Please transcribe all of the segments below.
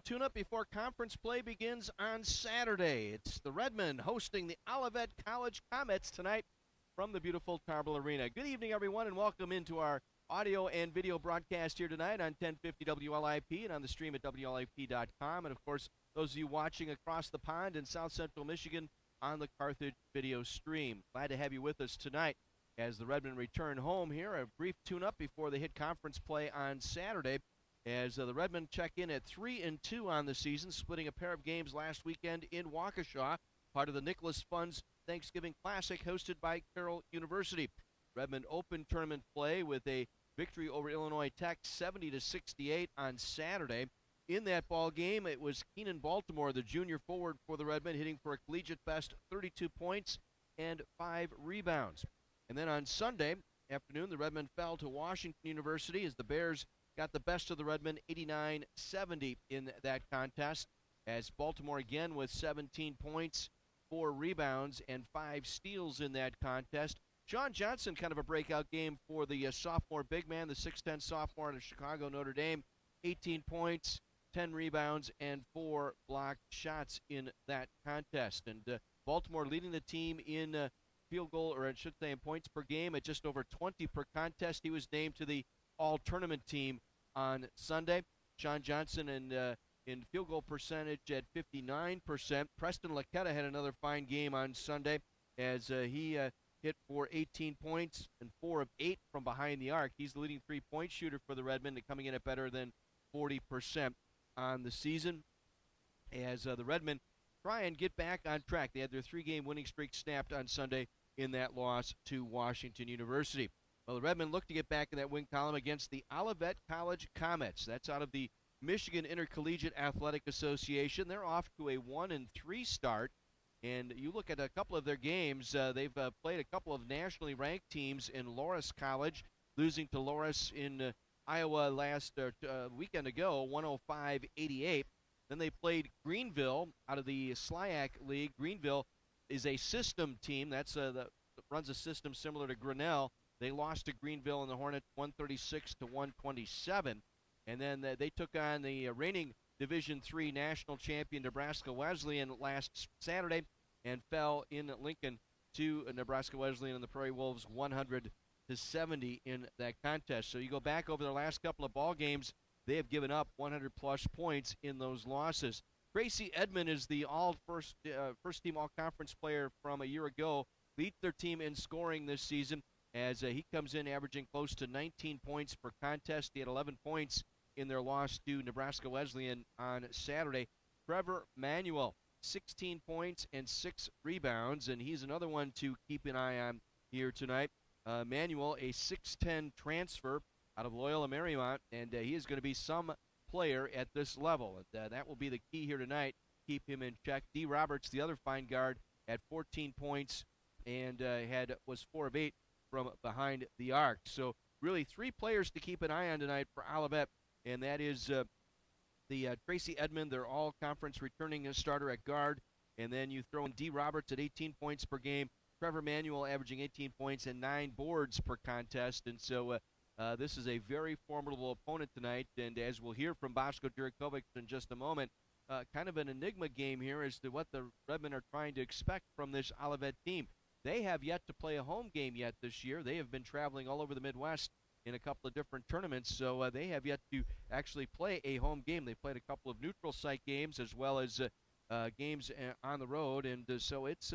Tune-up before conference play begins on Saturday. It's the Redmen hosting the Olivet College Comets tonight from the beautiful Tarble Arena. Good evening, everyone, and welcome into our audio and video broadcast here tonight on 1050 WLIP and on the stream at WLIP.com. And, of course, those of you watching across the pond in South Central Michigan on the Carthage video stream. Glad to have you with us tonight as the Redmen return home here. A brief tune-up before they hit conference play on Saturday, as the Redmen check in at 3-2 on the season, splitting a pair of games last weekend in Waukesha, part of the Nicholas Funds Thanksgiving Classic hosted by Carroll University. Redmen opened tournament play with a victory over Illinois Tech 70-68 on Saturday. In that ball game, it was Keenan Baltimore, the junior forward for the Redmen, hitting for a collegiate best 32 points and 5 rebounds. And then on Sunday afternoon, the Redmen fell to Washington University as the Bears got the best of the Redmen 89-70 in that contest, as Baltimore again with 17 points, 4 rebounds, and 5 steals in that contest. Sean Johnson, kind of a breakout game for the sophomore big man, the 6'10 sophomore out of Chicago, Notre Dame, 18 points, 10 rebounds, and 4 blocked shots in that contest. And Baltimore leading the team in field goal, or I should say in points per game, at just over 20 per contest. He was named to the all-tournament team on Sunday. Sean Johnson in field goal percentage at 59%. Preston Laquetta had another fine game on Sunday as he hit for 18 points and 4 of 8 from behind the arc. He's the leading three-point shooter for the Redmen, coming in at better than 40% on the season, as the Redmen try and get back on track. They had their 3-game winning streak snapped on Sunday in that loss to Washington University. Well, the Redmen look to get back in that win column against the Olivet College Comets. That's out of the Michigan Intercollegiate Athletic Association. They're off to a 1-3 start. And you look at a couple of their games, they've played a couple of nationally ranked teams in Loras College, losing to Loras in Iowa last weekend ago, 105-88. Then they played Greenville out of the SLIAC League. Greenville is a system team. That runs a system similar to Grinnell. They lost to Greenville in the Hornets 136-127. And then they took on the reigning Division III national champion Nebraska Wesleyan last Saturday and fell in Lincoln to Nebraska Wesleyan and the Prairie Wolves 100-70 in that contest. So you go back over their last couple of ball games, they have given up 100-plus points in those losses. Gracie Edmond is the first-team all-conference player from a year ago, leads their team in scoring this season, as he comes in averaging close to 19 points per contest. He had 11 points in their loss to Nebraska Wesleyan on Saturday. Trevor Manuel, 16 points and 6 rebounds, and he's another one to keep an eye on here tonight. Manuel, a 6'10 transfer out of Loyola Marymount, and he is going to be some player at this level. And, that will be the key here tonight, keep him in check. D. Roberts, the other fine guard, had 14 points and was 4 of 8 from behind the arc. So really 3 players to keep an eye on tonight for Olivet, and that is Tracy Edmond, their all-conference returning starter at guard, and then you throw in D. Roberts at 18 points per game, Trevor Manuel averaging 18 points and 9 boards per contest, and so this is a very formidable opponent tonight, and as we'll hear from Bosko Jurikovic in just a moment, kind of an enigma game here as to what the Redmen are trying to expect from this Olivet team. They have yet to play a home game yet this year. They have been traveling all over the Midwest in a couple of different tournaments, so they have yet to actually play a home game. They played a couple of neutral site games as well as games on the road, and so it's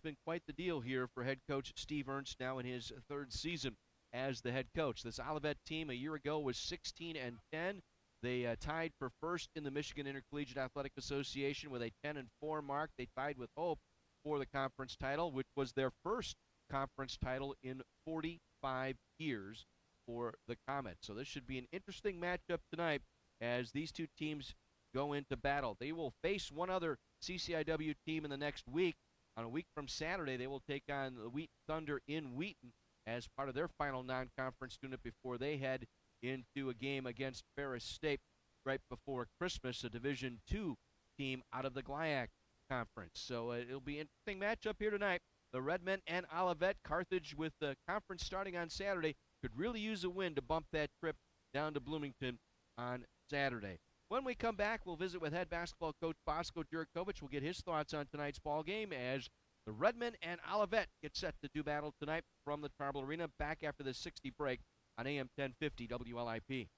been quite the deal here for head coach Steve Ernst, now in his 3rd season as the head coach. This Olivet team a year ago was 16-10. They tied for first in the Michigan Intercollegiate Athletic Association with a 10-4 mark. They tied with Hope for the conference title, which was their first conference title in 45 years for the Comets. So this should be an interesting matchup tonight as these two teams go into battle. They will face one other CCIW team in the next week. On a week from Saturday, they will take on the Wheaton Thunder in Wheaton as part of their final non-conference tune-up before they head into a game against Ferris State right before Christmas, a Division II team out of the GLIAC Conference. So it'll be an interesting matchup here tonight. The Redmen and Olivet. Carthage, with the conference starting on Saturday, could really use a win to bump that trip down to Bloomington on Saturday. When we come back, we'll visit with head basketball coach Bosko Jurkovic. We'll get his thoughts on tonight's ball game as the Redmen and Olivet get set to do battle tonight from the Tarble Arena. Back after the 60 break on AM 1050 WLIP.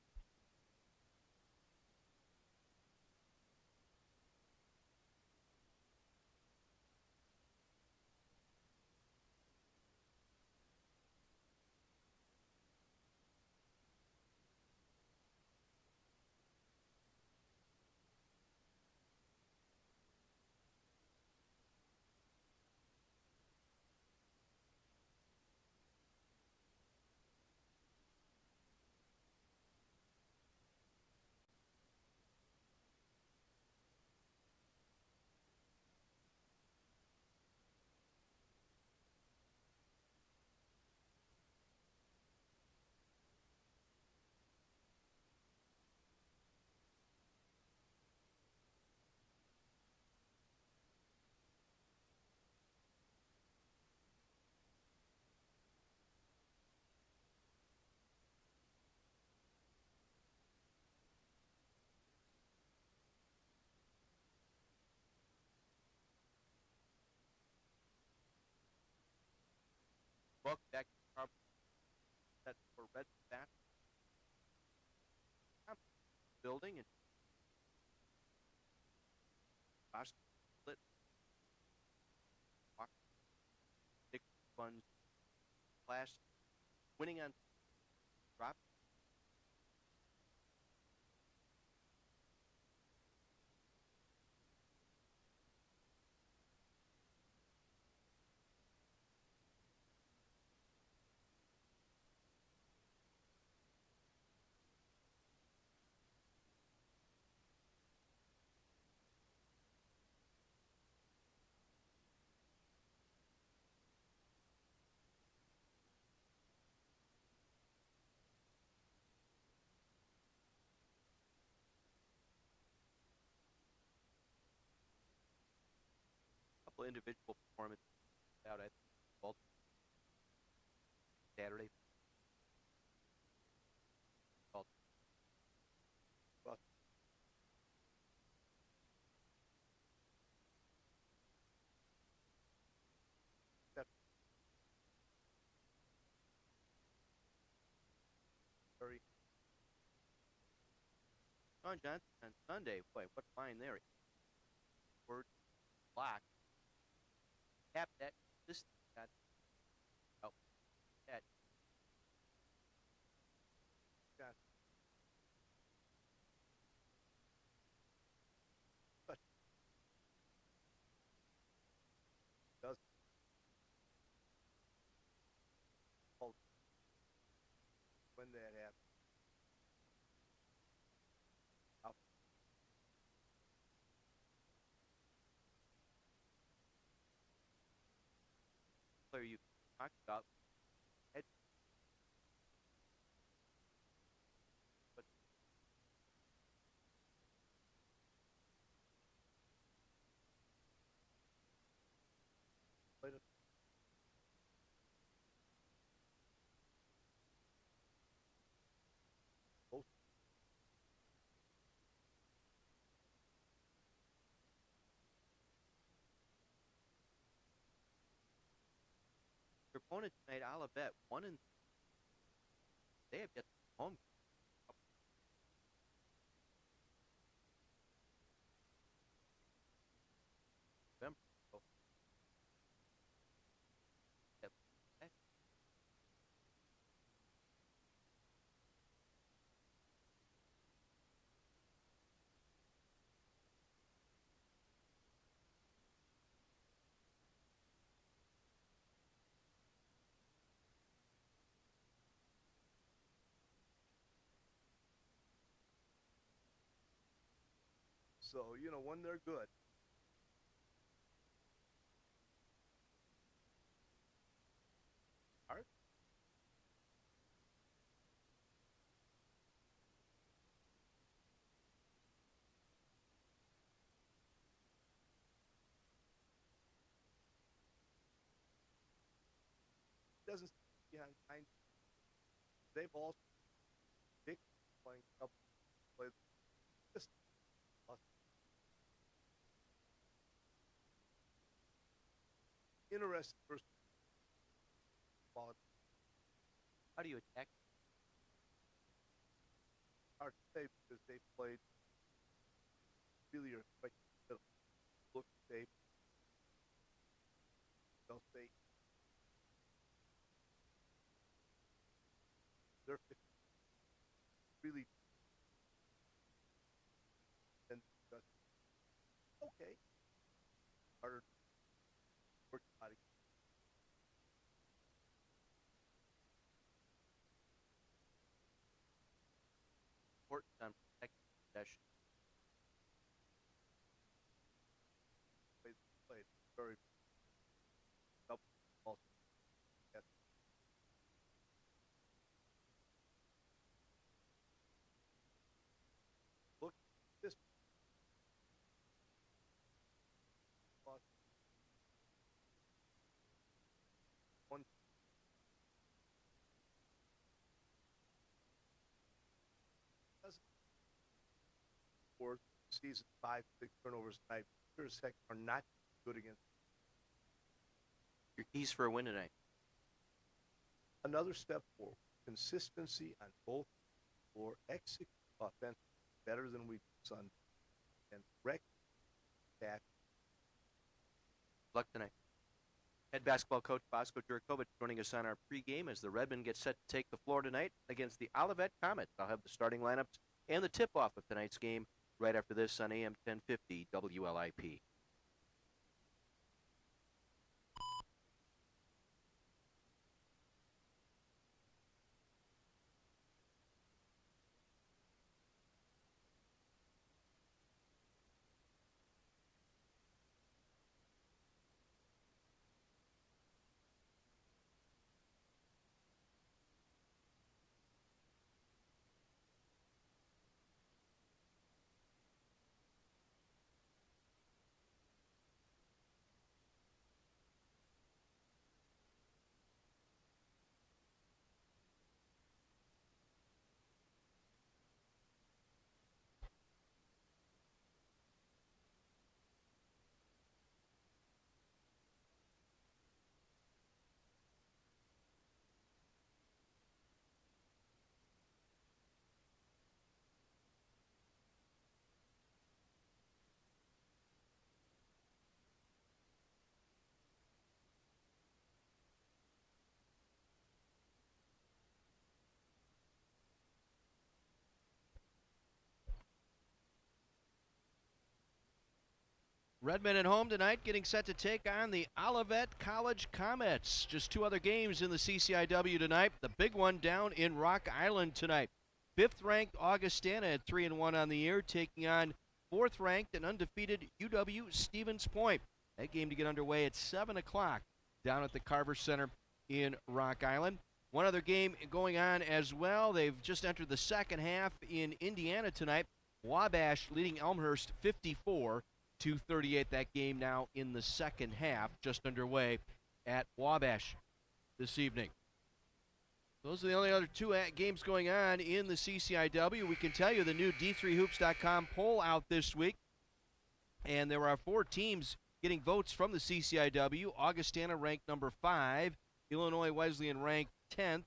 Welcome back to the Tarble set for Red basketball building and split big funds class winning on drop. Couple individual performances out at Saturday. John Johnson on Sunday, boy, what a line there. Word block. Tap that. This got out. That. Got. Does. When that happens. Player you talked about. But your opponent tonight, Olivet, 1-3. They have yet to home. So, you know, when they're good. Art? Doesn't behind behind. They've also big playing up play just interesting first quality. How do you attack? Hard to say because they played really are quite look safe. They'll say they're really and just okay. Harder work body. Important on protecting possession. Played very double also. Yes. Look this one fourth season 5-6 turnovers tonight. Sure as heck are not good against. Your keys for a win tonight. Another step forward. Consistency on both or execute offense better than we Sunday and wreck back. Luck tonight. Head basketball coach Bosco Jurkovic joining us on our pregame as the Redmen get set to take the floor tonight against the Olivet Comets. I'll have the starting lineups and the tip-off of tonight's game right after this on AM 1050 WLIP. Redmen at home tonight, getting set to take on the Olivet College Comets. Just two other games in the CCIW tonight. The big one down in Rock Island tonight. Fifth-ranked Augustana at 3-1 on the year, taking on fourth-ranked and undefeated UW Stevens Point. That game to get underway at 7 o'clock down at the Carver Center in Rock Island. One other game going on as well. They've just entered the second half in Indiana tonight. Wabash leading Elmhurst 54-38. That game now in the second half, just underway at Wabash this evening. Those are the only other two games going on in the CCIW. We can tell you the new D3Hoops.com poll out this week, and there are 4 teams getting votes from the CCIW. Augustana ranked number 5, Illinois Wesleyan ranked 10th,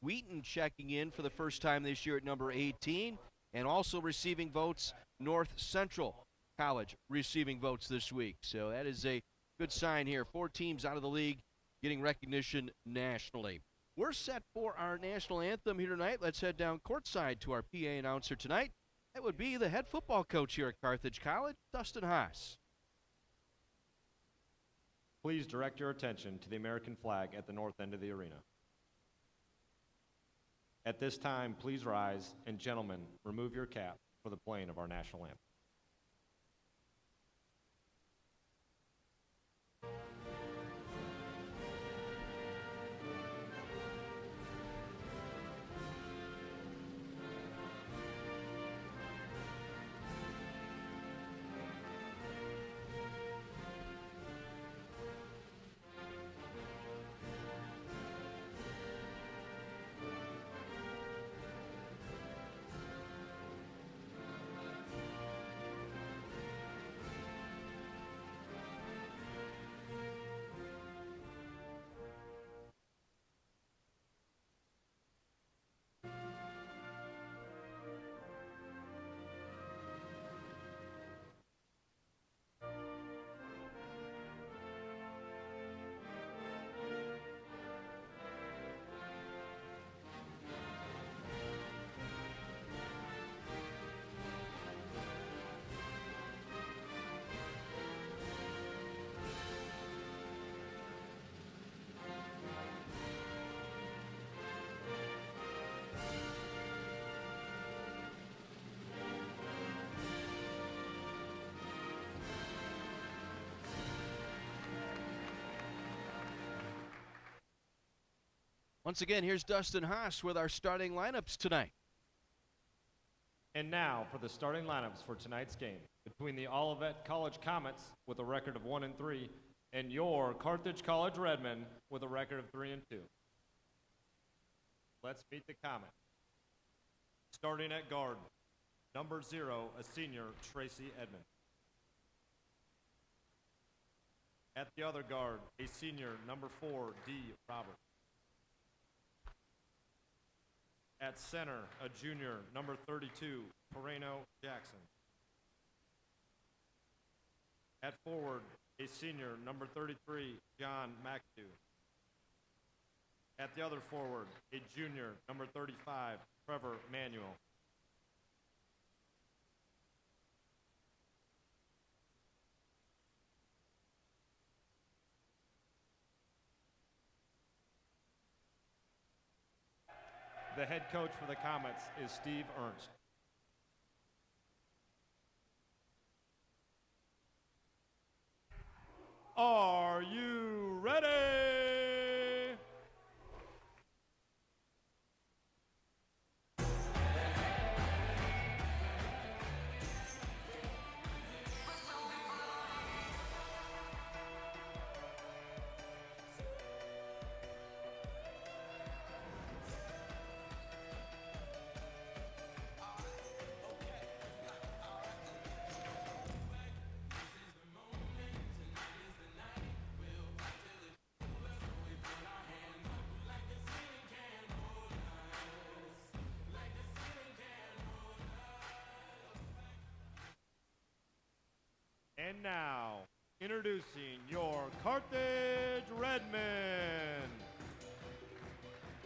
Wheaton checking in for the first time this year at number 18, and also receiving votes, North Central College receiving votes this week. So that is a good sign here. 4 teams out of the league getting recognition nationally. We're set for our national anthem here tonight. Let's head down courtside to our PA announcer tonight. That would be the head football coach here at Carthage College, Dustin Haas. Please direct your attention to the American flag at the north end of the arena. At this time, please rise, and gentlemen, remove your cap for the playing of our national anthem. Once again, here's Dustin Haas with our starting lineups tonight. And now for the starting lineups for tonight's game between the Olivet College Comets with a record of 1-3 and your Carthage College Redmen with a record of 3-2. Let's meet the Comets. Starting at guard, number 0, a senior, Tracy Edmonds. At the other guard, a senior, number 4, D. Roberts. At center, a junior, number 32, Pereno Jackson. At forward, a senior, number 33, John McAdoo. At the other forward, a junior, number 35, Trevor Manuel. The head coach for the Comets is Steve Ernst. Are you ready? And now, introducing your Carthage Redmen.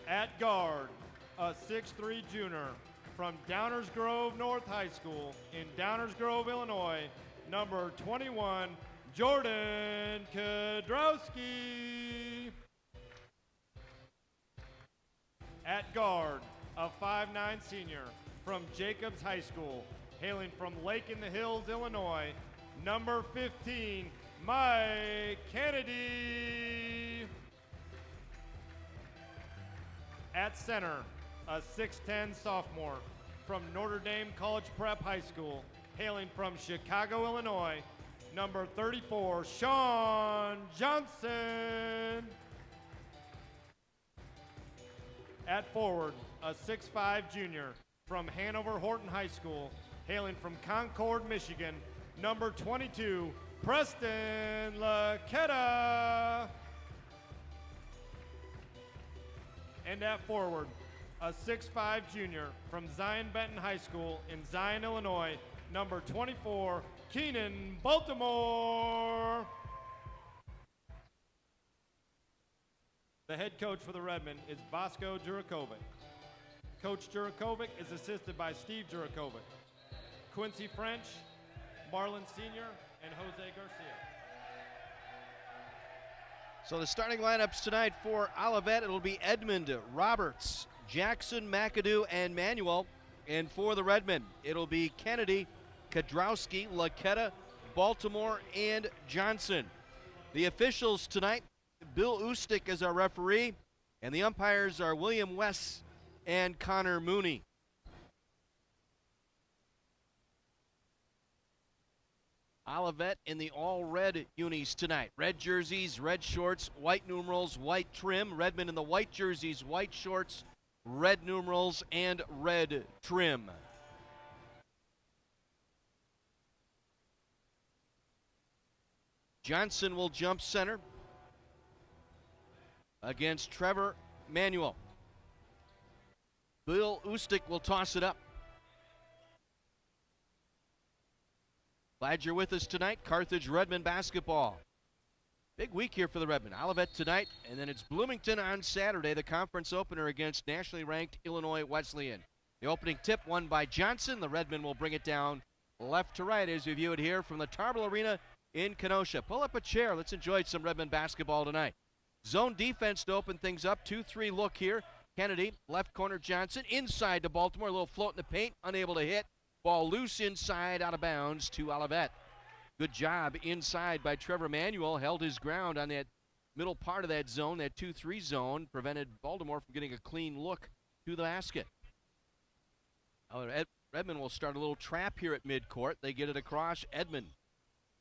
At guard, a 6'3" junior from Downers Grove North High School in Downers Grove, Illinois, number 21, Jordan Kadrowski. At guard, a 5'9" senior from Jacobs High School, hailing from Lake in the Hills, Illinois, number 15, Mike Kennedy. At center, a 6'10" sophomore from Notre Dame College Prep High School, hailing from Chicago, Illinois, number 34, Sean Johnson. At forward, a 6'5" junior from Hanover Horton High School, hailing from Concord, Michigan, number 22, Preston Laqueta. And at forward, a 6'5" junior from Zion Benton High School in Zion, Illinois, number 24, Keenan Baltimore. The head coach for the Redmen is Bosco Jurakovic. Coach Jurakovic is assisted by Steve Jurakovic, Quincy French, Marlon Sr., and Jose Garcia. So the starting lineups tonight for Olivet, it'll be Edmond, Roberts, Jackson, McAdoo, and Manuel. And for the Redmen, it'll be Kennedy, Kadrowski, Laqueta, Baltimore, and Johnson. The officials tonight, Bill Ustick is our referee, and the umpires are William West and Connor Mooney. Olivet in the all-red unis tonight. Red jerseys, red shorts, white numerals, white trim. Redmen in the white jerseys, white shorts, red numerals, and red trim. Johnson will jump center against Trevor Manuel. Bill Ustick will toss it up. Glad you're with us tonight. Carthage Redmen basketball. Big week here for the Redmen. Olivet tonight, and then it's Bloomington on Saturday, the conference opener against nationally ranked Illinois Wesleyan. The opening tip won by Johnson. The Redmen will bring it down left to right as we view it here from the Tarble Arena in Kenosha. Pull up a chair. Let's enjoy some Redmen basketball tonight. Zone defense to open things up. 2-3 look here. Kennedy, left corner Johnson, inside to Baltimore. A little float in the paint, unable to hit. Ball loose inside, out of bounds to Olivet. Good job inside by Trevor Manuel. Held his ground on that middle part of that zone, that 2-3 zone, prevented Baltimore from getting a clean look to the basket. Redmond will start a little trap here at midcourt. They get it across. Edmond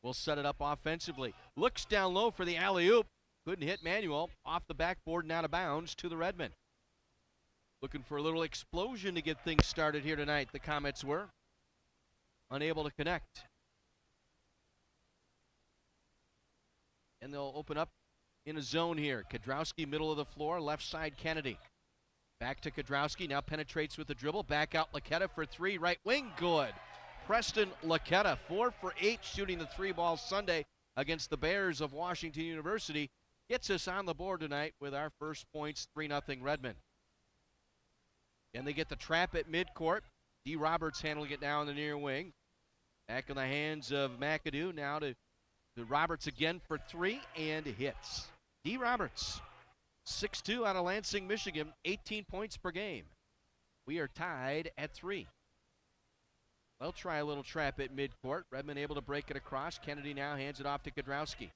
will set it up offensively. Looks down low for the alley-oop. Couldn't hit Manuel. Off the backboard and out of bounds to the Redmen. Looking for a little explosion to get things started here tonight, the Comets were. Unable to connect. And they'll open up in a zone here. Kadrowski, middle of the floor, left side Kennedy. Back to Kadrowski, now penetrates with the dribble. Back out Laketta for three, right wing, good. Preston Laketta, 4 for 8 shooting the three ball Sunday against the Bears of Washington University. Gets us on the board tonight with our first points, 3-0 Redmond. And they get the trap at midcourt. D. Roberts handling it now in the near wing. Back in the hands of McAdoo, now to Roberts again for three, and hits. D. Roberts, 6'2" out of Lansing, Michigan, 18 points per game. We are tied at 3. They'll try a little trap at midcourt. Redmond able to break it across. Kennedy now hands it off to Kadrowski.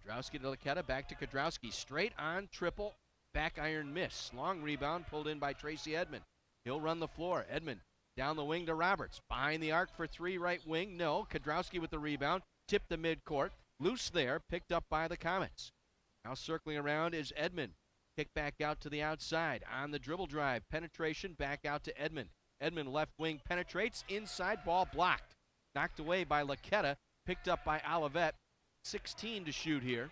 Kadrowski to Laketta, back to Kadrowski. Straight on triple, back iron miss. Long rebound pulled in by Tracy Edmond. He'll run the floor. Edmond down the wing to Roberts. Behind the arc for three, right wing. No. Kadrowski with the rebound. Tipped to midcourt. Loose there, picked up by the Comets. Now circling around is Edmond. Kick back out to the outside. On the dribble drive. Penetration back out to Edmond. Edmond left wing penetrates. Inside ball blocked. Knocked away by Laketta. Picked up by Olivet. 16 to shoot here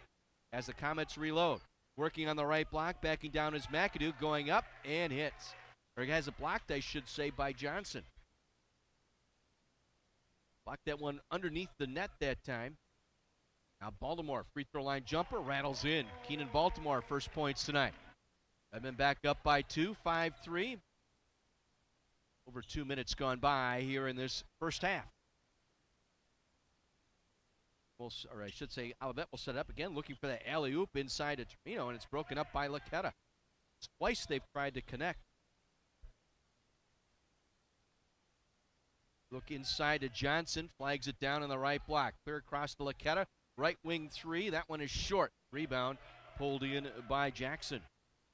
as the Comets reload. Working on the right block. Backing down is McAdoo. Going up and hits. Or he has it blocked, I should say, by Johnson. Blocked that one underneath the net that time. Now Baltimore, free throw line jumper, rattles in. Keenan Baltimore, first points tonight. Redmond back up by 2, 5-3. Over 2 minutes gone by here in this first half. Or I should say, Olivet will set it up again, looking for that alley-oop inside to Torino, and it's broken up by Laketta. Twice they've tried to connect. Look inside to Johnson, flags it down on the right block. Clear across to Laketta, right wing three. That one is short. Rebound pulled in by Jackson.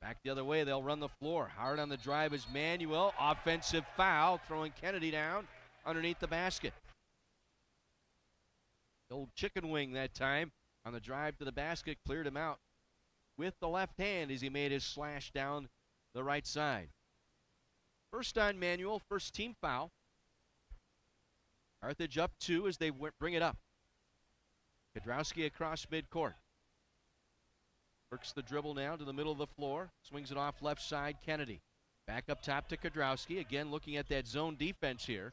Back the other way, they'll run the floor. Hard on the drive is Manuel. Offensive foul, throwing Kennedy down underneath the basket. The old chicken wing that time on the drive to the basket, cleared him out with the left hand as he made his slash down the right side. First on Manuel, first team foul. Carthage up 2 as they bring it up. Kadrowski across midcourt. Works the dribble now to the middle of the floor. Swings it off left side, Kennedy. Back up top to Kadrowski. Again, looking at that zone defense here.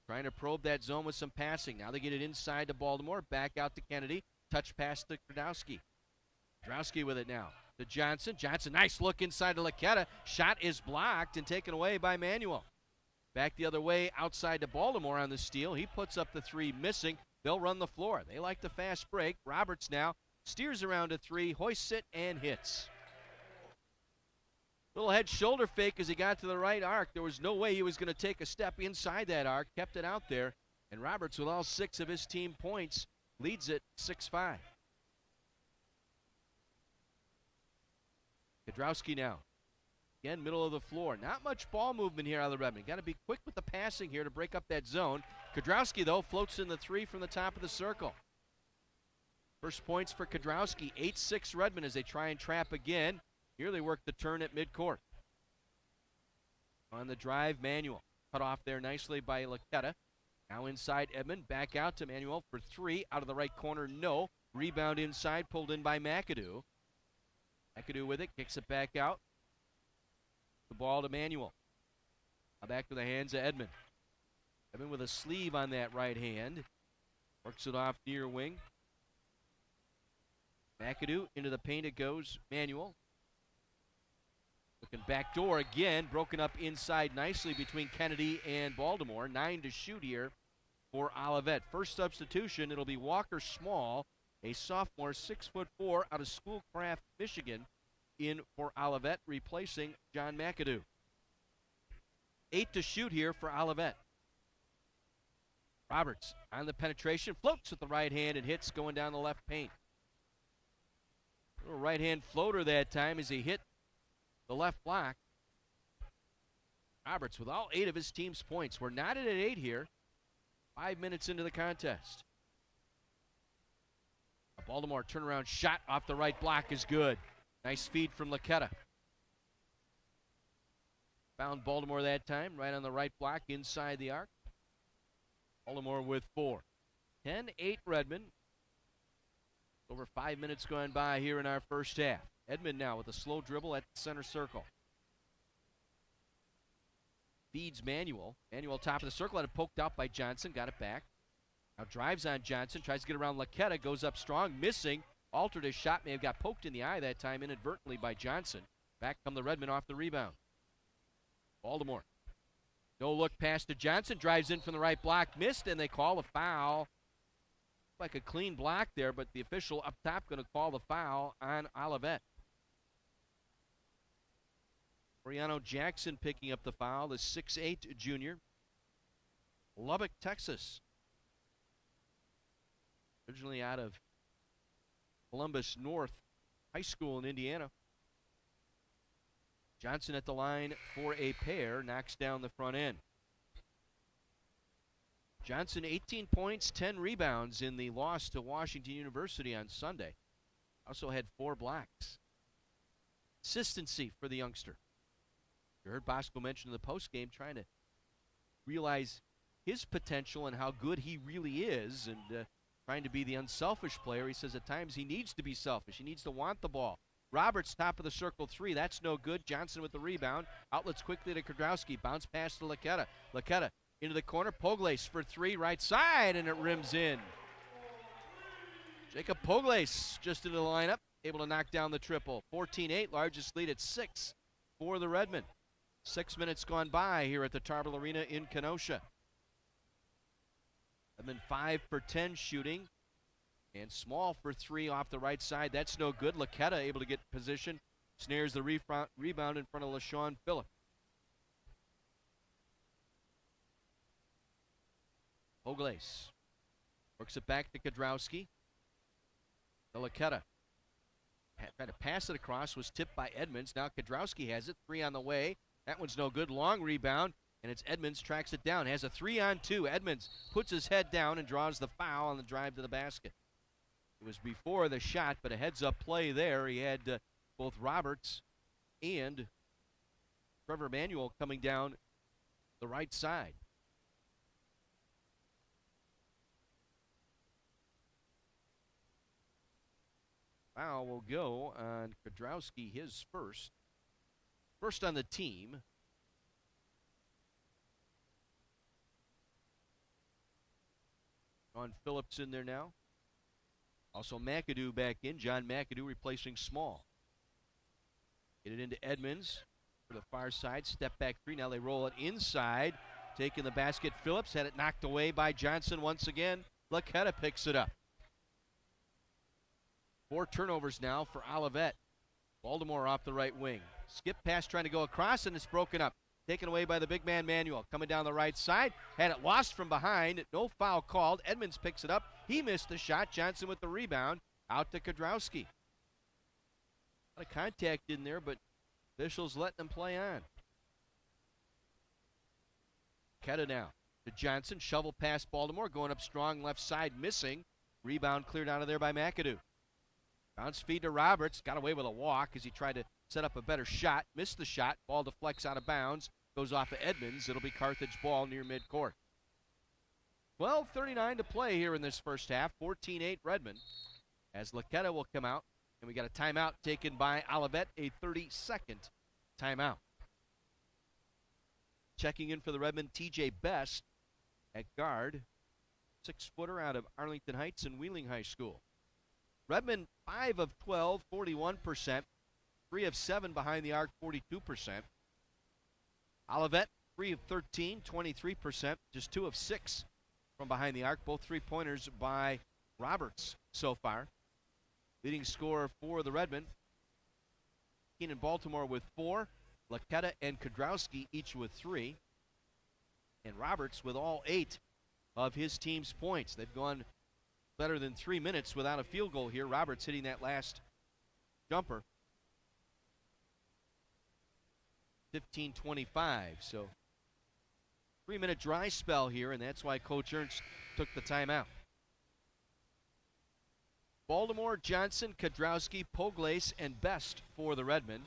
Trying to probe that zone with some passing. Now they get it inside to Baltimore. Back out to Kennedy. Touch pass to Kadrowski. Kadrowski with it now to Johnson. Johnson, nice look inside to Laketta. Shot is blocked and taken away by Manuel. Back the other way, outside to Baltimore on the steal. He puts up the three, missing. They'll run the floor. They like the fast break. Roberts now steers around to three, hoists it, and hits. Little head shoulder fake as he got to the right arc. There was no way he was going to take a step inside that arc. Kept it out there. And Roberts, with all 6 of his team points, leads it 6-5. Kadrowski now. Again, middle of the floor. Not much ball movement here out of the Redmond. Got to be quick with the passing here to break up that zone. Kadrowski, though, floats in the three from the top of the circle. First points for Kadrowski. 8-6 Redmond as they try and trap again. Here they work the turn at midcourt. On the drive, Manuel. Cut off there nicely by Laketta. Now inside Edmond. Back out to Manuel for three. Out of the right corner, no. Rebound inside, pulled in by McAdoo. McAdoo with it, kicks it back out. The ball to Manuel. Now back to the hands of Edmond. Edmond with a sleeve on that right hand. Works it off near wing. McAdoo into the paint it goes. Manuel. Looking back door again. Broken up inside nicely between Kennedy and Baltimore. 9 to shoot here for Olivet. First substitution, it'll be Walker Small, a sophomore, 6'4", out of Schoolcraft, Michigan, in for Olivet, replacing John McAdoo. 8 to shoot here for Olivet. Roberts on the penetration, floats with the right hand and hits going down the left paint. Little right-hand floater that time as he hit the left block. Roberts with all 8 of his team's points. We're knotted at 8 here. 5 minutes into the contest. A Baltimore turnaround shot off the right block is good. Nice feed from Laketta. Found Baltimore that time, right on the right block inside the arc. Baltimore with 4. 10-8 Redmond. Over 5 minutes gone by here in our first half. Edmond now with a slow dribble at the center circle. Feeds Manuel. Manuel top of the circle, had it poked out by Johnson, got it back. Now drives on Johnson, tries to get around Laketta, goes up strong, missing. Altered his shot, may have got poked in the eye that time inadvertently by Johnson. Back come the Redmen off the rebound. Baltimore. No look pass to Johnson, drives in from the right block, missed, and they call a foul. Like a clean block there, but the official up top going to call the foul on Olivet. Oriano Jackson picking up the foul, the 6'8 junior. Lubbock, Texas. Originally out of Columbus North High School in Indiana. Johnson at the line for a pair, knocks down the front end. Johnson 18 points, 10 rebounds in the loss to Washington University on Sunday. Also had 4 blocks. Consistency for the youngster. You heard Bosco mention in the postgame trying to realize his potential and how good he really is, and trying to be the unselfish player. He says at times he needs to be selfish. He needs to want the ball. Roberts top of the circle 3. That's no good. Johnson with the rebound. Outlets quickly to Kudrowski. Bounce pass to Laketta. Laketta into the corner. Poglace for 3, right side, and it rims in. Jacob Poglace just into the lineup, able to knock down the triple. 14-8, largest lead at 6 for the Redmen. 6 minutes gone by here at the Tarble Arena in Kenosha. Redmen 5 for 10 shooting. And Small for 3 off the right side. That's no good. Laketta able to get position. Snares the rebound in front of LaShawn Phillip. Poglace works it back to Kudrowski. The Laketta. Tried to pass it across, was tipped by Edmonds. Now Kudrowski has it. 3 on the way. That one's no good. Long rebound. And it's Edmonds, tracks it down. Has a 3-on-2. Edmonds puts his head down and draws the foul on the drive to the basket. It was before the shot, but a heads-up play there. He had both Roberts and Trevor Manuel coming down the right side. Foul will go on Kudrowski, his first. First on the team. John Phillips in there now. Also McAdoo back in. John McAdoo replacing Small. Get it into Edmonds for the far side. Step back 3. Now they roll it inside. Taking the basket. Phillips had it knocked away by Johnson once again. Laketta picks it up. 4 turnovers now for Olivet. Baltimore off the right wing. Skip pass trying to go across, and it's broken up. Taken away by the big man Manuel. Coming down the right side. Had it lost from behind. No foul called. Edmonds picks it up. He missed the shot. Johnson with the rebound. Out to Kudrowski. A lot of contact in there, but officials letting them play on. Ketta now to Johnson. Shovel past Baltimore. Going up strong left side. Missing. Rebound cleared out of there by McAdoo. Bounce feed to Roberts. Got away with a walk as he tried to set up a better shot. Missed the shot. Ball deflects out of bounds. Goes off of Edmonds. It'll be Carthage ball near midcourt. 12:39 to play here in this first half. 14-8 Redmond. As Laketta will come out. And we got a timeout taken by Olivet. A 30-second timeout. Checking in for the Redmond, TJ Best at guard. 6-footer out of Arlington Heights and Wheeling High School. Redmond 5 of 12, 41%. 3 of 7 behind the arc, 42%. Olivet 3 of 13, 23%. Just 2 of 6 from behind the arc. Both 3-pointers by Roberts so far. Leading scorer for the Redmen. Keenan Baltimore with 4. Laketta and Kudrowski each with 3. And Roberts with all 8 of his team's points. They've gone better than 3 minutes without a field goal here. Roberts hitting that last jumper. 15:25. So 3-minute dry spell here, and that's why Coach Ernst took the timeout. Baltimore, Johnson, Kodrowski, Poglace, and Best for the Redmen.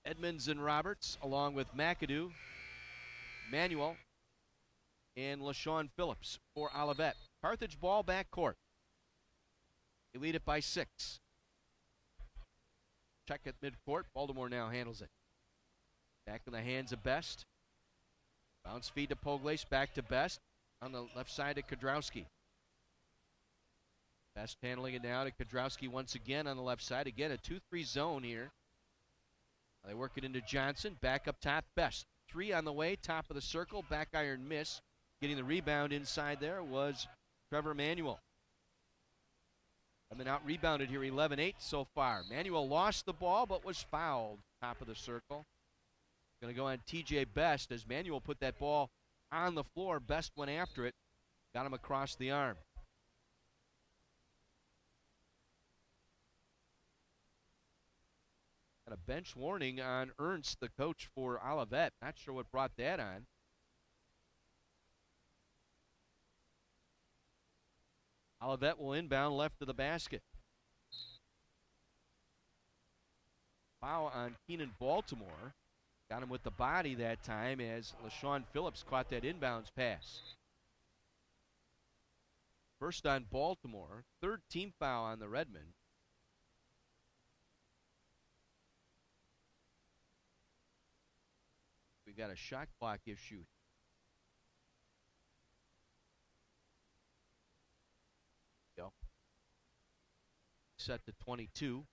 Edmonds and Roberts, along with McAdoo, Manuel, and LaShawn Phillips for Olivet. Carthage ball back court. They lead it by 6. Check at midcourt. Baltimore now handles it. Back in the hands of Best. Bounce feed to Poglace, back to Best. On the left side to Kodrowski. Best handling it now to Kodrowski once again on the left side. Again, a 2-3 zone here. They work it into Johnson. Back up top, Best. 3 on the way, top of the circle. Back iron miss. Getting the rebound inside there was Trevor Manuel. I've been out rebounded here, 11-8 so far. Manuel lost the ball but was fouled. Top of the circle. Going to go on TJ Best as Manuel put that ball on the floor. Best went after it. Got him across the arm. Got a bench warning on Ernst, the coach for Olivet. Not sure what brought that on. Olivet will inbound left of the basket. Foul on Keenan Baltimore. Got him with the body that time as LaShawn Phillips caught that inbounds pass. First on Baltimore. 3rd team foul on the Redmen. We got a shot clock issue. Go. Set to 22.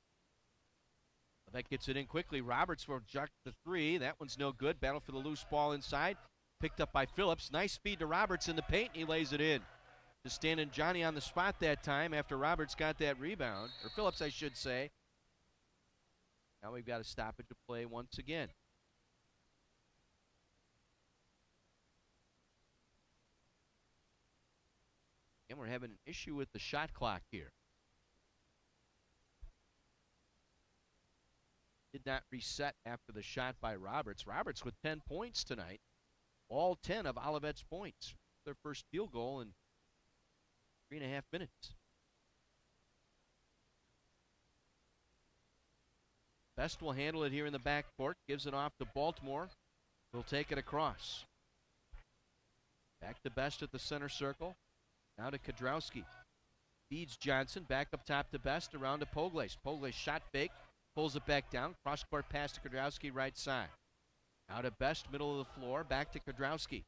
That gets it in quickly. Roberts will juck the 3. That one's no good. Battle for the loose ball inside. Picked up by Phillips. Nice feed to Roberts in the paint. He lays it in. Just standing Johnny on the spot that time after Roberts got that rebound. Or Phillips, I should say. Now we've got a stoppage of play once again. And we're having an issue with the shot clock here. Did not reset after the shot by Roberts. Roberts with 10 points tonight. All 10 of Olivet's points. Their first field goal in 3.5 minutes. Best will handle it here in the backcourt. Gives it off to Baltimore. He'll take it across. Back to Best at the center circle. Now to Kodrowski. Feeds Johnson. Back up top to Best. Around to Poglace. Poglace shot fake. Pulls it back down. Cross-court pass to Kodrowski, right side. Out at Best, middle of the floor. Back to Kodrowski.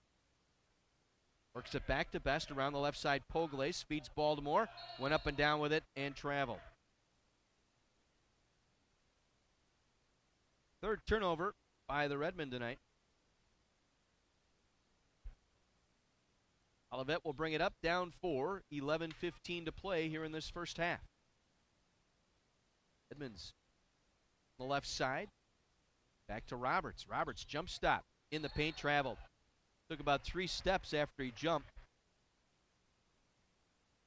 Works it back to Best around the left side. Poglace feeds Baltimore. Went up and down with it and traveled. 3rd turnover by the Redmen tonight. Olivet will bring it up, down 4. 11:15 to play here in this first half. Edmonds on the left side. Back to Roberts. Roberts jump stop. In the paint, traveled. Took about 3 steps after he jumped.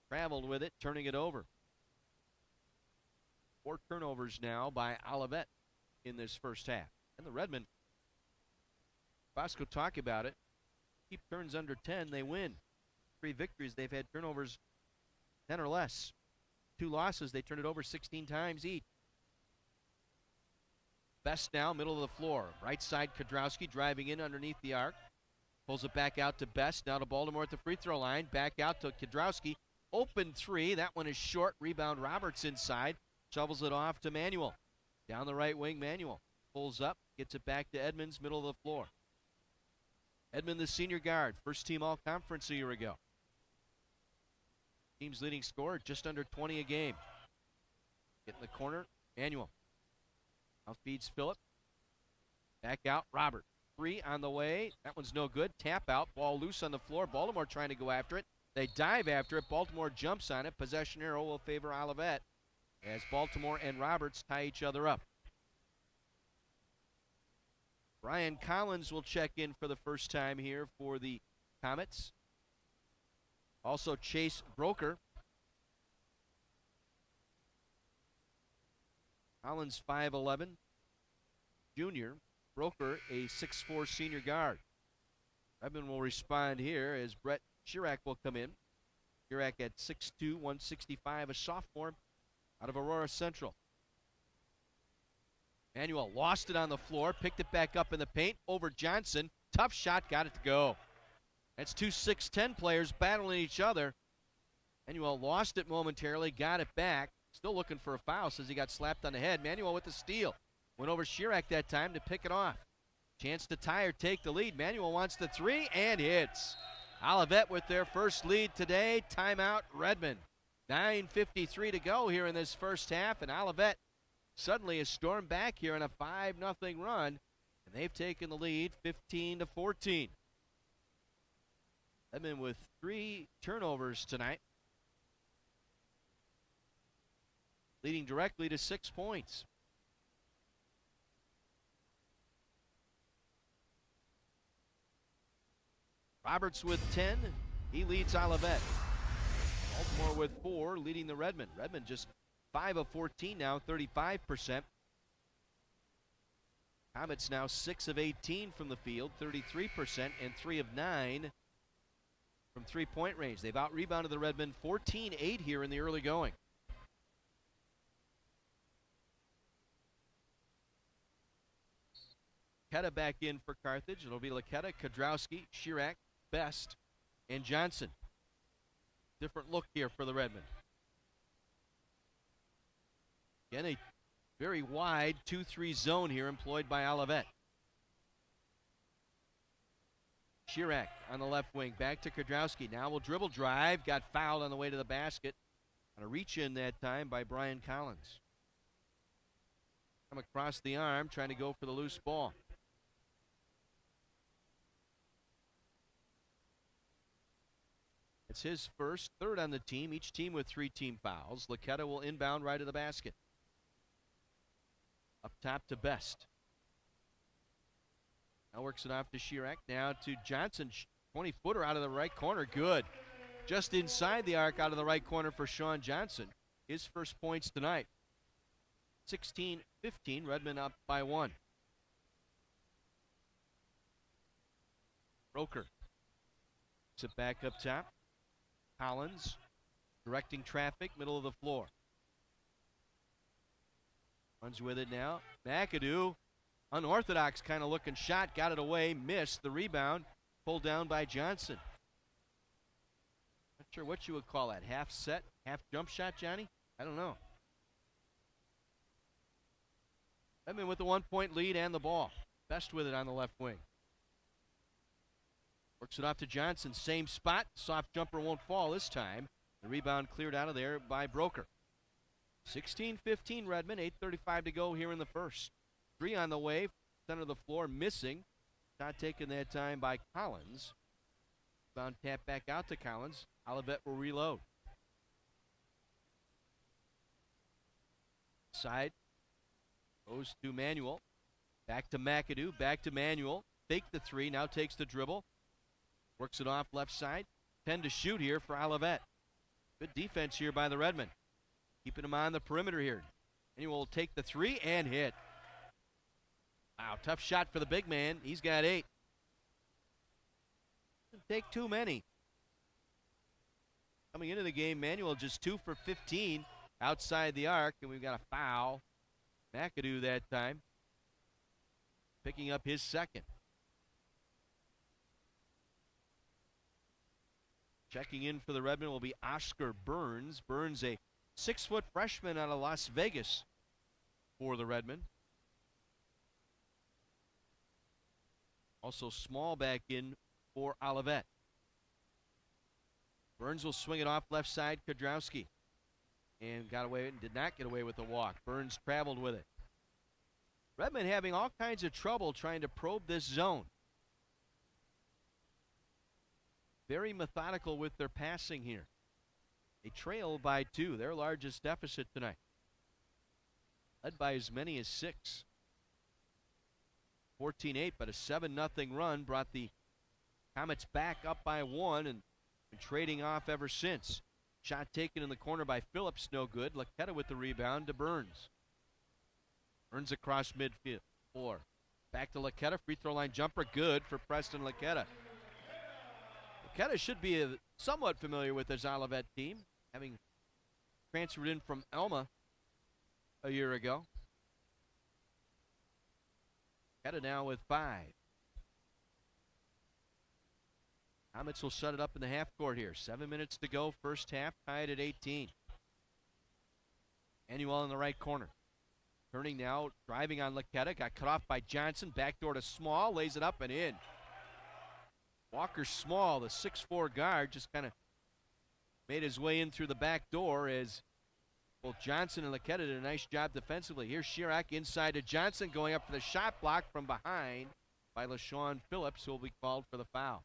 Traveled with it, turning it over. 4 turnovers now by Olivet in this first half. And the Redmen, Bosco talk about it. Keep turns under 10, they win. 3 victories, they've had turnovers 10 or less. 2 losses, they turned it over 16 times each. Best now, middle of the floor. Right side, Kodrowski driving in underneath the arc. Pulls it back out to Best. Now to Baltimore at the free throw line. Back out to Kodrowski. Open 3. That one is short. Rebound Roberts inside. Shovels it off to Manuel. Down the right wing, Manuel. Pulls up. Gets it back to Edmonds, middle of the floor. Edmond, the senior guard. First team all-conference a year ago. Team's leading scorer, just under 20 a game. Get in the corner. Manuel. Now feeds Phillip. Back out, Robert. 3 on the way. That one's no good. Tap out. Ball loose on the floor. Baltimore trying to go after it. They dive after it. Baltimore jumps on it. Possession arrow will favor Olivet as Baltimore and Roberts tie each other up. Brian Collins will check in for the first time here for the Comets. Also Chase Broker. Collins 5'11", junior. Broker, a 6'4" senior guard. Redmond will respond here as Brett Chirac will come in. Chirac at 6'2", 165, a sophomore out of Aurora Central. Manuel lost it on the floor, picked it back up in the paint over Johnson. Tough shot, got it to go. That's two 6'10" players battling each other. Manuel lost it momentarily, got it back. Still looking for a foul, says he got slapped on the head. Manuel with the steal. Went over Chirac that time to pick it off. Chance to tie or take the lead. Manuel wants the three and hits. Olivet with their first lead today. Timeout, Redmond. 9:53 to go here in this first half, and Olivet suddenly has stormed back here in a 5-0 run, and they've taken the lead 15-14. Redmond with 3 turnovers tonight, leading directly to 6 points. Roberts with 10. He leads Olivet. Baltimore with 4, leading the Redmond. Redmond just 5 of 14 now, 35%. Comets now 6 of 18 from the field, 33%, and 3 of 9 from three-point range. They've out-rebounded the Redmond 14-8 here in the early going. Laketta back in for Carthage. It'll be Laketta, Kodrowski, Chirac, Best, and Johnson. Different look here for the Redmond. Again, a very wide 2-3 zone here employed by Olivet. Chirac on the left wing, back to Kodrowski. Now will dribble drive, got fouled on the way to the basket. On a reach in that time by Brian Collins. Come across the arm, trying to go for the loose ball. It's his first, third on the team, each team with 3 team fouls. Laketta will inbound right to the basket. Up top to Best. Now works it off to Chirac. Now to Johnson. 20-footer out of the right corner. Good. Just inside the arc out of the right corner for Sean Johnson. His first points tonight. 16-15. Redmond up by 1. Broker. Sit back up top. Collins directing traffic, middle of the floor. Runs with it now. McAdoo, unorthodox kind of looking shot, got it away, missed the rebound, pulled down by Johnson. Not sure what you would call that, half set, half jump shot, Johnny? I don't know. Redmond with the 1-point lead and the ball. Best with it on the left wing. Works it off to Johnson, same spot. Soft jumper won't fall this time. The rebound cleared out of there by Broker. 16-15 Redmond, 8:35 to go here in the first. 3 on the way, center of the floor missing. Not taken that time by Collins. Rebound tap back out to Collins. Olivet will reload. Side goes to Manuel. Back to McAdoo, back to Manuel. Fake the 3, now takes the dribble. Works it off left side. 10 to shoot here for Olivet. Good defense here by the Redmond. Keeping him on the perimeter here. And he will take the 3 and hit. Wow, tough shot for the big man. He's got 8. Doesn't take too many. Coming into the game, Manuel just 2 for 15 outside the arc, and we've got a foul. McAdoo that time. Picking up his second. Checking in for the Redmond will be Oscar Burns. Burns, a 6-foot freshman out of Las Vegas for the Redmond. Also small back in for Olivet. Burns will swing it off left side, Kodrowski. And got away and did not get away with the walk. Burns traveled with it. Redmond having all kinds of trouble trying to probe this zone. Very methodical with their passing here. They trail by 2, their largest deficit tonight. Led by as many as 6. 14-8, but a 7-0 run brought the Comets back up by 1 and trading off ever since. Shot taken in the corner by Phillips, no good. Laketta with the rebound to Burns. Burns across midfield. 4. Back to Laquetta. Free throw line jumper. Good for Preston Laquetta. Laquetta should be somewhat familiar with this Olivet team, having transferred in from Elma a year ago. Laquetta now with 5. Comets will set it up in the half court here. 7 minutes to go. First half tied at 18. Manuel in the right corner. Turning now, driving on Laquetta. Got cut off by Johnson. Backdoor to Small. Lays it up and in. Walker Small, the 6'4 guard, just kind of made his way in through the back door as both Johnson and Laquetta did a nice job defensively. Here's Chirac inside to Johnson, going up for the shot block from behind by LaShawn Phillips, who will be called for the foul.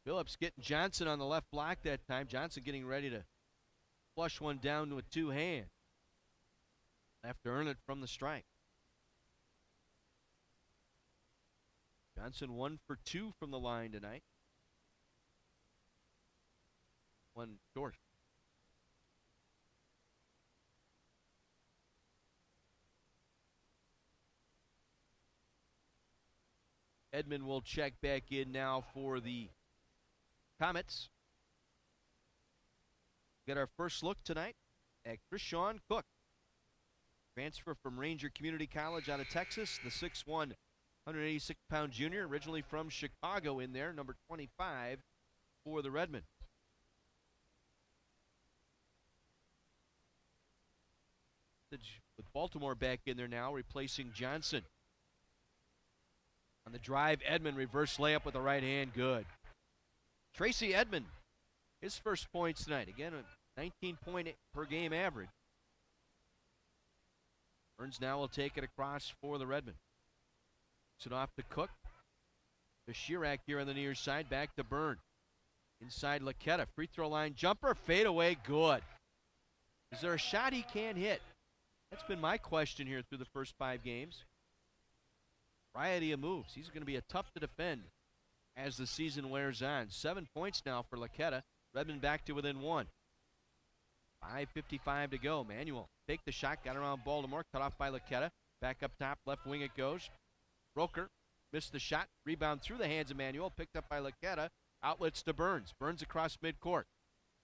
Phillips getting Johnson on the left block that time. Johnson getting ready to flush one down with 2 hands. Have to earn it from the strike. Johnson 1 for 2 from the line tonight. 1 short. Edmond will check back in now for the Comets. Get our first look tonight at Krishawn Cook. Transfer from Ranger Community College out of Texas, the 6'1", 186-pound junior, originally from Chicago in there, number 25 for the Redmen. With Baltimore back in there now, replacing Johnson. On the drive, Edmond reverse layup with the right hand, good. Tracy Edmond, his first points tonight. Again, a 19-point per game average. Burns now will take it across for the Redmen. It off to Cook. To Chirac here on the near side. Back to Byrne. Inside Laquetta. Free throw line jumper. Fade away. Good. Is there a shot he can't hit? That's been my question here through the first 5 games. Variety of moves. He's going to be a tough to defend as the season wears on. 7 points now for Laquetta. Redmond back to within 1. 5:55 to go. Manuel take the shot. Got around Baltimore. Cut off by Laquetta. Back up top. Left wing it goes. Broker missed the shot. Rebound through the hands of Manuel. Picked up by Laquetta. Outlets to Burns. Burns across midcourt.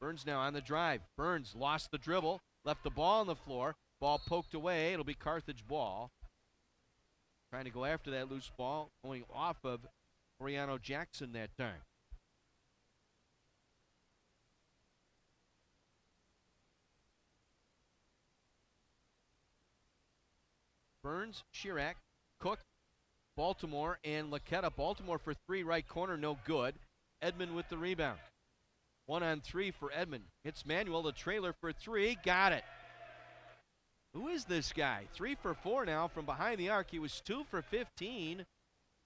Burns now on the drive. Burns lost the dribble. Left the ball on the floor. Ball poked away. It'll be Carthage ball. Trying to go after that loose ball. Going off of Oriano Jackson that time. Burns, Chirac, Cook, Baltimore, and Laquetta. Baltimore for 3, right corner, no good. Edmond with the rebound. 1 on 3 for Edmond. Hits Manuel, the trailer for 3. Got it. Who is this guy? 3 for 4 now from behind the arc. He was 2 for 15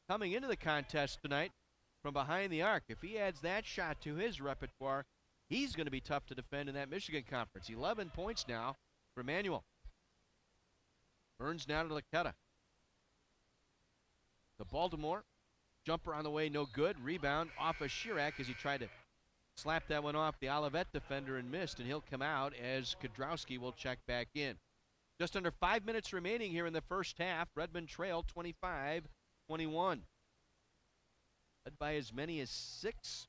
coming into the contest tonight from behind the arc. If he adds that shot to his repertoire, he's going to be tough to defend in that Michigan Conference. 11 points now for Manuel. Burns now to Laquetta. The Baltimore. Jumper on the way, no good. Rebound off of Chirac as he tried to slap that one off the Olivet defender and missed, and he'll come out as Kodrowski will check back in. Just under 5 minutes remaining here in the first half. Redmond trail 25-21. Led by as many as 6.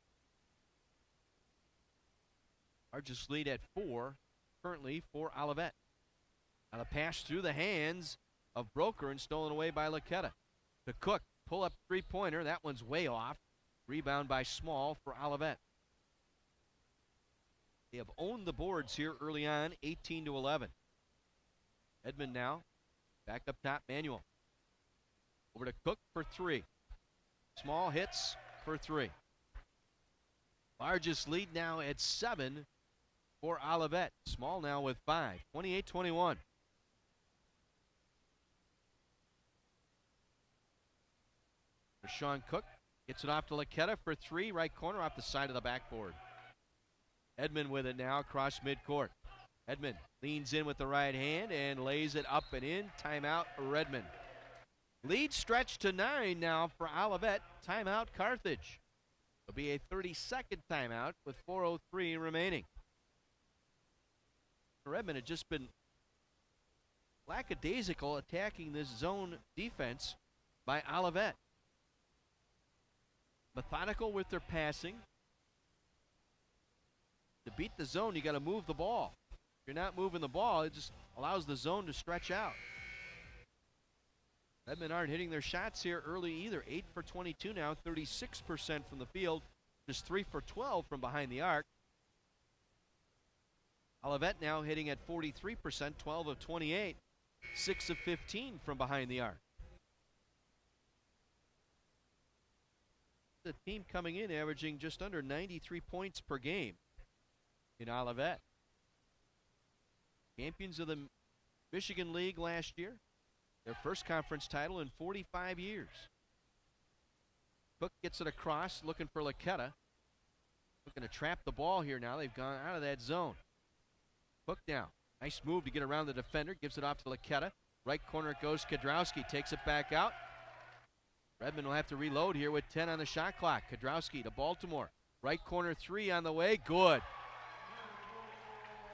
Largest lead at 4 currently for Olivet. Now the pass through the hands of Broker and stolen away by Laquetta. To Cook, pull up 3-pointer. That one's way off. Rebound by Small for Olivet. They have owned the boards here early on, 18-11. Edmond now, back up top, Manuel. Over to Cook for 3. Small hits for 3. Largest lead now at 7 for Olivet. Small now with 5, 28-21. Sean Cook gets it off to Laquetta for 3, right corner off the side of the backboard. Edmond with it now across midcourt. Edmond leans in with the right hand and lays it up and in. Timeout, Redmond. Lead stretched to 9 now for Olivet. Timeout, Carthage. It'll be a 30-second timeout with 4:03 remaining. Redmond had just been lackadaisical attacking this zone defense by Olivet. Methodical with their passing. To beat the zone, you got to move the ball. If you're not moving the ball, it just allows the zone to stretch out. Redmond aren't hitting their shots here early either. 8 for 22 now, 36% from the field, just 3 for 12 from behind the arc. Olivet now hitting at 43%, 12 of 28, 6 of 15 from behind the arc. The team coming in averaging just under 93 points per game in Olivet. Champions of the Michigan League last year. Their first conference title in 45 years. Cook gets it across, looking for Laketta. Looking to trap the ball here now. They've gone out of that zone. Cook now. Nice move to get around the defender. Gives it off to Laketta. Right corner it goes. Kadrowski takes it back out. Redmond will have to reload here with 10 on the shot clock. Kadrowski to Baltimore. Right corner 3 on the way. Good.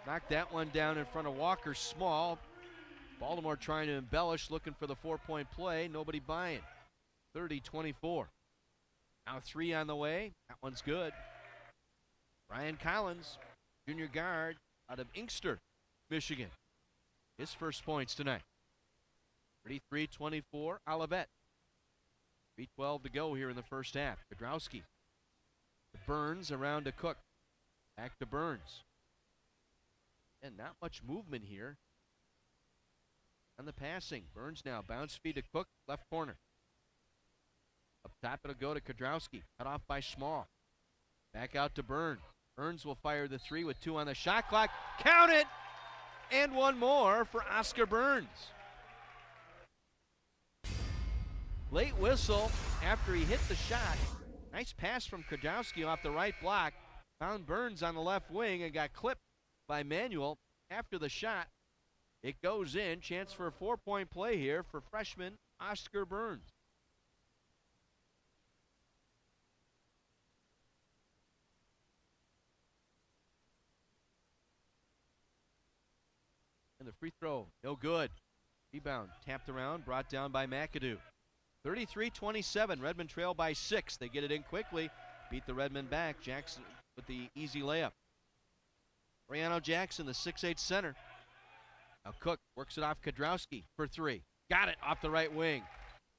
Knocked that one down in front of Walker Small. Baltimore trying to embellish, looking for the 4-point play. Nobody buying. 30-24. Now 3 on the way. That one's good. Ryan Collins, junior guard out of Inkster, Michigan. His first points tonight. 33-24, Olivet. 3:12 to go here in the first half. Kadrowski. Burns around to Cook. Back to Burns. And not much movement here on the passing. Burns now, bounce feed to Cook, left corner. Up top it'll go to Kadrowski, cut off by Small. Back out to Burns. Burns will fire the 3 with 2 on the shot clock. Count it! And one more for Oscar Burns. Late whistle after he hit the shot. Nice pass from Kadrowski off the right block. Found Burns on the left wing and got clipped by Manuel after the shot. It goes in. Chance for a 4-point play here for freshman Oscar Burns. And the free throw, no good. Rebound tapped around, brought down by McAdoo. 33-27, Redmond trail by 6. They get it in quickly, beat the Redmond back. Jackson with the easy layup. Brianna Jackson, the 6'8 center. Now Cook works it off Kadrowski for 3. Got it off the right wing.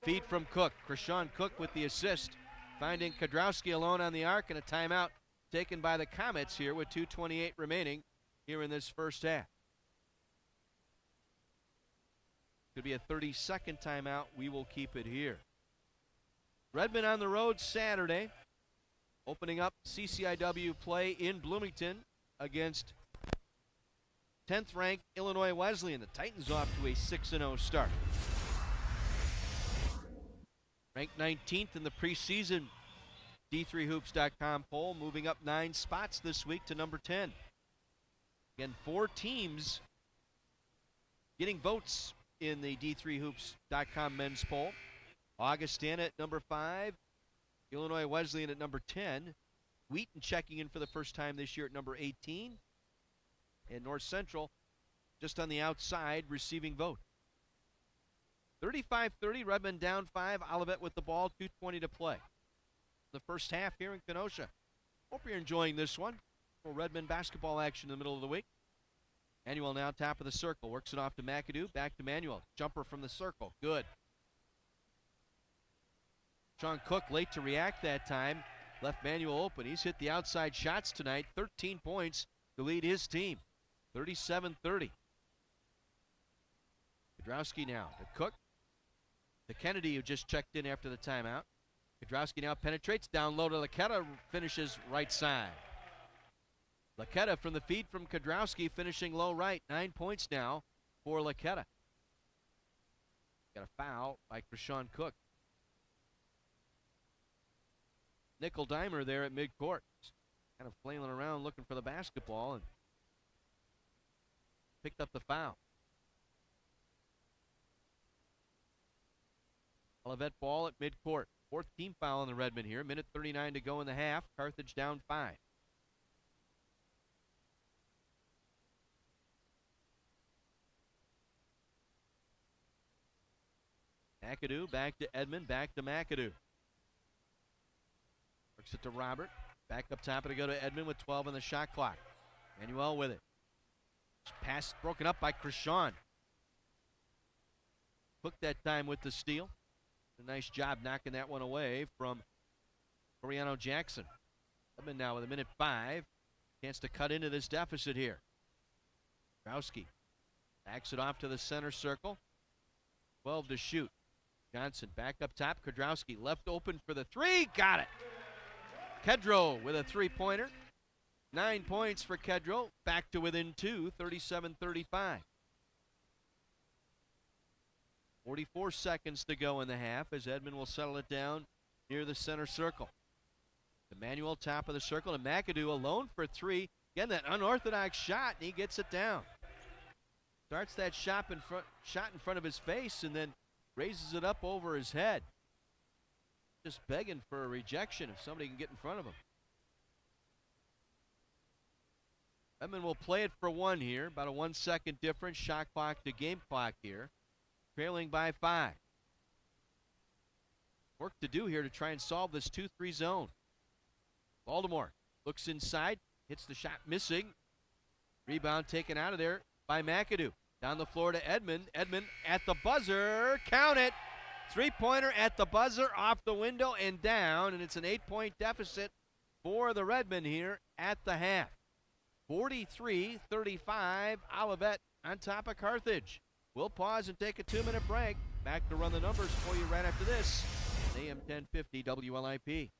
Feed from Cook. Krishawn Cook with the assist. Finding Kadrowski alone on the arc, and a timeout taken by the Comets here with 2:28 remaining here in this first half. Could be a 30-second timeout. We will keep it here. Redmond on the road Saturday, opening up CCIW play in Bloomington against 10th ranked Illinois Wesleyan. The Titans off to a 6-0 start. Ranked 19th in the preseason D3Hoops.com poll, moving up 9 spots this week to number 10. Again, 4 teams getting votes in the D3Hoops.com men's poll. Augustana at number 5, Illinois Wesleyan at number 10, Wheaton checking in for the first time this year at number 18, and North Central just on the outside receiving vote. 35-30, Redmond down 5, Olivet with the ball, 2:20 to play. The first half here in Kenosha. Hope you're enjoying this one. For Redmond basketball action in the middle of the week. Manuel now top of the circle, works it off to McAdoo, back to Manuel. Jumper from the circle, good. Sean Cook late to react that time, left Manuel open. He's hit the outside shots tonight, 13 points to lead his team, 37-30. Kadrowski now to Cook, to Kennedy, who just checked in after the timeout. Kadrowski now penetrates, down low to Laketta, finishes right side. Laketta from the feed from Kadrowski, finishing low right. 9 points now for Laketta. Got a foul by Krishawn Cook. Nickel Dimer there at midcourt. Kind of flailing around looking for the basketball and picked up the foul. Olivet ball at midcourt. 4th team foul on the Redmond here. 1:39 to go in the half. Carthage down 5. McAdoo back to Edmond, back to McAdoo. Works it to Robert. Back up top, and to go to Edmond with 12 on the shot clock. Manuel with it. Pass broken up by Krishan. Cook that time with the steal. A nice job knocking that one away from Coriano Jackson. Edmond now with 1:05. Chance to cut into this deficit here. Krowski backs it off to the center circle. 12 to shoot. Johnson back up top. Kudrowski left open for the three. Got it. Kedro with a three-pointer. 9 points for Kedro. Back to within 2, 37-35. 44 seconds to go in the half as Edmond will settle it down near the center circle. Emmanuel top of the circle, and McAdoo alone for three. Again, that unorthodox shot, and he gets it down. Starts that shot in front of his face and then raises it up over his head. Just begging for a rejection if somebody can get in front of him. Edmond will play it for one here. About a 1 second difference. Shot clock to game clock here. Trailing by 5. Work to do here to try and solve this 2-3 zone. Baltimore looks inside. Hits the shot missing. Rebound taken out of there by McAdoo. Down the floor to Edmond. Edmond at the buzzer. Count it. Three-pointer at the buzzer, off the window and down, and it's an 8-point deficit for the Redmen here at the half. 43-35, Olivet on top of Carthage. We'll pause and take a 2-minute break. Back to run the numbers for you right after this. AM 1050 WLIP.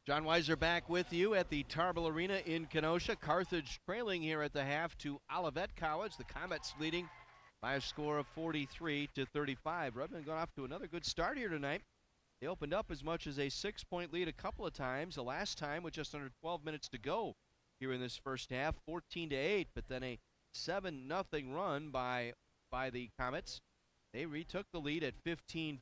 John Weiser back with you at the Tarble Arena in Kenosha. Carthage trailing here at the half to Olivet College. The Comets leading by a score of 43-35. Redmond got off to another good start here tonight. They opened up as much as a 6-point lead a couple of times. The last time with just under 12 minutes to go here in this first half, 14-8, but then a 7-0 run by the Comets. They retook the lead at 15-14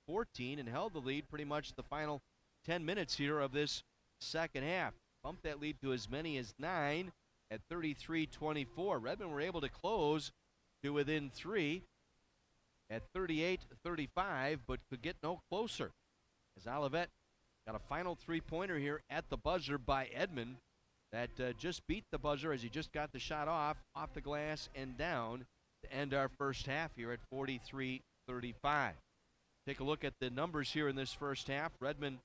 and held the lead pretty much the final 10 minutes here of this second half. Bumped that lead to as many as 9 at 33-24. Redmond were able to close to within 3 at 38-35, but could get no closer as Olivet got a final three-pointer here at the buzzer by Edmond that just beat the buzzer as he just got the shot off the glass and down to end our first half here at 43-35. Take a look at the numbers here in this first half. Redmond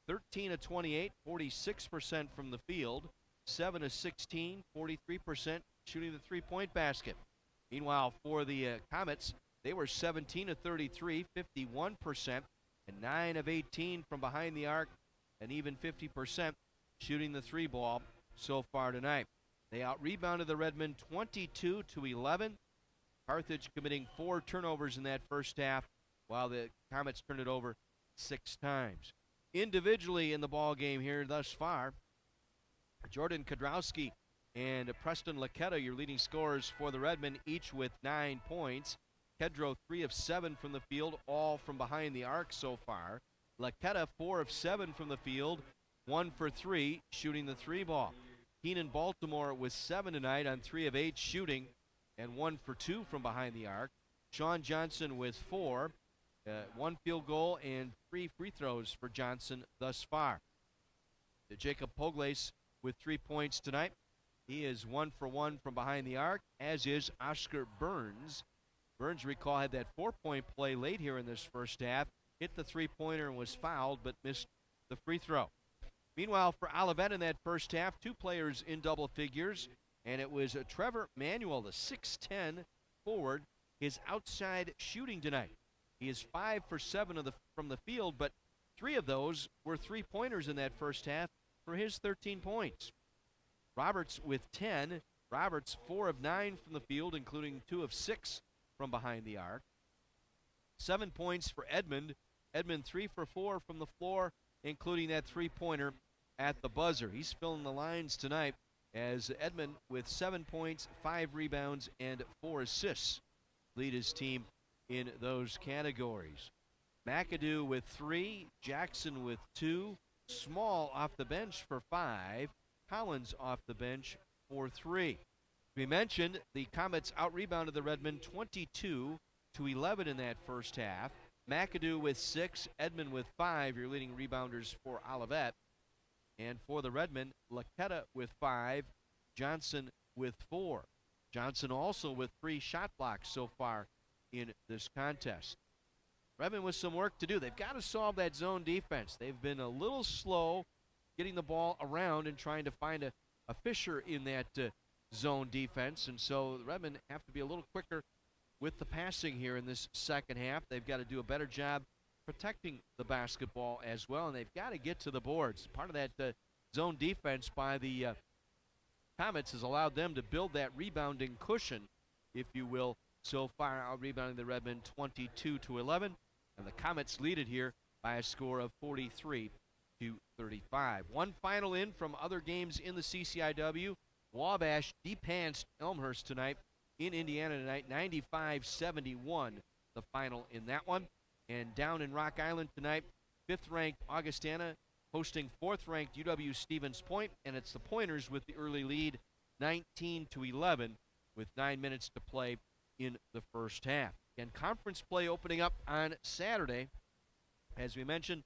13 of 28, 46% from the field. 7 of 16, 43% shooting the three-point basket. Meanwhile, for the Comets, they were 17 of 33, 51%, and 9 of 18 from behind the arc, and even 50% shooting the three ball so far tonight. They out-rebounded the Redmen 22 to 11. Carthage committing 4 turnovers in that first half, while the Comets turned it over 6 times. Individually in the ball game here thus far, Jordan Kodrowski and Preston Laketta, your leading scorers for the Redmen, each with 9 points. Kedro 3 of 7 from the field, all from behind the arc so far. Laketta 4 of 7 from the field, 1 for 3 shooting the three ball. Keenan Baltimore with 7 tonight on 3 of 8 shooting and 1 for 2 from behind the arc. Sean Johnson with 4, 1 field goal and 3 free throws for Johnson thus far. Jacob Pogles with 3 points tonight. He is 1 for 1 from behind the arc, as is Oscar Burns. Burns, recall, had that 4-point play late here in this first half, hit the three-pointer and was fouled, but missed the free throw. Meanwhile, for Olivet in that first half, 2 players in double figures, and it was Trevor Manuel, the 6'10 forward, his outside shooting tonight. He is 5 for 7 from the field, but 3 of those were three-pointers in that first half for his 13 points. Roberts with 10. Roberts 4 of 9 from the field, including 2 of 6 from behind the arc. 7 points for Edmond. Edmond 3 for 4 from the floor, including that three-pointer at the buzzer. He's filling the lines tonight as Edmond with 7 points, 5 rebounds, and 4 assists lead his team in those categories. McAdoo with 3, Jackson with 2, Small off the bench for 5, Collins off the bench for 3. We mentioned the Comets out-rebounded the Redmen 22 to 11 in that first half. McAdoo with 6, Edmond with 5, your leading rebounders for Olivet. And for the Redmen, Laketta with 5, Johnson with 4. Johnson also with 3 shot blocks so far in this contest. Redmond with some work to do. They've got to solve that zone defense. They've been a little slow getting the ball around and trying to find a fissure in that zone defense. And so the Redmen have to be a little quicker with the passing here in this second half. They've got to do a better job protecting the basketball as well, and they've got to get to the boards. Part of that zone defense by the Comets has allowed them to build that rebounding cushion, if you will, so far out-rebounding the Redmen 22 to 11, and the Comets lead it here by a score of 43 to 35. One final in from other games in the CCIW. Wabash depantsed Elmhurst tonight in Indiana tonight, 95-71, the final in that one. And down in Rock Island tonight, 5th-ranked Augustana hosting 4th-ranked UW Stevens Point, and it's the Pointers with the early lead, 19 to 11, with 9 minutes to play in the first half. And conference play opening up on Saturday. As we mentioned,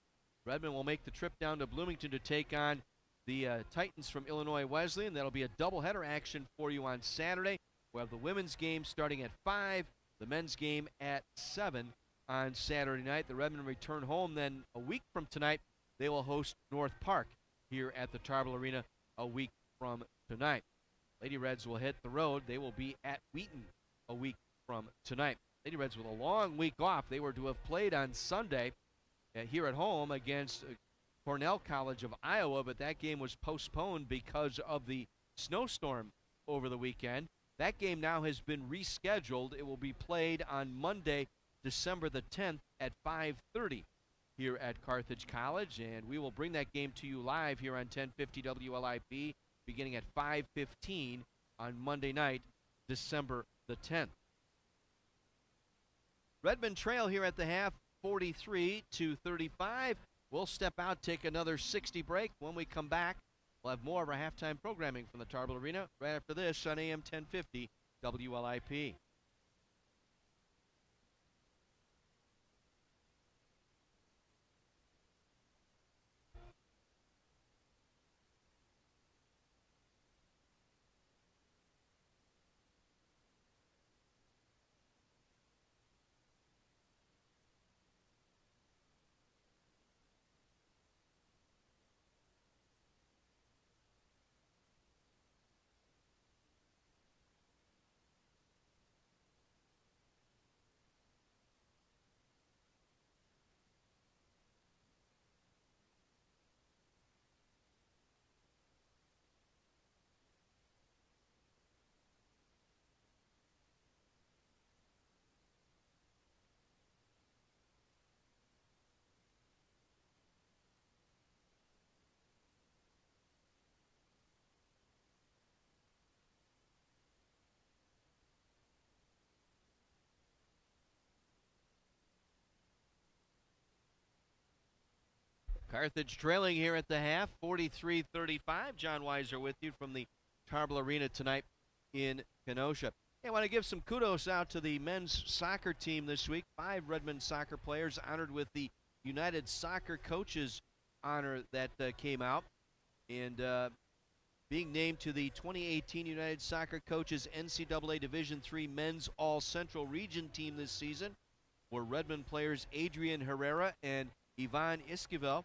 Redmond will make the trip down to Bloomington to take on the Titans from Illinois Wesleyan. That'll be a doubleheader action for you on Saturday. We'll have the women's game starting at 5, the men's game at 7 on Saturday night. The Redmond return home then a week from tonight. They will host North Park here at the Tarble Arena a week from tonight. Lady Reds will hit the road. They will be at Wheaton a week from tonight. Lady Reds with a long week off. They were to have played on Sunday here at home against Cornell College of Iowa, but that game was postponed because of the snowstorm over the weekend. That game now has been rescheduled. It will be played on Monday, December the 10th at 5:30 here at Carthage College, and we will bring that game to you live here on 1050 WLIP beginning at 5:15 on Monday night, December the 10th. Redmond trail here at the half, 43 to 35. We'll step out, take another 60 break. When we come back, we'll have more of our halftime programming from the Tarble Arena right after this on AM 1050 WLIP. Carthage trailing here at the half, 43-35. John Weiser with you from the Tarble Arena tonight in Kenosha. Hey, I want to give some kudos out to the men's soccer team this week. 5 Redmond soccer players honored with the United Soccer Coaches honor that came out. And being named to the 2018 United Soccer Coaches NCAA Division III Men's All-Central Region team this season were Redmond players Adrian Herrera and Ivan Esquivel.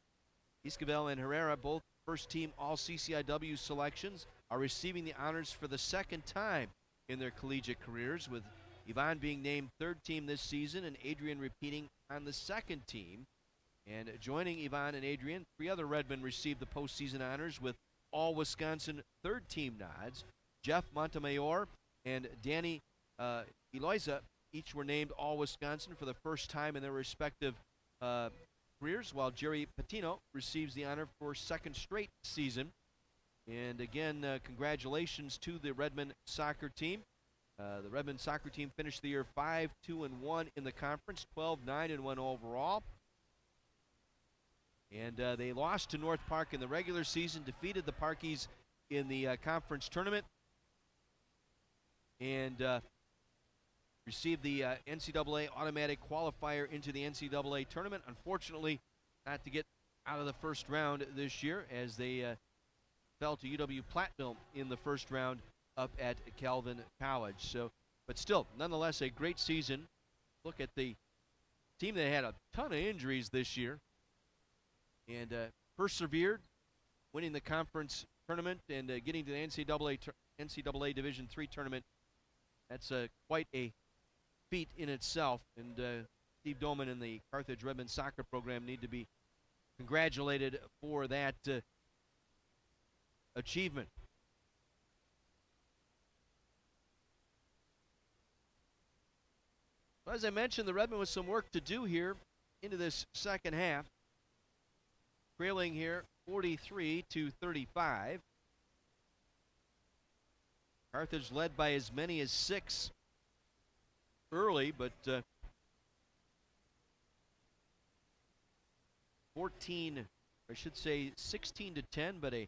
Esquivel and Herrera, both first-team All-CCIW selections, are receiving the honors for the second time in their collegiate careers, with Ivan being named third team this season and Adrian repeating on the second team. And joining Ivan and Adrian, 3 other Redmen received the postseason honors with All-Wisconsin third-team nods. Jeff Montemayor and Danny Eloisa each were named All-Wisconsin for the first time in their respective careers, while Jerry Patino receives the honor for second straight season. And again, congratulations to the Redmond soccer team. The Redmond soccer team finished the year 5-2-1 in the conference, 12-9-1 overall. And they lost to North Park in the regular season, defeated the Parkies in the conference tournament, and received the NCAA automatic qualifier into the NCAA tournament. Unfortunately, not to get out of the first round this year, as they fell to UW Platteville in the first round up at Calvin College. So, but still, nonetheless, a great season. Look at the team that had a ton of injuries this year and persevered, winning the conference tournament and getting to the NCAA Division III tournament. That's quite a feat in itself, and Steve Doman and the Carthage Redmond soccer program need to be congratulated for that achievement. Well, as I mentioned, the Redmond with some work to do here into this second half. Trailing here 43-35. Carthage led by as many as 6 early, but 14, I should say 16-10, but a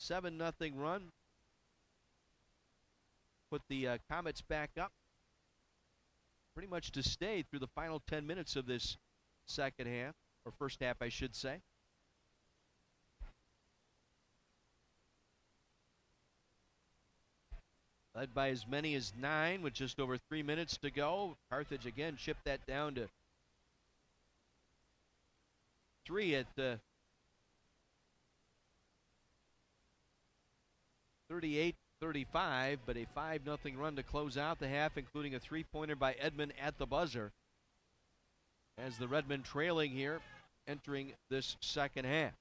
7-0 run put the Comets back up pretty much to stay through the final 10 minutes of this second half, or first half, I should say. Led by as many as 9 with just over 3 minutes to go. Carthage again chipped that down to 3 at 38-35, but a 5-0 run to close out the half, including a 3-pointer by Edmond at the buzzer, as the Redmen trailing here entering this second half.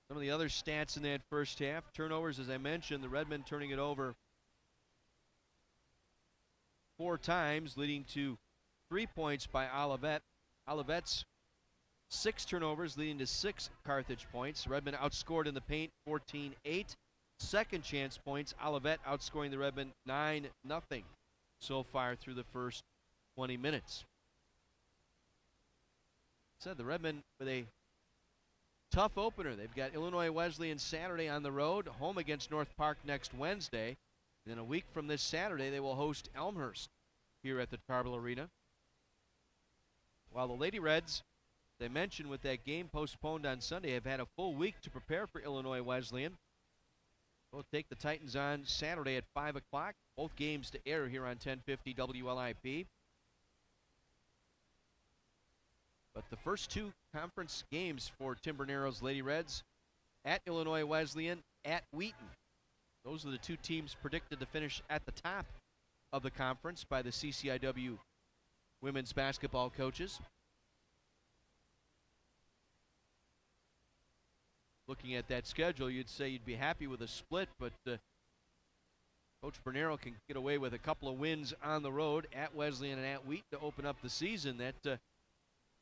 Some of the other stats in that first half: turnovers, as I mentioned, the Redmen turning it over 4 times, leading to 3 points by Olivet. Olivet's 6 turnovers, leading to 6 Carthage points. Redmen outscored in the paint 14-8. Second chance points, Olivet outscoring the Redmen 9-0 so far through the first 20 minutes. Said the Redmen with a tough opener. They've got Illinois Wesleyan Saturday on the road, home against North Park next Wednesday. Then a week from this Saturday, they will host Elmhurst here at the Tarble Arena. While the Lady Reds, they mentioned with that game postponed on Sunday, have had a full week to prepare for Illinois Wesleyan. We'll take the Titans on Saturday at 5 o'clock. Both games to air here on 1050 WLIP. But the first 2 conference games for Tim Bernero's Lady Reds, at Illinois Wesleyan, at Wheaton. Those are the 2 teams predicted to finish at the top of the conference by the CCIW women's basketball coaches. Looking at that schedule, you'd say you'd be happy with a split, but Coach Bernero can get away with a couple of wins on the road at Wesleyan and at Wheaton to open up the season. That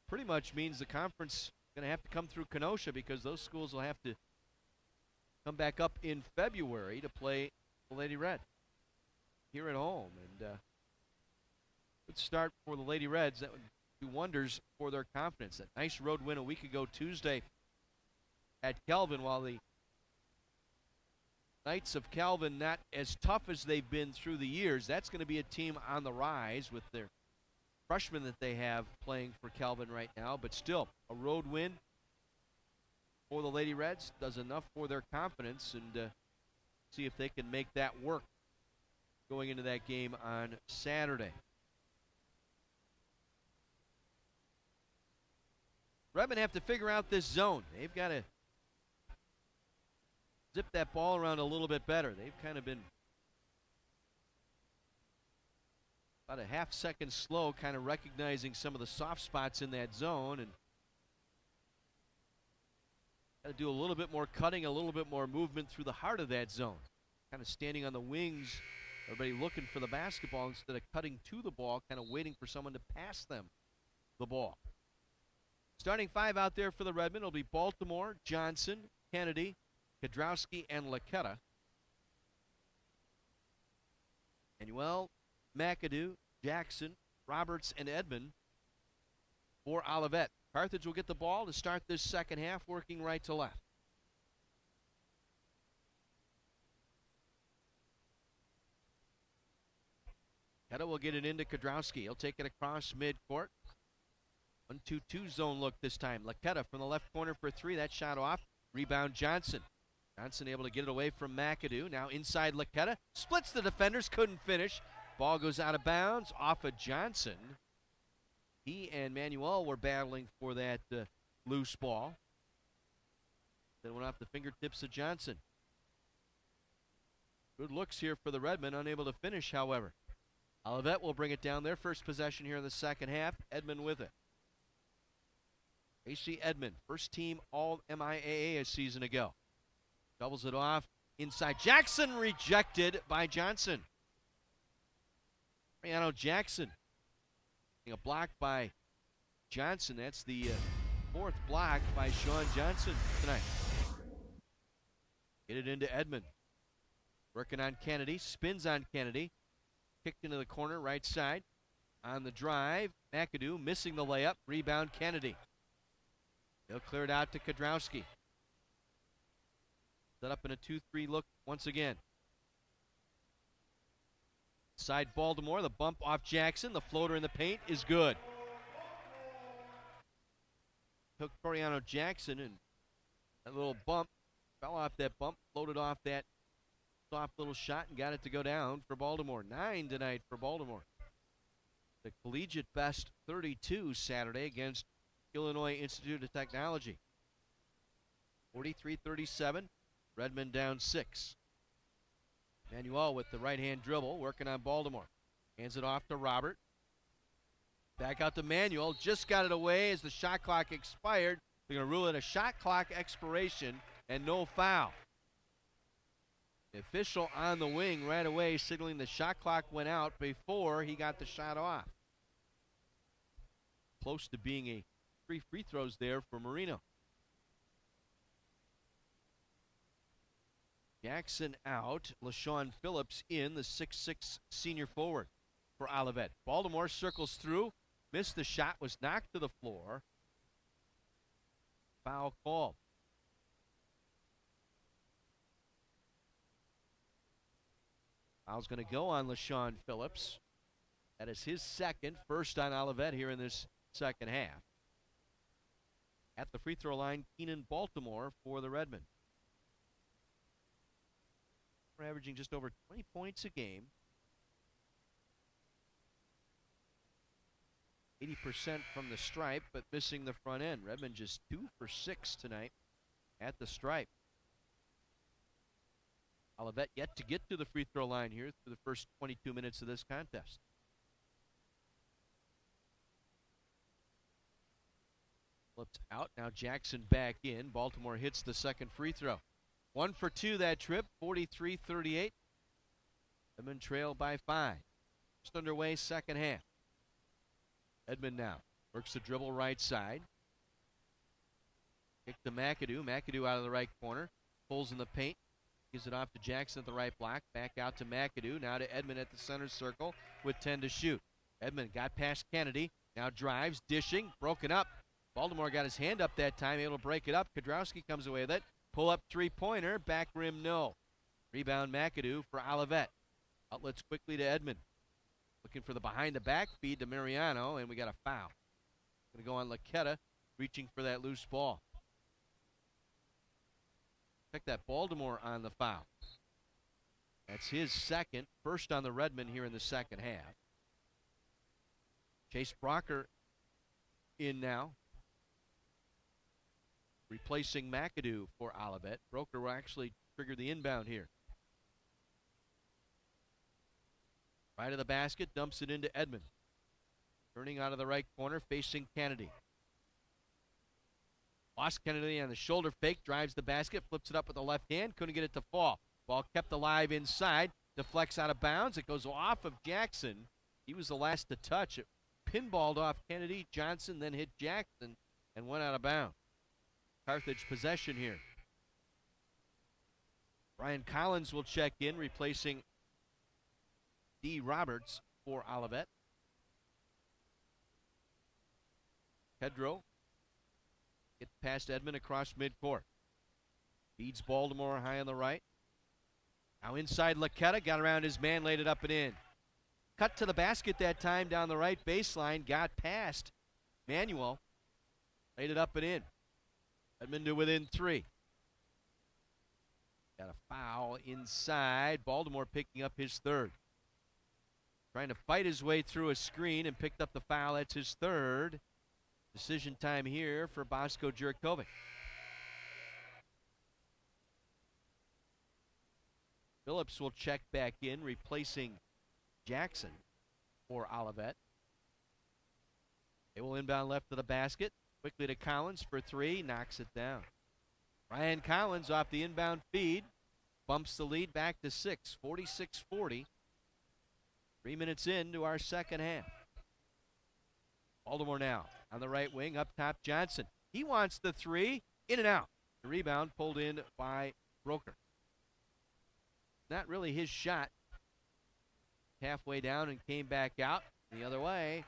pretty much means the conference is going to have to come through Kenosha, because those schools will have to come back up in February to play the Lady Red here at home. And Good start for the Lady Reds. That would do wonders for their confidence. That nice road win a week ago Tuesday at Calvin, while the Knights of Calvin not as tough as they've been through the years. That's going to be a team on the rise with their freshmen that they have playing for Calvin right now. But still, a road win for the Lady Reds does enough for their confidence, and see if they can make that work going into that game on Saturday. Redmond have to figure out this zone. They've got to zip that ball around a little bit better. They've kind of been about a half-second slow, kind of recognizing some of the soft spots in that zone, and got to do a little bit more cutting, a little bit more movement through the heart of that zone. Kind of standing on the wings, everybody looking for the basketball instead of cutting to the ball, kind of waiting for someone to pass them the ball. Starting five out there for the Redmen will be Baltimore, Johnson, Kennedy, Kadrowski, and Laketta. Manuel, McAdoo, Jackson, Roberts, and Edmond for Olivet. Carthage will get the ball to start this second half, working right to left. Laketta will get it into Kadrowski. He'll take it across midcourt. 1-2-2 zone look this time. Laketta from the left corner for three. That shot off. Rebound Johnson. Johnson able to get it away from McAdoo. Now inside Laketta. Splits the defenders. Couldn't finish. Ball goes out of bounds off of Johnson. He and Manuel were battling for that loose ball. That went off the fingertips of Johnson. Good looks here for the Redmen. Unable to finish, however. Olivet will bring it down. Their first possession here in the second half. Edmond with it. AC Edmond, first team all MIAA a season ago. Doubles it off inside. Jackson rejected by Johnson. Mariano Jackson. A block by Johnson. That's the fourth block by Sean Johnson tonight. Get it into Edmond. Working on Kennedy. Spins on Kennedy. Kicked into the corner, right side. On the drive, McAdoo missing the layup. Rebound Kennedy. He'll clear it out to Kadrowski. Set up in a 2-3 look once again. Side Baltimore, the bump off Jackson. The floater in the paint is good. Took Coriano Jackson, and that little bump, fell off that bump, floated off that soft little shot and got it to go down for Baltimore. 9 tonight for Baltimore. The collegiate best 32 Saturday against Illinois Institute of Technology. 43-37, Redmond down 6. Manuel with the right-hand dribble, working on Baltimore. Hands it off to Robert. Back out to Manuel, just got it away as the shot clock expired. They're going to rule it a shot clock expiration and no foul. The official on the wing right away signaling the shot clock went out before he got the shot off. Close to being a 3 free throws there for Marino. Jackson out, LaShawn Phillips in, the 6'6 senior forward for Olivet. Baltimore circles through, missed the shot, was knocked to the floor. Foul called. Foul's going to go on LaShawn Phillips. That is his second, first on Olivet here in this second half. At the free throw line, Keenan Baltimore for the Redmen. We're averaging just over 20 points a game. 80% from the stripe, but missing the front end. Redmond just 2 for 6 tonight at the stripe. Olivet yet to get to the free throw line here through the first 22 minutes of this contest. Flipped out, now Jackson back in. Baltimore hits the second free throw. 1 for 2 that trip, 43-38. Edmond trail by 5. Just underway second half. Edmond now works the dribble right side. Kick to McAdoo. McAdoo out of the right corner. Pulls in the paint. Gives it off to Jackson at the right block. Back out to McAdoo. Now to Edmond at the center circle with 10 to shoot. Edmond got past Kennedy, now drives, dishing, broken up. Baltimore got his hand up that time, able to break it up. Kudrowski comes away with it. Pull up three-pointer, back rim, no. Rebound McAdoo for Olivet. Outlets quickly to Edmond. Looking for the behind-the-back feed to Mariano, and we got a foul. Going to go on Laquetta, reaching for that loose ball. Check that, Baltimore on the foul. That's his second, first on the Redmen here in the second half. Chase Brocker in now, replacing McAdoo for Olivet. Broker will actually trigger the inbound here. Right of the basket, dumps it into Edmond. Turning out of the right corner, facing Kennedy. Lost Kennedy on the shoulder fake, drives the basket, flips it up with the left hand, couldn't get it to fall. Ball kept alive inside, deflects out of bounds. It goes off of Jackson. He was the last to touch it. Pinballed off Kennedy, Johnson then hit Jackson and went out of bounds. Carthage possession here. Brian Collins will check in, replacing D. Roberts for Olivet. Pedro gets past Edmond across midcourt. Feeds Baltimore high on the right. Now inside Laquetta, got around his man, laid it up and in. Cut to the basket that time down the right baseline, got past Manuel, laid it up and in. Edmond to within three. Got a foul inside. Baltimore picking up his third. Trying to fight his way through a screen and picked up the foul. That's his third. Decision time here for Bosko Jurkovic. Phillips will check back in, replacing Jackson for Olivet. They will inbound left to the basket. Quickly to Collins for three, knocks it down. Ryan Collins off the inbound feed, bumps the lead back to 6, 46-40. 3 minutes into our second half. Baltimore now on the right wing, up top Johnson. He wants the three, in and out. The rebound pulled in by Broker. Not really his shot. Halfway down and came back out the other way.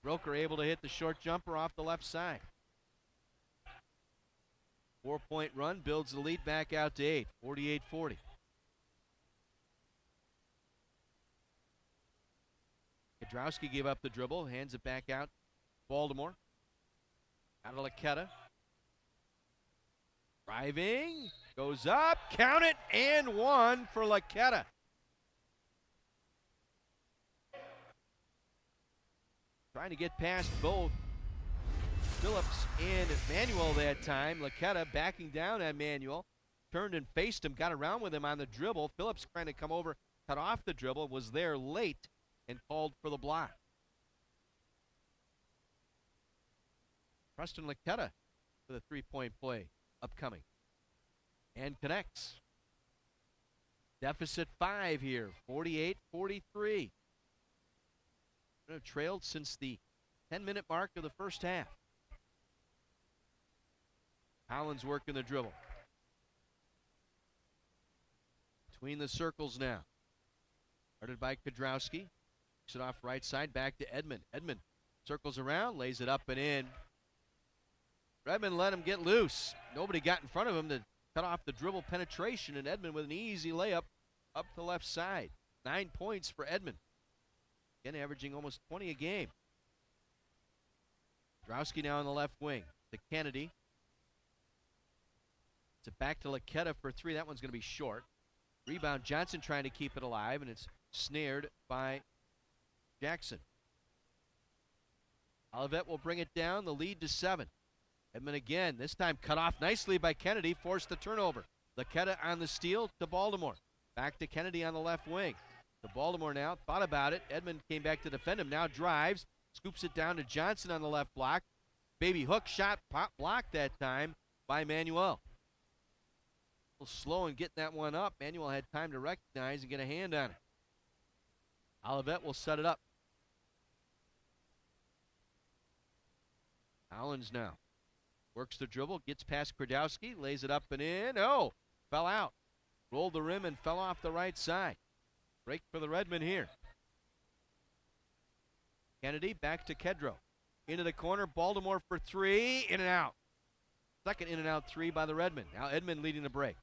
Broker able to hit the short jumper off the left side. 4-point run, builds the lead back out to 8, 48-40. Kudrowski gave up the dribble, hands it back out. Baltimore. Out of Laquetta. Driving, goes up, count it, and one for Laquetta. Trying to get past both Phillips and Manuel that time. Laquetta backing down on Manuel. Turned and faced him, got around with him on the dribble. Phillips trying to come over, cut off the dribble, was there late and called for the block. Preston Laquetta for the three-point play upcoming. And connects. Deficit 5 here, 48-43. Trailed since the 10-minute mark of the first half. Collins working the dribble. Between the circles now. Started by Kudrowski. Takes it off right side, back to Edmond. Edmond circles around, lays it up and in. Redmond let him get loose. Nobody got in front of him to cut off the dribble penetration, and Edmond with an easy layup up the left side. 9 points for Edmond. Again, averaging almost 20 a game. Drowski now on the left wing to Kennedy. It's a back to Laquetta for three. That one's going to be short. Rebound, Johnson trying to keep it alive, and it's snared by Jackson. Olivet will bring it down, the lead to 7. Edmond again, this time cut off nicely by Kennedy, forced the turnover. Laquetta on the steal to Baltimore. Back to Kennedy on the left wing. To Baltimore now, thought about it. Edmond came back to defend him, now drives, scoops it down to Johnson on the left block. Baby hook shot, pop blocked that time by Manuel. A little slow in getting that one up. Manuel had time to recognize and get a hand on it. Olivet will set it up. Collins now works the dribble, gets past Kudrowski, lays it up and in. Oh, fell out. Rolled the rim and fell off the right side. Break for the Redmen here. Kennedy back to Kedro. Into the corner, Baltimore for three, in and out. Second in and out three by the Redmen. Now Edmond leading the break.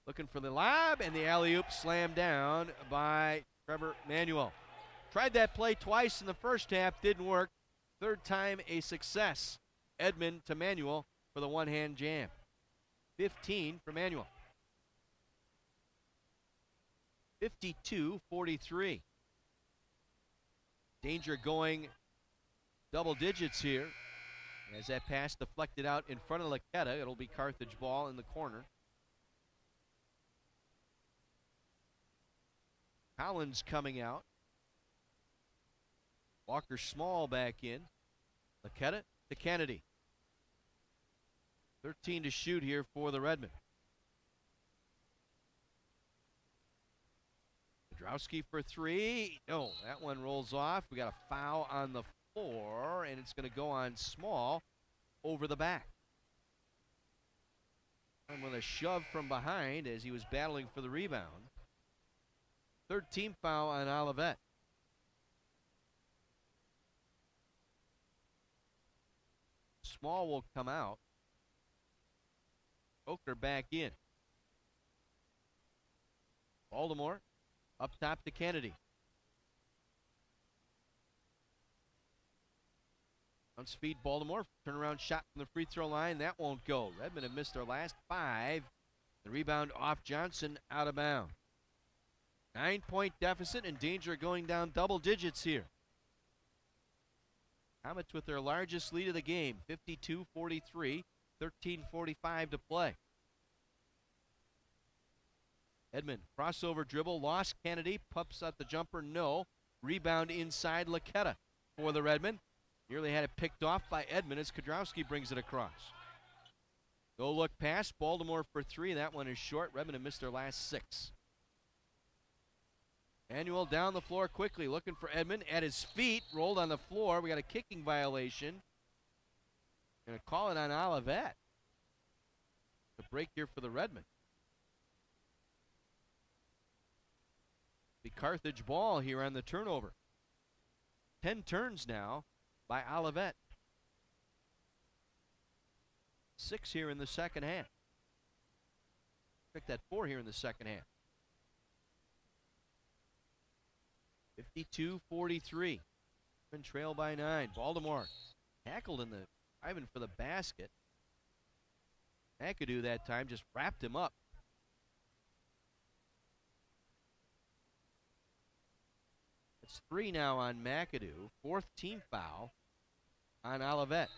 Looking for the lob, and the alley-oop slammed down by Trevor Manuel. Tried that play twice in the first half, didn't work. Third time a success. Edmond to Manuel for the one-hand jam. 15 for Manuel. 52-43. Danger going double digits here. As that pass deflected out in front of Laquetta, it'll be Carthage ball in the corner. Collins coming out. Walker Small back in. Laquetta to Kennedy. 13 to shoot here for the Redmen. Pedrowski for three. No, that one rolls off. We got a foul on the floor, and it's going to go on Small over the back. And with a shove from behind as he was battling for the rebound. 13th foul on Olivet. Small will come out. Oker back in. Baltimore up top to Kennedy. On speed, Baltimore. Turnaround shot from the free throw line. That won't go. Redmond have missed their last five. The rebound off Johnson, out of bounds. 9-point deficit, and Danger going down double digits here. Comets with their largest lead of the game, 52-43, 13:45 to play. Edmond, crossover dribble, lost Kennedy, pups out the jumper, no. Rebound inside Laquetta for the Redmen. Nearly had it picked off by Edmond as Kodrowski brings it across. Go look pass, Baltimore for three, that one is short. Redmond have missed their last six. Manuel down the floor quickly, looking for Edmond at his feet, rolled on the floor. We got a kicking violation. Gonna call it on Olivet. The break here for the Redmen. The Carthage ball here on the turnover. 10 turns now by Olivet. 6 here in the second half. Pick that 4 here in the second half. 52-43. Been trailed by 9. Baltimore tackled in the driving for the basket. McAdoo that time just wrapped him up. It's 3 now on McAdoo. 4th team foul on Olivet.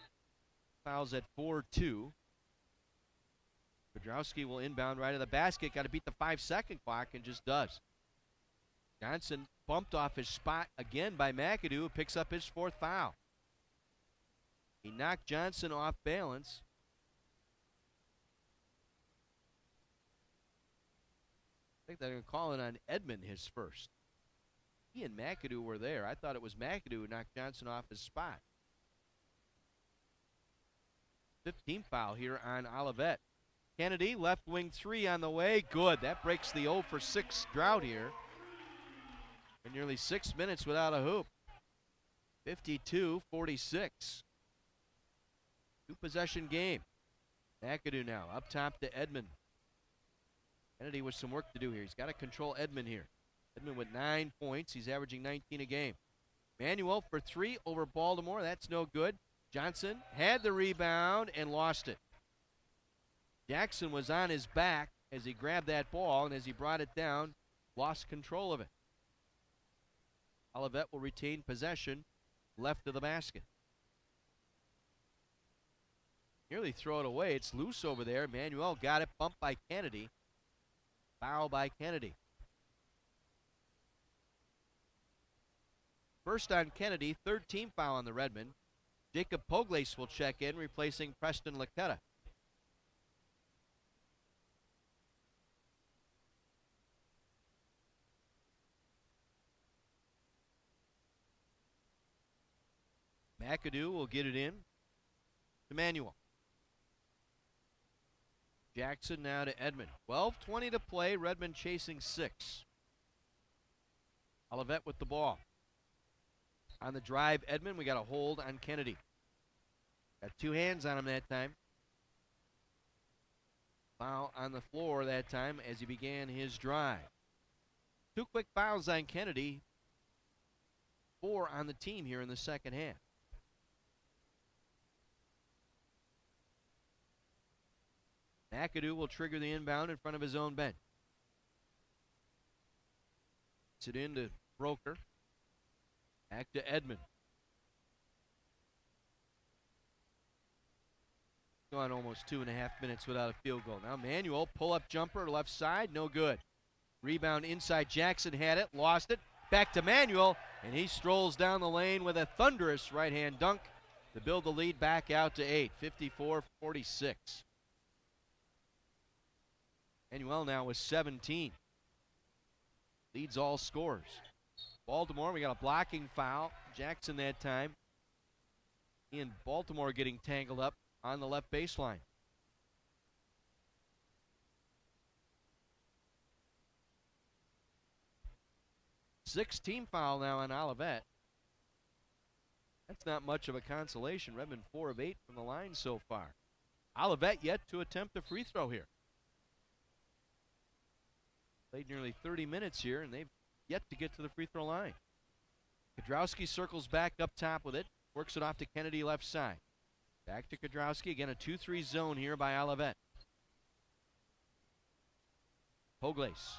Fouls at 4-2. Kodrowski will inbound right to the basket. Got to beat the 5-second clock and just does. Johnson bumped off his spot again by McAdoo, who picks up his 4th foul. He knocked Johnson off balance. I think they're going to call it on Edmond, his first. He and McAdoo were there. I thought it was McAdoo who knocked Johnson off his spot. 15th foul here on Olivet. Kennedy, left wing 3 on the way. Good. That breaks the 0 for 6 drought here. And nearly 6 minutes without a hoop. 52-46. 2-possession game. McAdoo now up top to Edmond. Kennedy with some work to do here. He's got to control Edmond here. Edmond with 9 points. He's averaging 19 a game. Manuel for 3 over Baltimore. That's no good. Johnson had the rebound and lost it. Jackson was on his back as he grabbed that ball, and as he brought it down, lost control of it. Olivet will retain possession left of the basket. Nearly throw it away. It's loose over there. Manuel got it, bumped by Kennedy. Foul by Kennedy. First on Kennedy, 3rd team foul on the Redmen. Jacob Poglace will check in, replacing Preston Laquetta. McAdoo will get it in to Manuel. Jackson now to Edmond. 12:20 to play. Redmond chasing 6. Olivet with the ball. On the drive, Edmond, we got a hold on Kennedy. Got 2 hands on him that time. Foul on the floor that time as he began his drive. 2 quick fouls on Kennedy. 4 on the team here in the second half. McAdoo will trigger the inbound in front of his own bench. Gets it into Broker. Back to Edmond. Gone almost 2.5 minutes without a field goal. Now Manuel, pull-up jumper, left side, no good. Rebound inside, Jackson had it, lost it. Back to Manuel, and he strolls down the lane with a thunderous right-hand dunk to build the lead back out to 8, 54-46. Manuel now with 17. Leads all scores. Baltimore, we got a blocking foul. Jackson that time. And Baltimore getting tangled up on the left baseline. Sixth team foul now on Olivet. That's not much of a consolation. Redmond 4 of 8 from the line so far. Olivet yet to attempt a free throw here. Played nearly 30 minutes here, and they've yet to get to the free throw line. Kudrowski circles back up top with it. Works it off to Kennedy left side. Back to Kudrowski. Again, a 2-3 zone here by Olivet. Poglace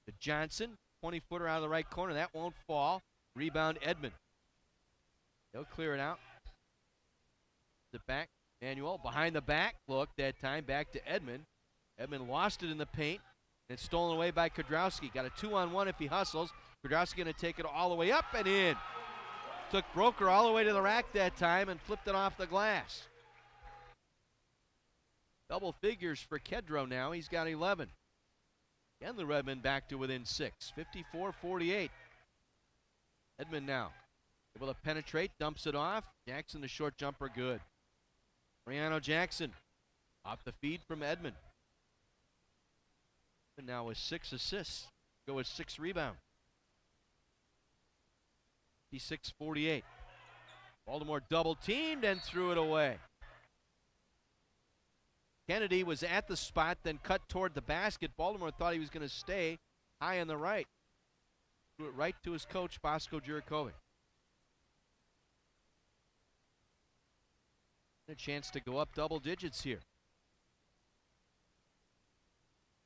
to Johnson. 20-footer out of the right corner. That won't fall. Rebound Edmond. They'll clear it out. The back. Manuel behind the back. Look, that time back to Edmond. Edmond lost it in the paint. It's stolen away by Kudrowski. Got a 2-on-1 if he hustles. Kudrowski going to take it all the way up and in. Took Broker all the way to the rack that time and flipped it off the glass. Double figures for Kedro now. He's got 11. And the Redmen back to within 6. 54-48. Edmond now able to penetrate, dumps it off. Jackson, the short jumper, good. Mariano Jackson off the feed from Edmond. And now with 6 assists. Go with 6 rebounds. 56-48. Baltimore double teamed and threw it away. Kennedy was at the spot, then cut toward the basket. Baltimore thought he was going to stay high on the right. Threw it right to his coach, Bosco Jurakovic. A chance to go up double digits here.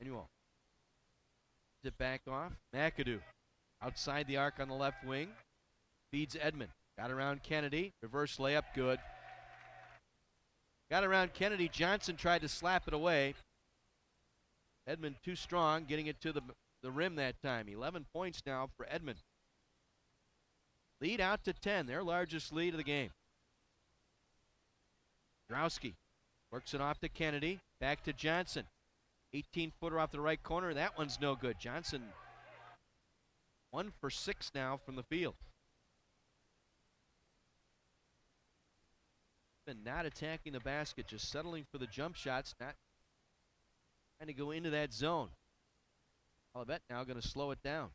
Manuel. It back off. McAdoo outside the arc on the left wing. Feeds Edmond. Got around Kennedy. Reverse layup, good. Got around Kennedy. Johnson tried to slap it away. Edmond too strong, getting it to the rim that time. 11 points now for Edmond. Lead out to 10, their largest lead of the game. Drowski works it off to Kennedy. Back to Johnson. 18-footer off the right corner. That one's no good. Johnson 1 for 6 now from the field. Been not attacking the basket, just settling for the jump shots, not trying to go into that zone. Olivet now going to slow it down.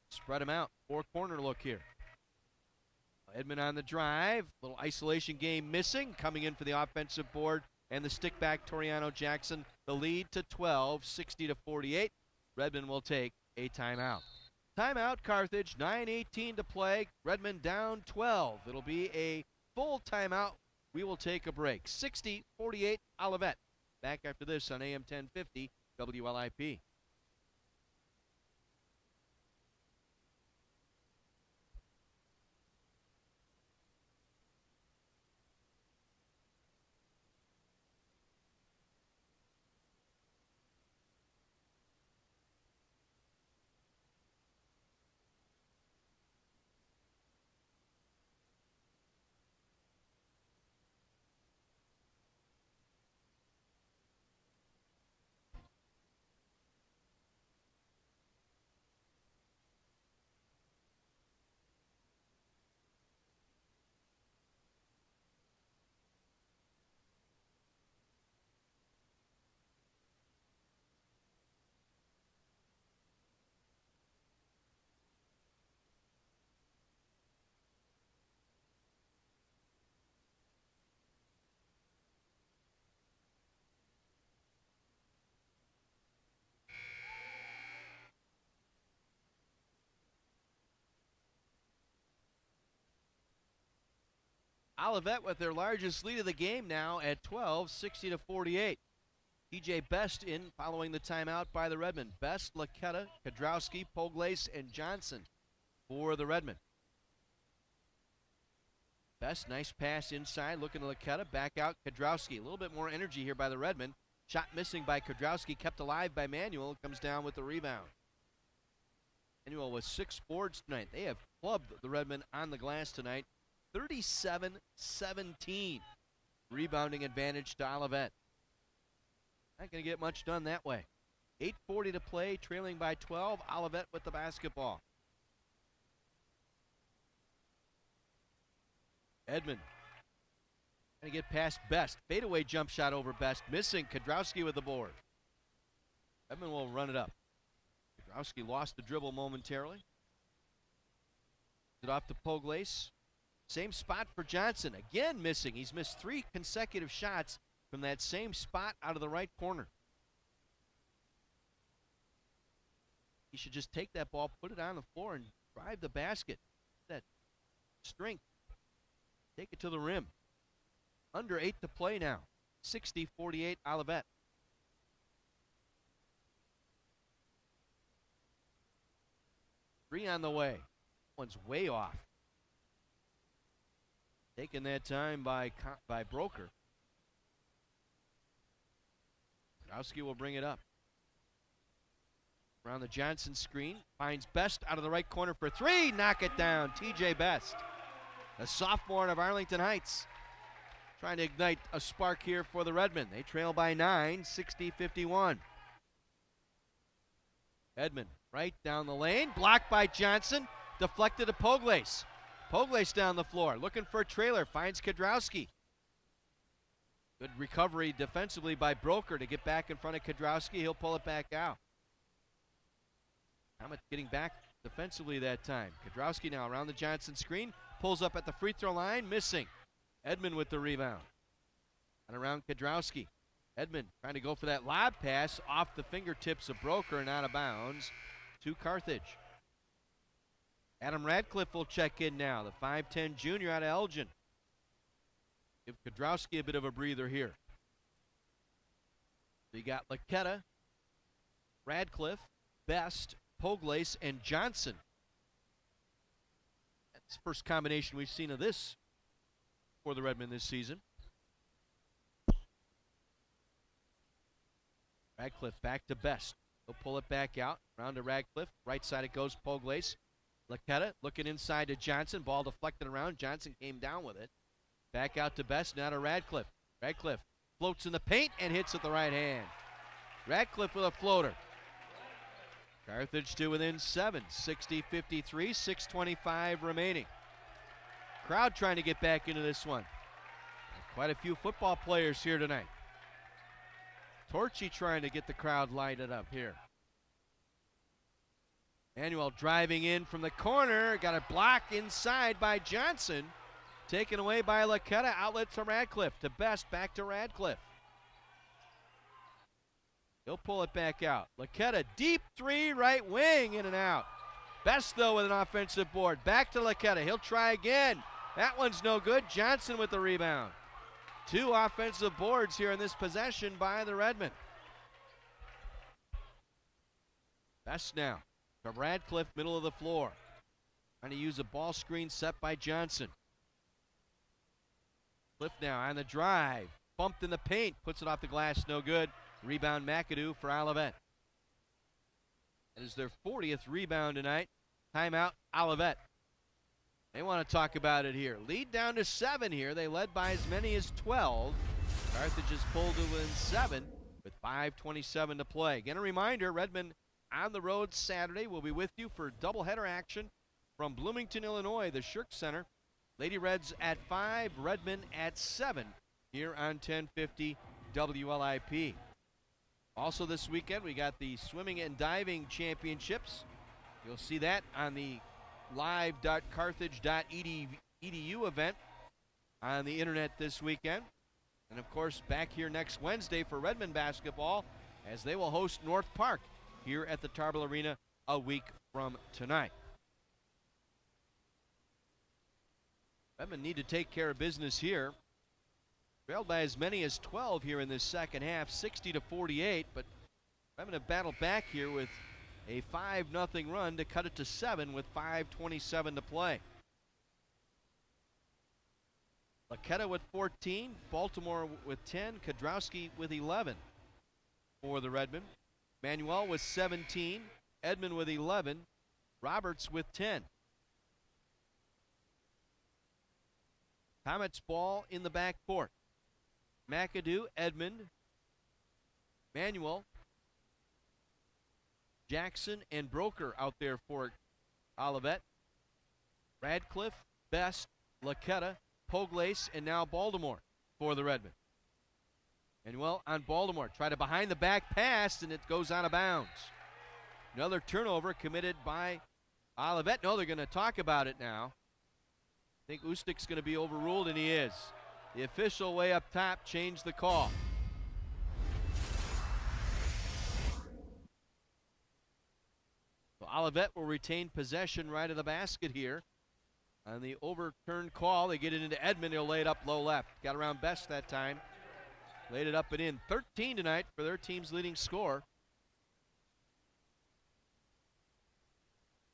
Spread them out. 4-corner look here. Edmond on the drive. Little isolation game missing. Coming in for the offensive board and the stick back, Toriano Jackson. The lead to 12, 60-48. Redmond will take a timeout. Timeout, Carthage. 9:18 to play. Redmond down 12. It'll be a full timeout. We will take a break. 60-48 Olivet. Back after this on AM 1050 WLIP. Olivet with their largest lead of the game now at 12, 60-48. TJ Best in following the timeout by the Redmen. Best, Laketta, Kodrowski, Poglace, and Johnson for the Redmen. Best, nice pass inside, looking to Laketta, back out Kodrowski. A little bit more energy here by the Redmen. Shot missing by Kodrowski, kept alive by Manuel, comes down with the rebound. Manuel with 6 boards tonight. They have clubbed the Redmen on the glass tonight. 37-17. Rebounding advantage to Olivet. Not going to get much done that way. 8:40 to play, trailing by 12. Olivet with the basketball. Edmond trying to get past Best. Fadeaway jump shot over Best. Missing. Kodrowski with the board. Edmond will run it up. Kodrowski lost the dribble momentarily. It off to Poglace. Same spot for Johnson. Again missing. He's missed 3 consecutive shots from that same spot out of the right corner. He should just take that ball, put it on the floor, and drive the basket. That strength. Take it to the rim. Under 8 to play now. 60-48 Olivet. Three on the way. One's way off. Taken that time by Broker. Kodrowski will bring it up. Around the Johnson screen. Finds Best out of the right corner for 3. Knock it down. TJ Best. A sophomore of Arlington Heights. Trying to ignite a spark here for the Redmen. They trail by 9, 60-51. Edmond right down the lane. Blocked by Johnson. Deflected to Poglace. Poglace down the floor. Looking for a trailer. Finds Kodrowski. Good recovery defensively by Broker to get back in front of Kodrowski. He'll pull it back out. Hammett getting back defensively that time. Kodrowski now around the Johnson screen. Pulls up at the free throw line. Missing. Edmond with the rebound. And around Kodrowski. Edmond trying to go for that lob pass off the fingertips of Broker and out of bounds to Carthage. Adam Radcliffe will check in now. The 5'10 junior out of Elgin. Give Kodrowski a bit of a breather here. We got Laketta, Radcliffe, Best, Poglace, and Johnson. That's the first combination we've seen of this for the Redmen this season. Radcliffe back to Best. He'll pull it back out. Round to Radcliffe. Right side it goes, Poglace. Laketta looking inside to Johnson. Ball deflected around. Johnson came down with it. Back out to Best. Now to Radcliffe. Radcliffe floats in the paint and hits with the right hand. Radcliffe with a floater. Carthage to within 7. 60-53. 6:25 remaining. Crowd trying to get back into this one. Quite a few football players here tonight. Torchy trying to get the crowd lighted up here. Manuel driving in from the corner. Got a block inside by Johnson. Taken away by Laketta. Outlet to Radcliffe. To Best. Back to Radcliffe. He'll pull it back out. Laketta, deep 3, right wing, in and out. Best, though, with an offensive board. Back to Laketta. He'll try again. That one's no good. Johnson with the rebound. 2 offensive boards here in this possession by the Redmen. Best now to Radcliffe, middle of the floor. Trying to use a ball screen set by Johnson. Cliff now on the drive. Bumped in the paint. Puts it off the glass. No good. Rebound McAdoo for Olivet. That is their 40th rebound tonight. Timeout Olivet. They want to talk about it here. Lead down to 7 here. They led by as many as 12. Carthage is pulled to within 7 with 5:27 to play. Again, a reminder, Redmen on the road Saturday. We'll be with you for doubleheader action from Bloomington, Illinois, the Shirk Center. Lady Reds at 5, Redmen at 7 here on 1050 WLIP. Also this weekend, we got the swimming and diving championships. You'll see that on the live.carthage.edu event on the internet this weekend. And of course, back here next Wednesday for Redmen basketball as they will host North Park here at the Tarble Arena, a week from tonight. Redmond need to take care of business here. Trailed by as many as 12 here in this second half, 60-48, but Redmond have battled back here with a 5-0 run to cut it to 7 with 5:27 to play. Laketta with 14, Baltimore with 10, Kodrowski with 11 for the Redmen. Manuel with 17, Edmond with 11, Roberts with 10. Comets ball in the backcourt. McAdoo, Edmond, Manuel, Jackson, and Broker out there for Olivet. Radcliffe, Best, Laketta, Poglace, and now Baltimore for the Redmen. Manuel on Baltimore. Try to behind the back pass, and it goes out of bounds. Another turnover committed by Olivet. No, they're going to talk about it now. I think Ustik's going to be overruled, and he is. The official way up top changed the call. So Olivet will retain possession right of the basket here. On the overturned call, they get it into Edmond. He'll lay it up low left. Got around Best that time. Laid it up and in. 13 tonight for their team's leading scorer.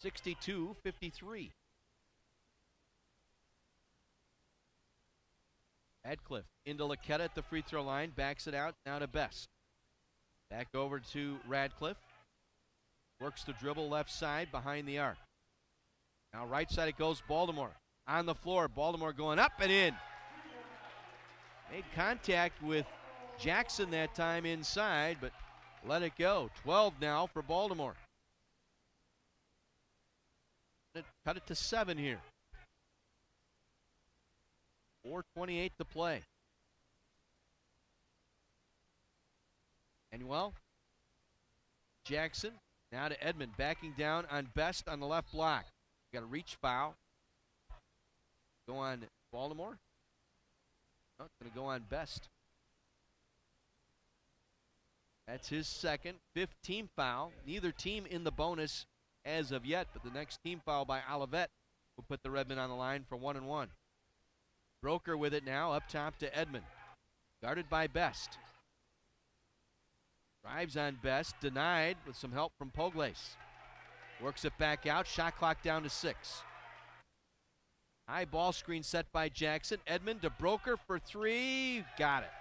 62-53. Radcliffe into Laketta at the free throw line. Backs it out now to Best. Back over to Radcliffe. Works the dribble left side behind the arc. Now right side it goes, Baltimore. On the floor, Baltimore going up and in. Made contact with Jackson that time inside, but let it go. 12 now for Baltimore. Cut it to 7 here. 4:28 to play. Manuel. Jackson. Now to Edmond. Backing down on Best on the left block. Got a reach foul. Go on Baltimore. No, it's going to go on Best. That's his second. 5th team foul. Neither team in the bonus as of yet, but the next team foul by Olivet will put the Redmen on the line for 1-1. Broker with it now, up top to Edmond. Guarded by Best. Drives on Best, denied with some help from Poglace. Works it back out, shot clock down to 6. High ball screen set by Jackson. Edmond to Broker for 3, got it.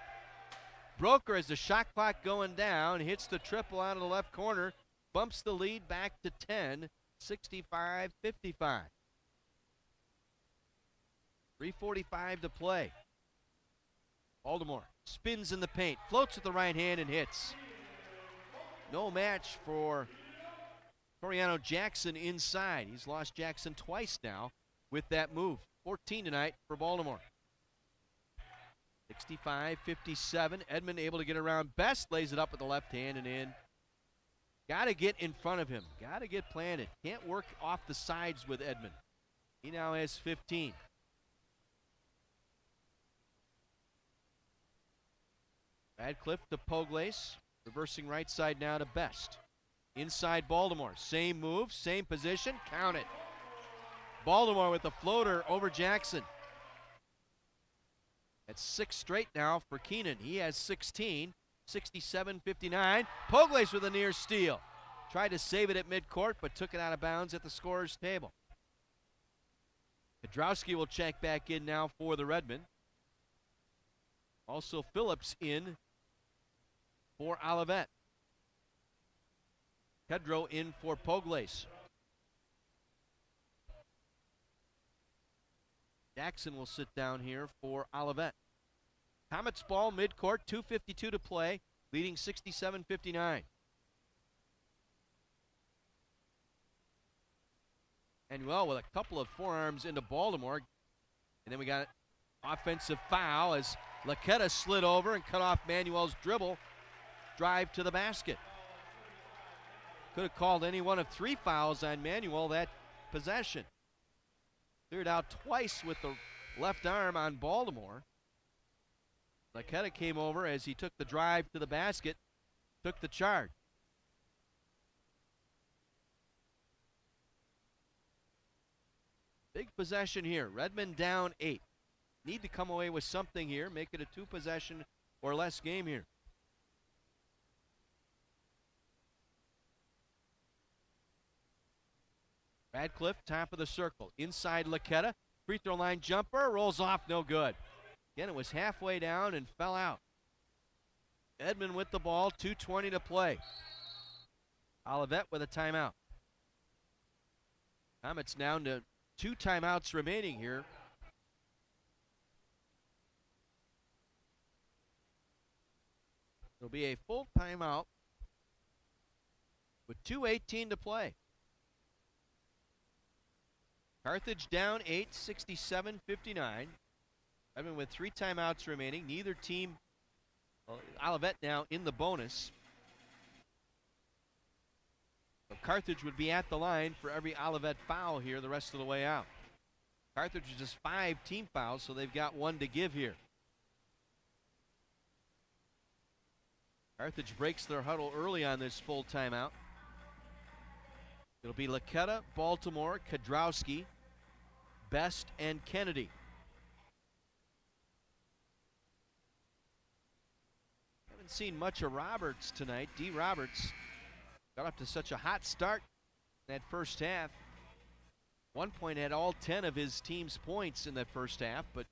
Broker as the shot clock going down, hits the triple out of the left corner, bumps the lead back to 10, 65-55. 3:45 to play. Baltimore spins in the paint, floats with the right hand and hits. No match for Toriano Jackson inside. He's lost Jackson twice now with that move. 14 tonight for Baltimore. 65-57. Edmond able to get around Best, lays it up with the left hand and in. Got to get in front of him. Got to get planted. Can't work off the sides with Edmond. He now has 15. Radcliffe to Poglace. Reversing right side now to Best. Inside Baltimore. Same move, same position. Count it. Baltimore with the floater over Jackson. That's 6 straight now for Keenan. He has 16. 67-59. Poglace with a near steal. Tried to save it at midcourt, but took it out of bounds at the scorer's table. Kodrowski will check back in now for the Redmen. Also Phillips in for Olivet. Kedro in for Poglace. Jackson will sit down here for Olivet. Comets ball midcourt, 2:52 to play, leading 67-59. Manuel with a couple of forearms into Baltimore. And then we got offensive foul as Laketta slid over and cut off Manuel's dribble. Drive to the basket. Could have called any one of 3 fouls on Manuel that possession. Cleared out twice with the left arm on Baltimore. Laketta came over as he took the drive to the basket, took the charge. Big possession here. Redmond down 8. Need to come away with something here. Make it a 2-possession or less game here. Radcliffe, top of the circle. Inside Laquetta. Free throw line jumper. Rolls off, no good. Again, it was halfway down and fell out. Edmond with the ball. 2:20 to play. Olivet with a timeout. Comets down to 2 timeouts remaining here. There'll be a full timeout with 2:18 to play. Carthage down 8, 67-59. Edmond with 3 timeouts remaining. Neither team, Olivet now in the bonus. So Carthage would be at the line for every Olivet foul here the rest of the way out. Carthage is just 5 team fouls, so they've got 1 to give here. Carthage breaks their huddle early on this full timeout. It'll be Laquetta, Baltimore, Kadrowski, Best, and Kennedy. Haven't seen much of Roberts tonight. D. Roberts got up to such a hot start in that first half. 1 point had all 10 of his team's points in that first half, but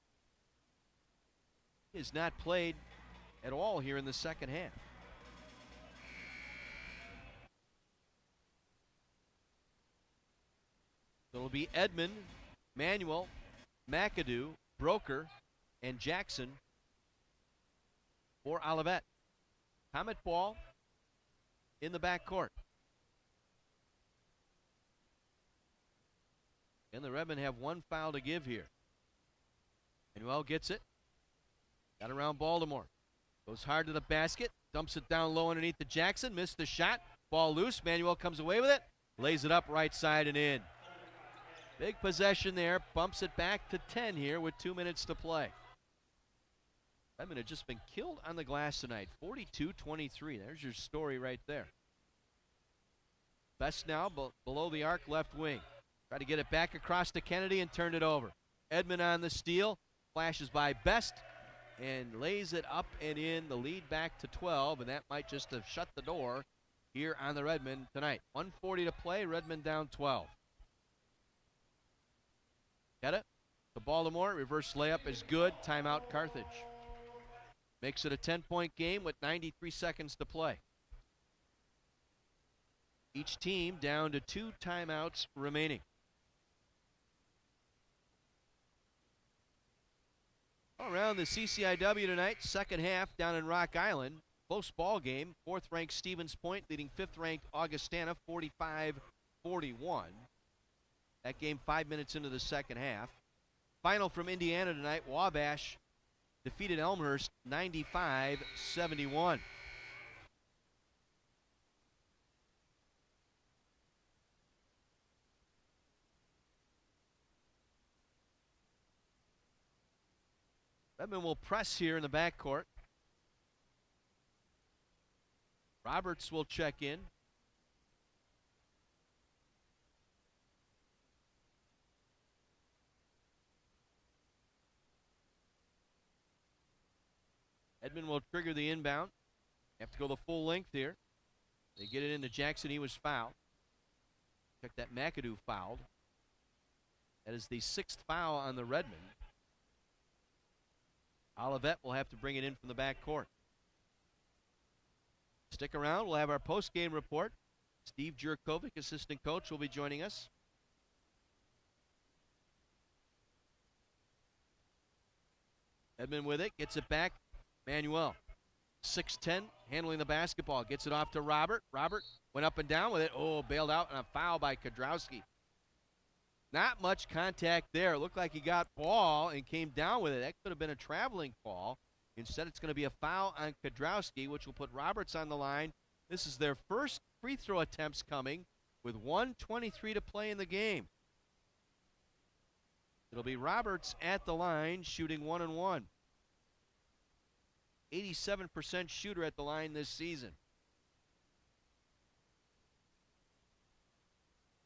he has not played at all here in the second half. It'll be Edmond, Manuel, McAdoo, Broker, and Jackson for Olivet. Comet ball in the backcourt. And the Redmen have 1 foul to give here. Manuel gets it. Got around Baltimore. Goes hard to the basket. Dumps it down low underneath the Jackson. Missed the shot. Ball loose. Manuel comes away with it. Lays it up right side and in. Big possession there. Bumps it back to 10 here with 2 minutes to play. Redmond had just been killed on the glass tonight. 42-23. There's your story right there. Best now below the arc left wing. Try to get it back across to Kennedy and turned it over. Edmond on the steal. Flashes by Best and lays it up and in. The lead back to 12, and that might just have shut the door here on the Redmond tonight. 1:40 to play. Redmond down 12. Get it? To Baltimore. Reverse layup is good. Timeout Carthage. Makes it a 10-point game with 93 seconds to play. Each team down to 2 timeouts remaining. Around the CCIW tonight, second half down in Rock Island. Close ball game. 4th-ranked Stevens Point leading 5th-ranked Augustana 45-41. That game 5 minutes into the second half. Final from Indiana tonight, Wabash defeated Elmhurst 95-71. Redmond will press here in the backcourt. Roberts will check in. Edmond will trigger the inbound. Have to go the full length here. They get it into Jackson. He was fouled. Check that, McAdoo fouled. That is the 6th foul on the Redmond. Olivet will have to bring it in from the backcourt. Stick around. We'll have our post-game report. Steve Jurkovic, assistant coach, will be joining us. Edmond with it. Gets it back. Manuel. 6'10", handling the basketball. Gets it off to Robert. Robert went up and down with it. Oh, bailed out on a foul by Kadrowski. Not much contact there. It looked like he got ball and came down with it. That could have been a traveling call. Instead, it's going to be a foul on Kadrowski, which will put Roberts on the line. This is their first free throw attempts coming with 1:23 to play in the game. It'll be Roberts at the line, shooting 1-1. 87% shooter at the line this season.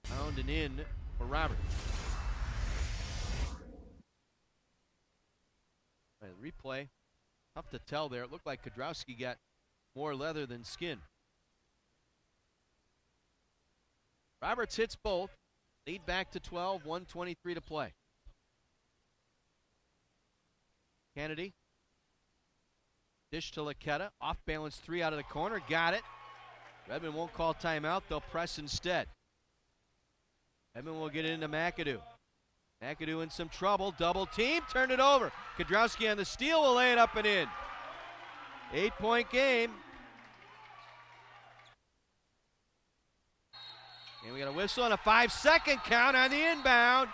Pound and in for Roberts. replay, tough to tell there. It looked like Kodrowski got more leather than skin. Roberts hits both. Lead back to 12, 1:23 to play. Kennedy. Dish to Laketta. Off balance 3 out of the corner. Got it. Redmond won't call timeout. They'll press instead. Redmond will get it into McAdoo. McAdoo in some trouble. Double team. Turned it over. Kodrowski on the steal will lay it up and in. 8-point game. And we got a whistle and a 5-second count on the inbound.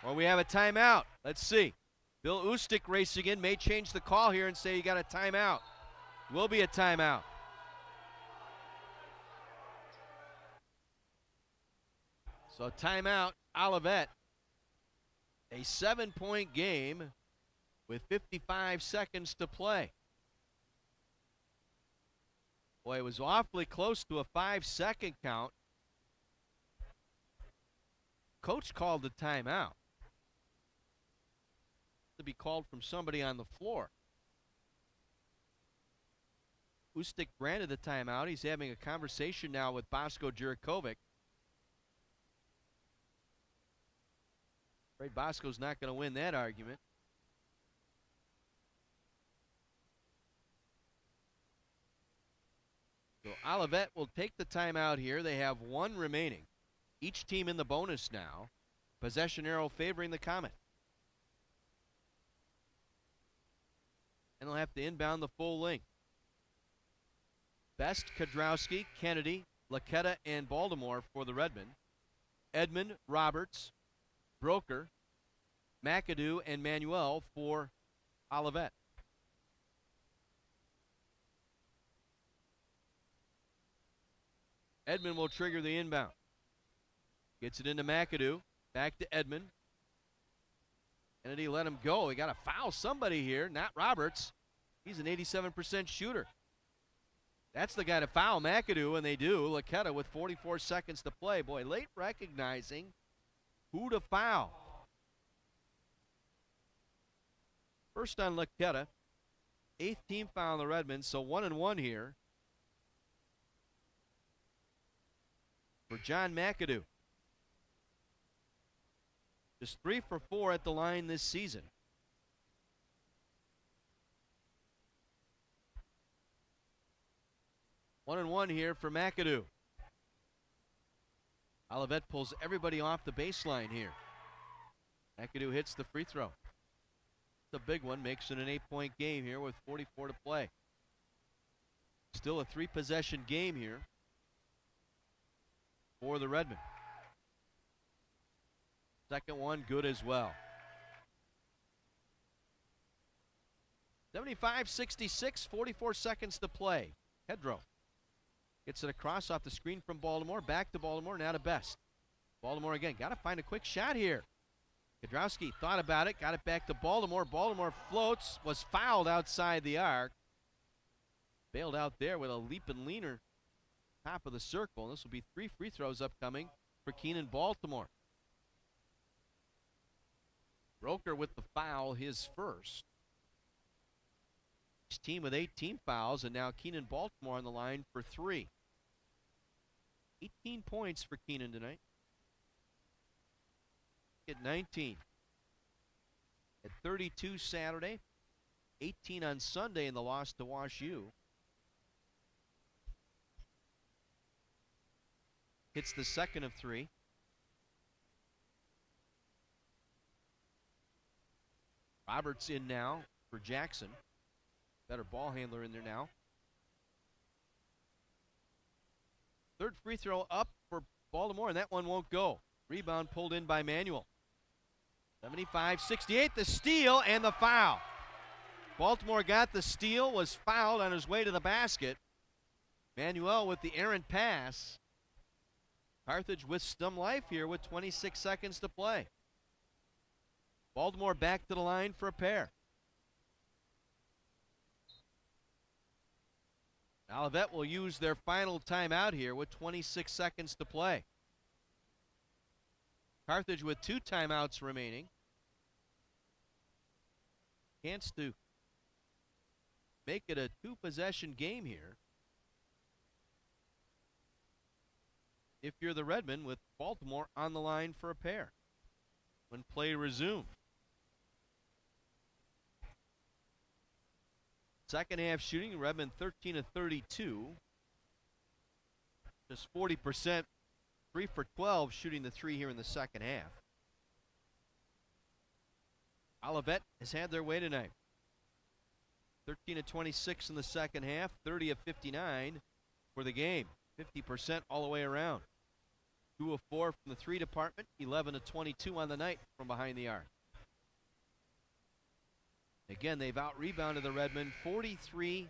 Well, we have a timeout. Let's see. Bill Ustick racing in, may change the call here and say you got a timeout. Will be a timeout. So timeout, Olivet. A 7-point game with 55 seconds to play. Boy, it was awfully close to a 5-second count. Coach called the timeout. To be called from somebody on the floor. Ustick granted the timeout. He's having a conversation now with Bosko Jurikovic. Afraid Bosko's not going to win that argument. So Olivet will take the timeout here. They have 1 remaining. Each team in the bonus now. Possession arrow favoring the Comet. And they'll have to inbound the full length. Best, Kodrowski, Kennedy, Laketta, and Baltimore for the Redmen. Edmond, Roberts, Broker, McAdoo, and Manuel for Olivet. Edmond will trigger the inbound. Gets it into McAdoo. Back to Edmond. Kennedy let him go. He got to foul somebody here, not Roberts. He's an 87% shooter. That's the guy to foul, McAdoo, and they do. Laketta with 44 seconds to play. Boy, late recognizing who to foul. First on Laketta. 8th team foul on the Redmen, so 1-1 here for John McAdoo. Just 3 for 4 at the line this season. One and one here for McAdoo. Olivet pulls everybody off the baseline here. McAdoo hits the free throw. It's a big one, makes it an 8-point game here with 44 to play. Still a 3-possession game here for the Redmen. Second one good as well. 75-66, 44 seconds to play. Hedro gets it across off the screen from Baltimore. Back to Baltimore, now to Best. Baltimore again, got to find a quick shot here. Kodrowski thought about it, got it back to Baltimore. Baltimore floats, was fouled outside the arc. Bailed out there with a leap and leaner top of the circle. And this will be 3 free throws upcoming for Keenan Baltimore. Broker with the foul, his first. His team with 8 team fouls, and now Keenan Baltimore on the line for 3. 18 points for Keenan tonight. At 19. At 32 Saturday. 18 on Sunday in the loss to Wash U. Hits the second of 3. Roberts in now for Jackson. Better ball handler in there now. Third free throw up for Baltimore, and that one won't go. Rebound pulled in by Manuel. 75-68, the steal and the foul. Baltimore got the steal, was fouled on his way to the basket. Manuel with the errant pass. Carthage with some life here with 26 seconds to play. Baltimore back to the line for a pair. Olivet will use their final timeout here with 26 seconds to play. Carthage with 2 timeouts remaining. chance to make it a two-possession game here. If you're the Redmen, with Baltimore on the line for a pair when play resumes. Second half shooting, Redmond 13 of 32. Just 40%, 3 for 12 shooting the three here in the second half. Olivet has had their way tonight. 13 of 26 in the second half, 30 of 59 for the game. 50% all the way around. 2 of 4 from the three department, 11 of 22 on the night from behind the arc. Again, they've out-rebounded the Redmen 43-23.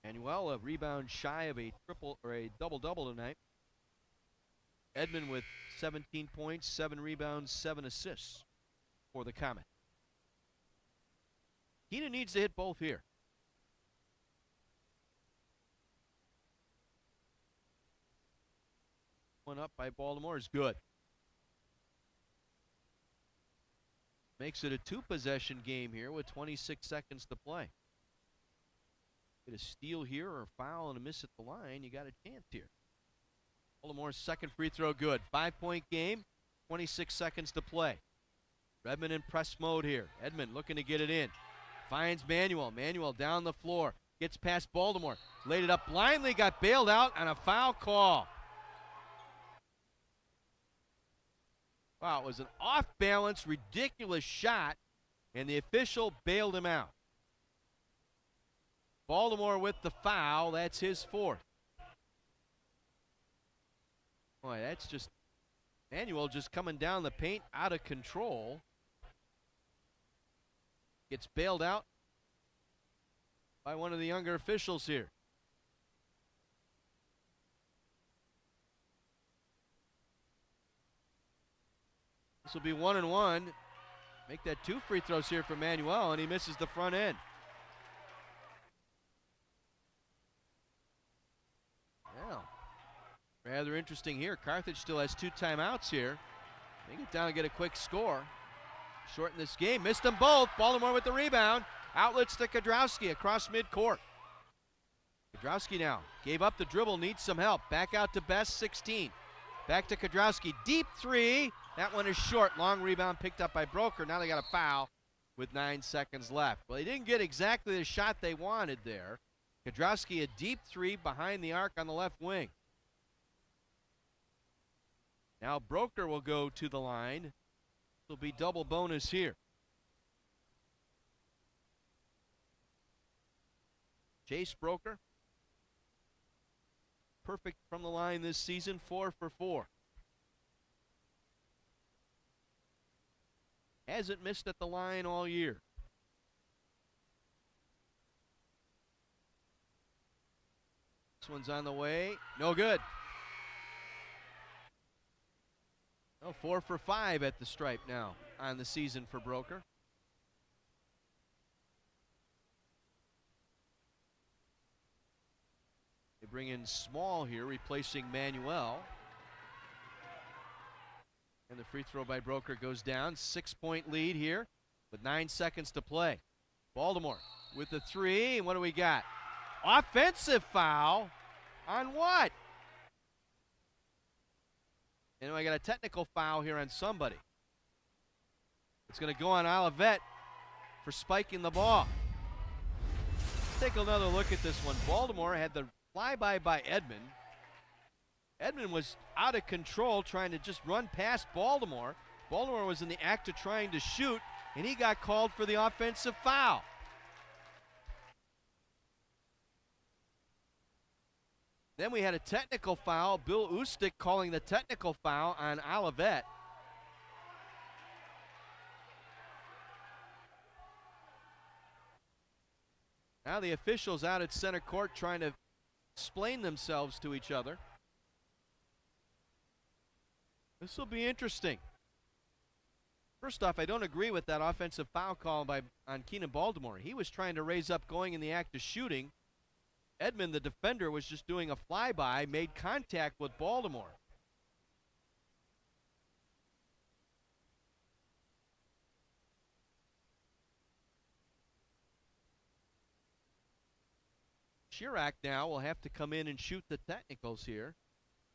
Manuel, a rebound shy of a triple or a double-double tonight. Edmond with 17 points, 7 rebounds, 7 assists for the Comet. Keenan needs to hit both here. One up by Baltimore is good. Makes it a two-possession game here with 26 seconds to play. Get a steal here or a foul and a miss at the line, you got a chance here. Baltimore's second free throw good. 5-point game, 26 seconds to play. Redmond in press mode here. Edmond looking to get it in. Finds Manuel. Manuel down the floor. Gets past Baltimore. Laid it up blindly, got bailed out on a foul call. Wow, it was an off-balance, ridiculous shot, and the official bailed him out. Baltimore with the foul. That's his fourth. Boy, that's just Manuel just coming down the paint out of control. Gets bailed out by one of the younger officials here. This will be 1-1. Make that 2 free throws here for Manuel, and he misses the front end. Well, rather interesting here. Carthage still has 2 timeouts here. They get down and get a quick score. Shorten this game. Missed them both. Baltimore with the rebound. Outlets to Kodrowski across midcourt. Kodrowski now gave up the dribble, needs some help. Back out to Best, 16. Back to Kodrowski. Deep three. That one is short. Long rebound picked up by Broker. Now they got a foul with 9 seconds left. Well, they didn't get exactly the shot they wanted there. Kodrowski a deep three behind the arc on the left wing. Now Broker will go to the line. It'll be double bonus here. Chase Broker. Perfect from the line this season, 4 for 4. Hasn't missed at the line all year. This one's on the way. No good. Oh, 4 for 5 at the stripe now on the season for Broker. They bring in Small here, replacing Manuel. And the free throw by Broker goes down. 6-point lead here with 9 seconds to play. Baltimore with the three. And what do we got? Offensive foul on what? And I got a technical foul here on somebody. It's going to go on Olivet for spiking the ball. Let's take another look at this one. Baltimore had the flyby by Edmond. Edmond was out of control trying to just run past Baltimore. Baltimore was in the act of trying to shoot, and he got called for the offensive foul. Then we had a technical foul. Bill Ustick calling the technical foul on Olivet. Now the officials out at center court trying to explain themselves to each other. This will be interesting. First off, I don't agree with that offensive foul call on Keenan Baltimore. He was trying to raise up going in the act of shooting. Edmond, the defender, was just doing a flyby, made contact with Baltimore. Chirac now will have to come in and shoot the technicals here.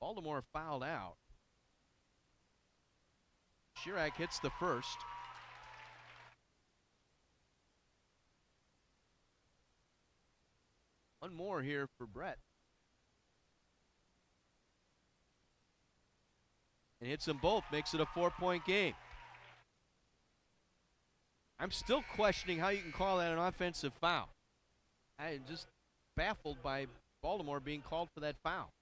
Baltimore fouled out. Chirac hits the first. One more here for Brett. And hits them both, makes it a 4-point game. I'm still questioning how you can call that an offensive foul. I'm just baffled by Baltimore being called for that foul.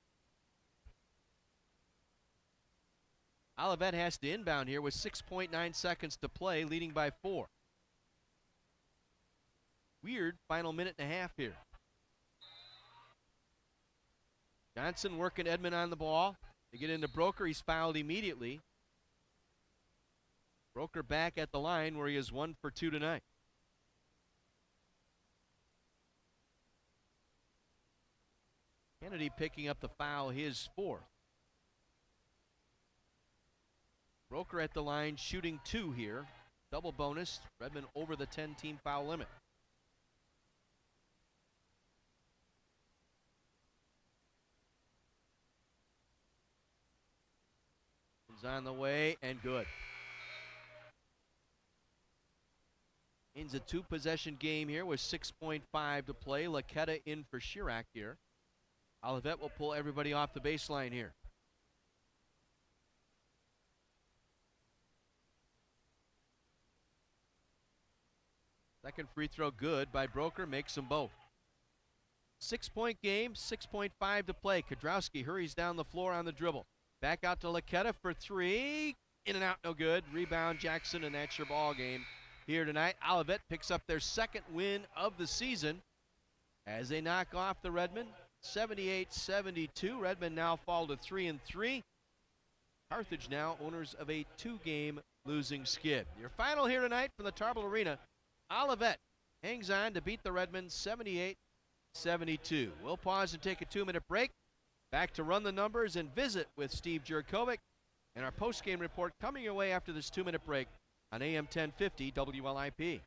Olivet has to inbound here with 6.9 seconds to play, leading by 4. Weird final minute and a half here. Johnson working Edmond on the ball. They get into Broker. He's fouled immediately. Broker back at the line where he is 1 for 2 tonight. Kennedy picking up the foul, his 4th. Broker at the line shooting 2 here. Double bonus. Redmond over the 10-team foul limit. On the way and good. Means a 2-possession game here with 6.5 to play. Laquetta in for Chirac here. Olivet will pull everybody off the baseline here. Second free throw good by Broker, makes them both. 6-point game, 6.5 to play. Kodrowski hurries down the floor on the dribble. Back out to Laquetta for 3. In and out, no good. Rebound Jackson, and that's your ball game here tonight. Olivet picks up their 2nd win of the season as they knock off the Redmond 78-72. Redmond now fall to 3-3. Carthage now owners of a 2-game losing skid. Your final here tonight from the Tarble Arena. Olivet hangs on to beat the Redmond 78-72. We'll pause and take a 2-minute break. Back to run the numbers and visit with Steve Jurkovic, and our post-game report coming your way after this 2-minute break on AM 1050 WLIP.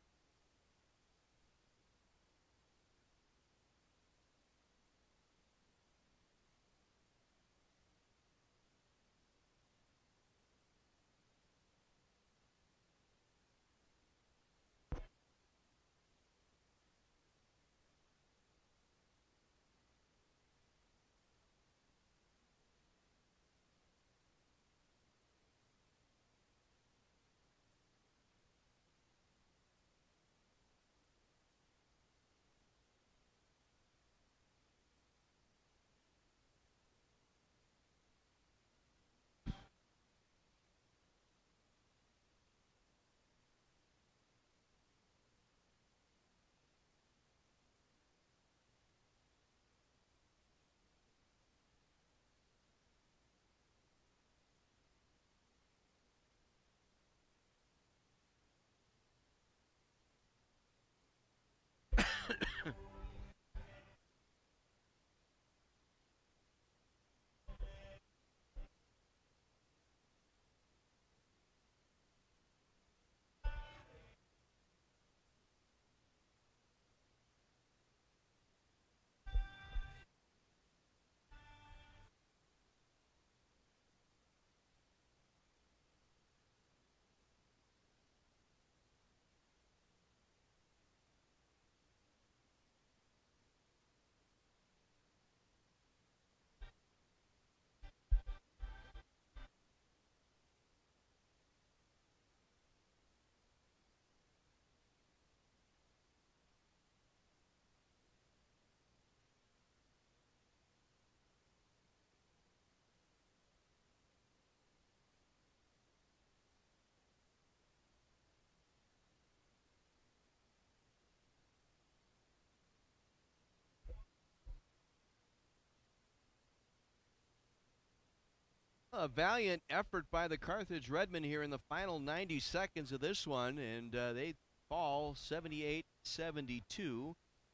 A valiant effort by the Carthage Redmen here in the final 90 seconds of this one, and they fall 78-72.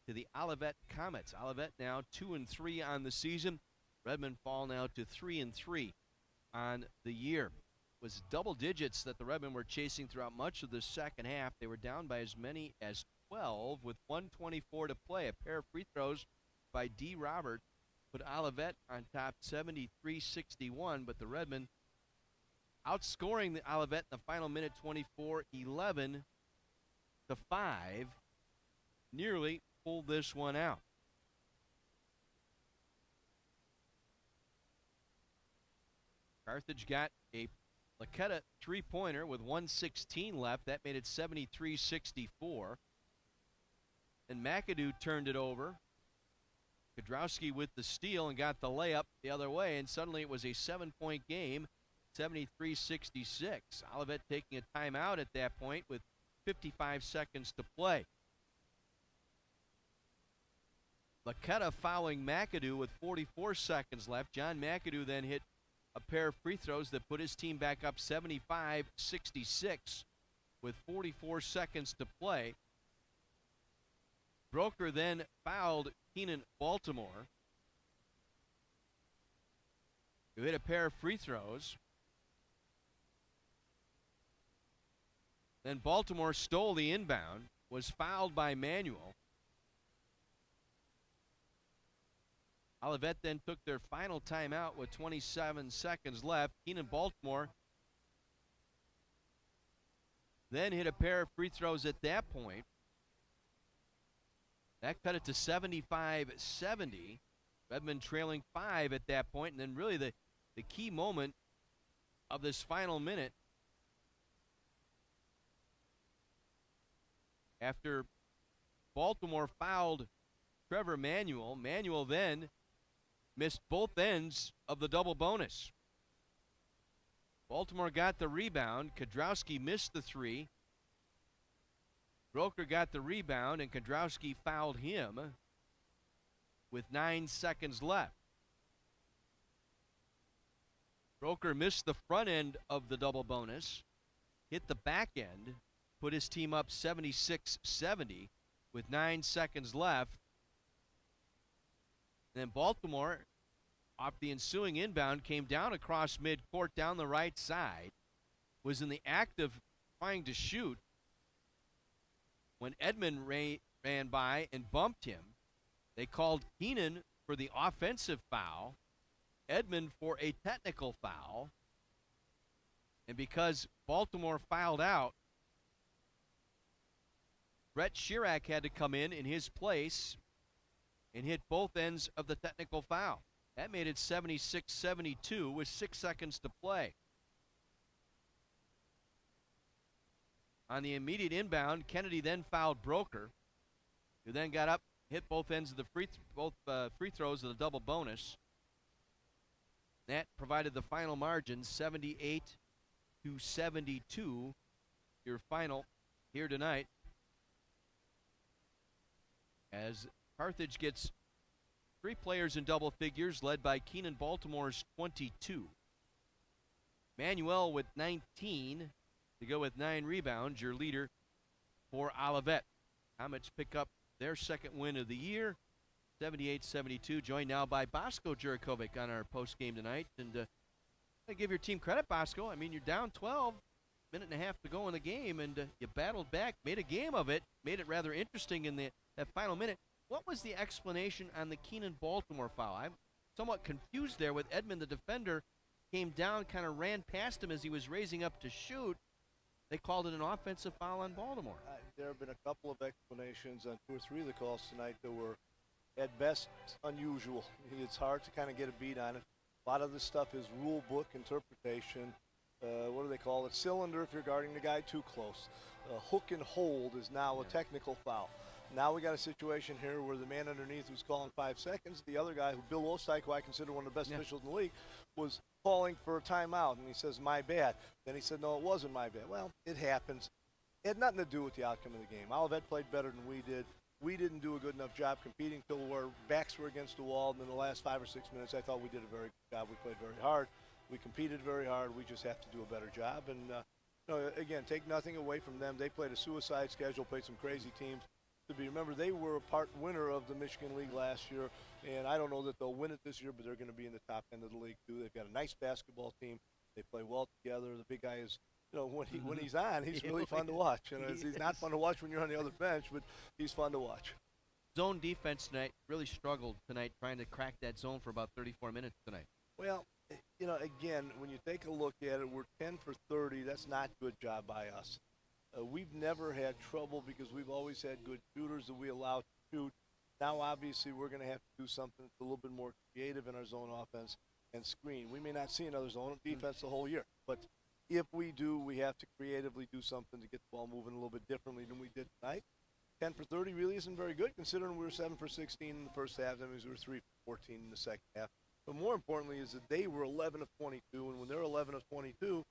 to the Olivet Comets. Olivet now 2-3 on the season. Redmond fall now to 3-3 on the year. It was double digits that the Redmen were chasing throughout much of the second half. They were down by as many as 12 with 1:24 to play. A pair of free throws by D. Robert put Olivet on top 73-61, but the Redmen outscoring the Olivet in the final minute 24-11 to 5, nearly pulled this one out. Carthage got a Laquetta three-pointer with 1:16 left. That made it 73-64. And McAdoo turned it over. Kudrowski with the steal and got the layup the other way, and suddenly it was a 7-point game, 73-66. Olivet taking a timeout at that point with 55 seconds to play. Laquetta fouling McAdoo with 44 seconds left. John McAdoo then hit a pair of free throws that put his team back up 75-66 with 44 seconds to play. Broker then fouled Keenan Baltimore, who hit a pair of free throws. Then Baltimore stole the inbound, was fouled by Manuel. Olivet then took their final timeout with 27 seconds left. Keenan Baltimore then hit a pair of free throws at that point. That cut it to 75-70. Redmond trailing 5 at that point, and then really the key moment of this final minute, after Baltimore fouled Trevor Manuel, Manuel then missed both ends of the double bonus. Baltimore got the rebound. Kudrowski missed the three. Broker got the rebound, and Kudrowski fouled him with 9 seconds left. Broker missed the front end of the double bonus, hit the back end, put his team up 76-70 with 9 seconds left. And then Baltimore, off the ensuing inbound, came down across midcourt down the right side, was in the act of trying to shoot when Edmond ran by and bumped him. They called Keenan for the offensive foul, Edmond for a technical foul, and because Baltimore fouled out, Brett Chirac had to come in his place and hit both ends of the technical foul. That made it 76-72 with 6 seconds to play. On the immediate inbound, Kennedy then fouled Broker, who then got up, hit both ends of the free throws of the double bonus. That provided the final margin, 78-72, your final here tonight, as Carthage gets 3 players in double figures, led by Keenan Baltimore's 22. Manuel with 19 to go with 9 rebounds, your leader for Olivet. Comets pick up their second win of the year, 78-72, joined now by Bosco Jurikovic on our post game tonight. And I give your team credit, Bosco. I mean, you're down 12, minute and a half to go in the game, and you battled back, made a game of it, made it rather interesting in that final minute. What was the explanation on the Keenan Baltimore foul? I'm somewhat confused there with Edmond, the defender, came down, kind of ran past him as he was raising up to shoot. They called it an offensive foul on Baltimore. There have been a couple of explanations on 2 or 3 of the calls tonight that were, at best, unusual. It's hard to kind of get a beat on it. A lot of this stuff is rule book interpretation. What do they call it? Cylinder if you're guarding the guy too close. Hook and hold is now a technical foul. Now we got a situation here where the man underneath who's calling 5 seconds, the other guy, Bill Ostek, who I consider one of the best officials in the league, was calling for a timeout, and he says, my bad. Then he said, no, it wasn't my bad. Well, it happens. It had nothing to do with the outcome of the game. Olivet played better than we did. We didn't do a good enough job competing till our backs were against the wall, and in the last 5 or 6 minutes, I thought we did a very good job. We played very hard. We competed very hard. We just have to do a better job. And, again, take nothing away from them. They played a suicide schedule, played some crazy teams. to be. Remember, they were a part winner of the Michigan League last year, and I don't know that they'll win it this year, but they're going to be in the top end of the league too. They've got a nice basketball team. They play well together. The big guy is, when he's on, he's really fun to watch. He's not fun to watch when you're on the other bench, but he's fun to watch. Zone defense tonight really struggled tonight, trying to crack that zone for about 34 minutes tonight. Well, again, when you take a look at it, we're 10 for 30. That's not a good job by us. We've never had trouble because we've always had good shooters that we allow to shoot. Now, obviously, we're going to have to do something that's a little bit more creative in our zone offense and screen. We may not see another zone defense the whole year, but if we do, we have to creatively do something to get the ball moving a little bit differently than we did tonight. 10 for 30 really isn't very good, considering we were 7 for 16 in the first half. That means we were 3 for 14 in the second half. But more importantly is that they were 11 of 22, and when they're 11 of 22,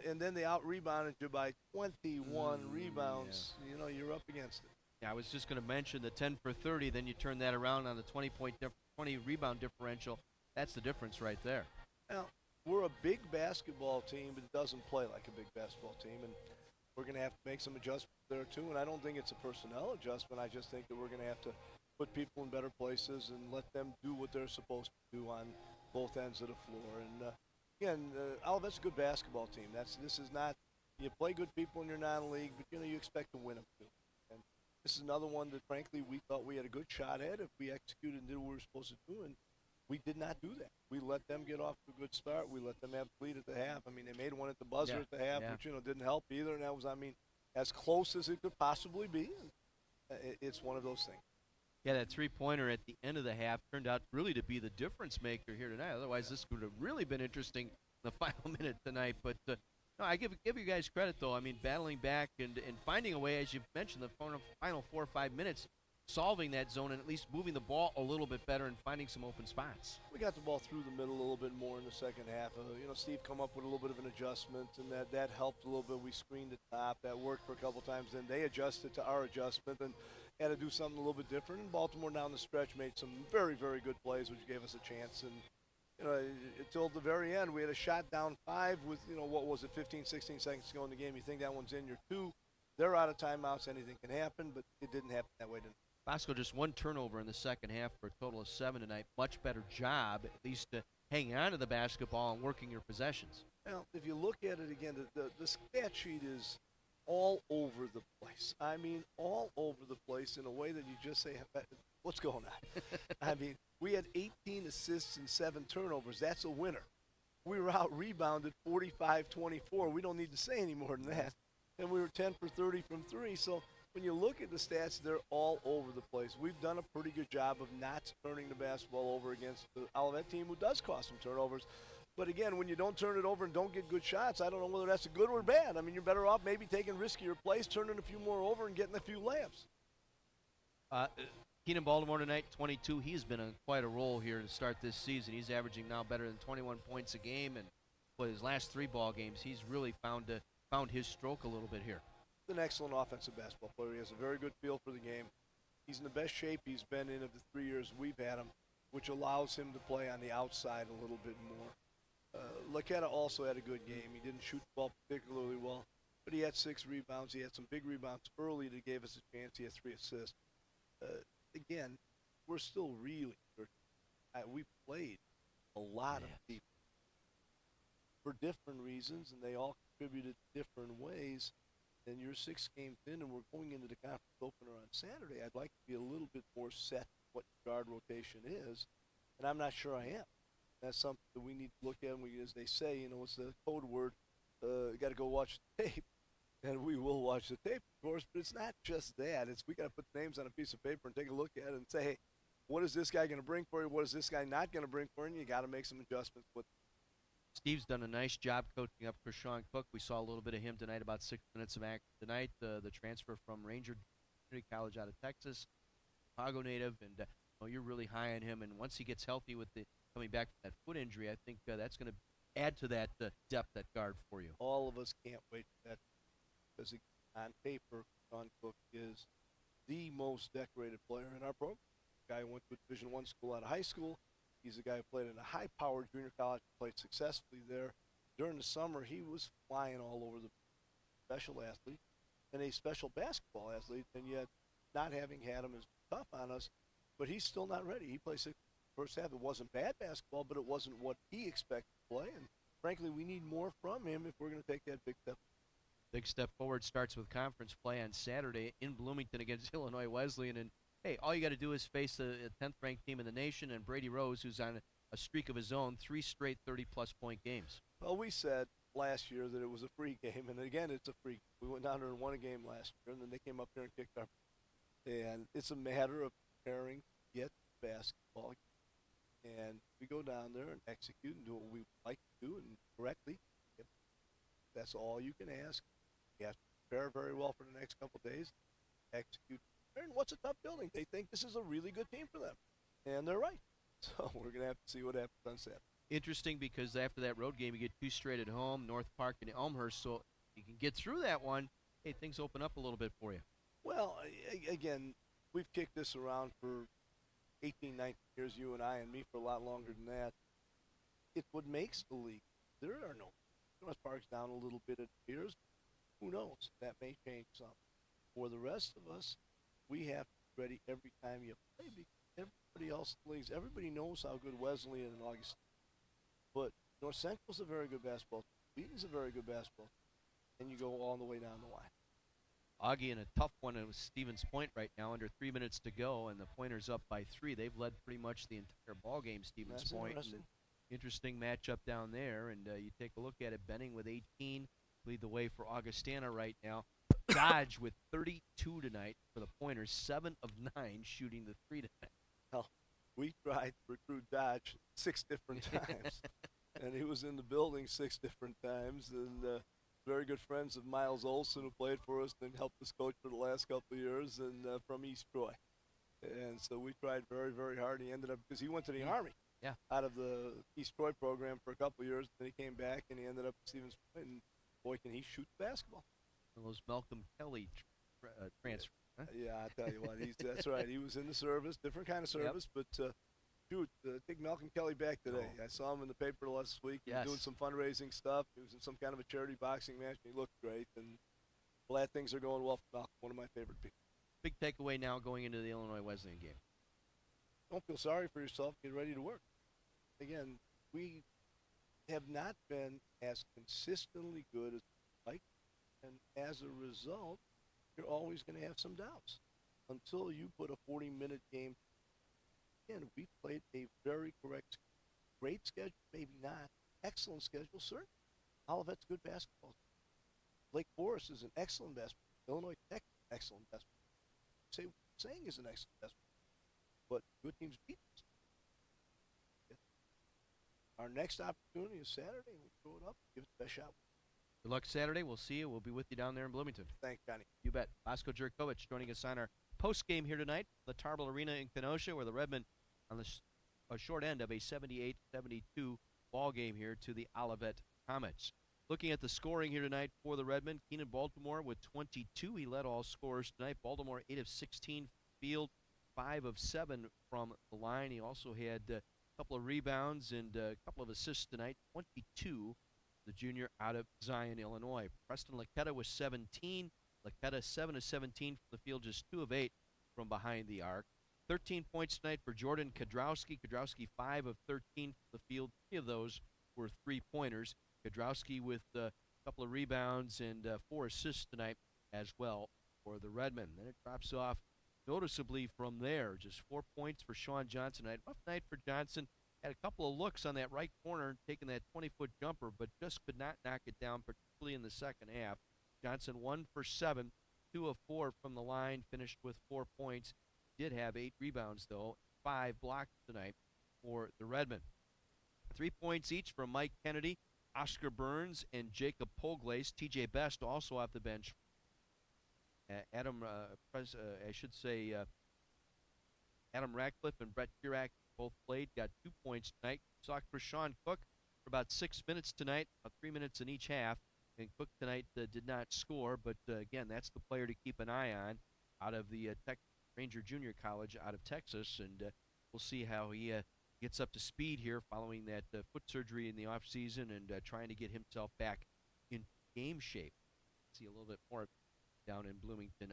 and then they out-rebounded you by 21 rebounds, you're up against it. Yeah, I was just going to mention the 10 for 30, then you turn that around on the 20 rebound differential. That's the difference right there. Now, we're a big basketball team, but it doesn't play like a big basketball team, and we're going to have to make some adjustments there too. And I don't think it's a personnel adjustment. I just think that we're going to have to put people in better places and let them do what they're supposed to do on both ends of the floor. And again, Olivet's a good basketball team. This is not, you play good people in your non-league, but you expect to win them too. And this is another one that frankly we thought we had a good shot at if we executed and did what we were supposed to do, and we did not do that. We let them get off to a good start. We let them have the lead at the half. I mean, they made one at the buzzer at the half, which didn't help either. And that was, as close as it could possibly be. It's one of those things. Yeah, that three-pointer at the end of the half turned out really to be the difference maker here tonight. Otherwise, this would have really been interesting in the final minute tonight. But no, I give you guys credit, though. I mean, battling back and finding a way, as you mentioned, the final 4 or 5 minutes, solving that zone and at least moving the ball a little bit better and finding some open spots. We got the ball through the middle a little bit more in the second half. Steve come up with a little bit of an adjustment, and that helped a little bit. We screened the top. That worked for a couple times. Then they adjusted to our adjustment and had to do something a little bit different. And Baltimore down the stretch made some very, very good plays, which gave us a chance. And, until the very end, we had a shot down 5 with, 15, 16 seconds to go in the game. You think that one's in, you're 2. They're out of timeouts. Anything can happen, but it didn't happen that way tonight. Bosco just 1 turnover in the second half for a total of 7 tonight. Much better job, at least hanging on to the basketball and working your possessions. Now, if you look at it again, the stat sheet is all over the place. I mean, all over the place in a way that you just say, what's going on? I mean, we had 18 assists and 7 turnovers. That's a winner. We were out-rebounded 45-24. We don't need to say any more than that. And we were 10 for 30 from 3. So when you look at the stats, they're all over the place. We've done a pretty good job of not turning the basketball over against the Olivet team, who does cause some turnovers. But again, when you don't turn it over and don't get good shots, I don't know whether that's a good or bad. I mean, you're better off maybe taking riskier plays, turning a few more over, and getting a few layups. Keenan Baltimore tonight, 22. He's been on quite a roll here to start this season. He's averaging now better than 21 points a game, and for his last 3 ball games, he's really found his stroke a little bit here. An excellent offensive basketball player. He has a very good feel for the game. He's in the best shape he's been in of the 3 years we've had him, which allows him to play on the outside a little bit more. Laketta also had a good game. He didn't shoot the ball particularly well, but he had 6 rebounds. He had some big rebounds early that gave us a chance. He had 3 assists. Again, we're still really we played a lot of people for different reasons, and they all contributed different ways. And you're 6 games in, and we're going into the conference opener on Saturday. I'd like to be a little bit more set what guard rotation is, and I'm not sure I am. That's something that we need to look at. And as they say, it's the code word, you got to go watch the tape. And we will watch the tape, of course, but it's not just that. We got to put names on a piece of paper and take a look at it and say, hey, what is this guy going to bring for you? What is this guy not going to bring for you? And you got to make some adjustments with Steve's done a nice job coaching up Kershawn Cook. We saw a little bit of him tonight, about 6 minutes of action tonight. The transfer from Ranger Community College out of Texas, Chicago native, and you're really high on him. And once he gets healthy with coming back from that foot injury, I think that's going to add to that depth at guard for you. All of us can't wait for that, because on paper, Kershawn Cook is the most decorated player in our program. The guy who went to a Division I school out of high school. He's a guy who played in a high-powered junior college, played successfully there. During the summer, he was flying all over the special athlete and a special basketball athlete, and yet not having had him is tough on us, but he's still not ready. He plays first half. It wasn't bad basketball, but it wasn't what he expected to play, and frankly, we need more from him if we're going to take that big step. Big step forward starts with conference play on Saturday in Bloomington against Illinois Wesleyan. And, hey, all you got to do is face a 10th-ranked team in the nation and Brady Rose, who's on a streak of his own, 3 straight 30-plus point games. Well, we said last year that it was a free game, and again, it's a free game. We went down there and won a game last year, and then they came up here and kicked our – and it's a matter of preparing to get basketball. And we go down there and execute and do what we like to do and correctly. That's all you can ask. You have to prepare very well for the next couple of days, execute. And what's a tough building? They think this is a really good team for them, and they're right. So we're going to have to see what happens on Saturday. Interesting because after that road game, you get 2 straight at home, North Park and Elmhurst. So you can get through that one. Hey, things open up a little bit for you. Well, again, we've kicked this around for 18, 19 years, you and I, and me for a lot longer than that. It's what makes the league. There are no. North Park's down a little bit, it appears. Who knows? That may change some. For the rest of us, we have to be ready every time you play because everybody else in the leagues, everybody knows how good Wesleyan and August. But North Central's a very good basketball team. Wheaton's a very good basketball team. And you go all the way down the line. Augie in a tough one with Stevens Point right now, under 3 minutes to go, and the Pointers up by 3. They've led pretty much the entire ball game, Stevens That's Point. Interesting Matchup down there, and you take a look at it. Benning with 18 lead the way for Augustana right now. Dodge with 32 tonight for the Pointers, 7 of 9 shooting the 3 tonight. Well, we tried to recruit Dodge 6 different times, and he was in the building 6 different times, and very good friends of Miles Olson, who played for us and helped us coach for the last couple of years, and from East Troy. And so we tried very, very hard. He ended up, because he went to the Army out of the East Troy program for a couple of years. Then he came back, and he ended up at Stevens Point, and boy, can he shoot basketball. Those Malcolm Kelly transfers. Huh? Yeah, I tell you what, that's right. He was in the service, different kind of service, but shoot, take Malcolm Kelly back today. I saw him in the paper last week. He was doing some fundraising stuff. He was in some kind of a charity boxing match, and he looked great. And glad things are going well for Malcolm, one of my favorite people. Big takeaway now going into the Illinois Wesleyan game. Don't feel sorry for yourself. Get ready to work. Again, we have not been as consistently good as we like, and as a result, you're always going to have some doubts until you put a 40-minute game. Again, we played a very correct, great schedule, maybe not, excellent schedule, certainly. Olivet's good basketball. Lake Forest is an excellent basketball. Illinois Tech, excellent basketball. Saying is an excellent basketball, but good teams beat us. Our next opportunity is Saturday, and we throw it up, give it the best shot. Good luck Saturday. We'll see you. We'll be with you down there in Bloomington. Thanks, Johnny. You bet. Bosco Jerkovich joining us on our post game here tonight, the Tarble Arena in Kenosha, where the Redmen on the short end of a 78-72 ball game here to the Olivet Comets. Looking at the scoring here tonight for the Redmen, Keenan Baltimore with 22. He led all scorers tonight. Baltimore 8 of 16 field, 5 of 7 from the line. He also had a couple of rebounds and a couple of assists tonight. 22, the junior out of Zion, Illinois. Preston Laketta was 17. Laketta 7 of 17 from the field, just 2 of 8 from behind the arc. 13 points tonight for Jordan Kadrowski. Kadrowski 5 of 13 from the field. 3 of those were 3-pointers. Kadrowski with a couple of rebounds and 4 assists tonight as well for the Redmen. Then it drops off noticeably from there. Just 4 points for Sean Johnson tonight. Rough night for Johnson. Had a couple of looks on that right corner, taking that 20-foot jumper, but just could not knock it down, particularly in the second half. Johnson 1 for 7, 2 of 4 from the line, finished with 4 points. Did have 8 rebounds, though, 5 blocks tonight for the Redmen. 3 points each from Mike Kennedy, Oscar Burns, and Jacob Poglace. TJ Best also off the bench. Adam Ratcliffe and Brett Kierak both played, got 2 points tonight. Saw Krishawn Cook for about 6 minutes tonight, about 3 minutes in each half. And Cook tonight did not score, but again, that's the player to keep an eye on out of the Ranger Junior College out of Texas, and we'll see how he gets up to speed here following that foot surgery in the offseason and trying to get himself back in game shape. See a little bit more down in Bloomington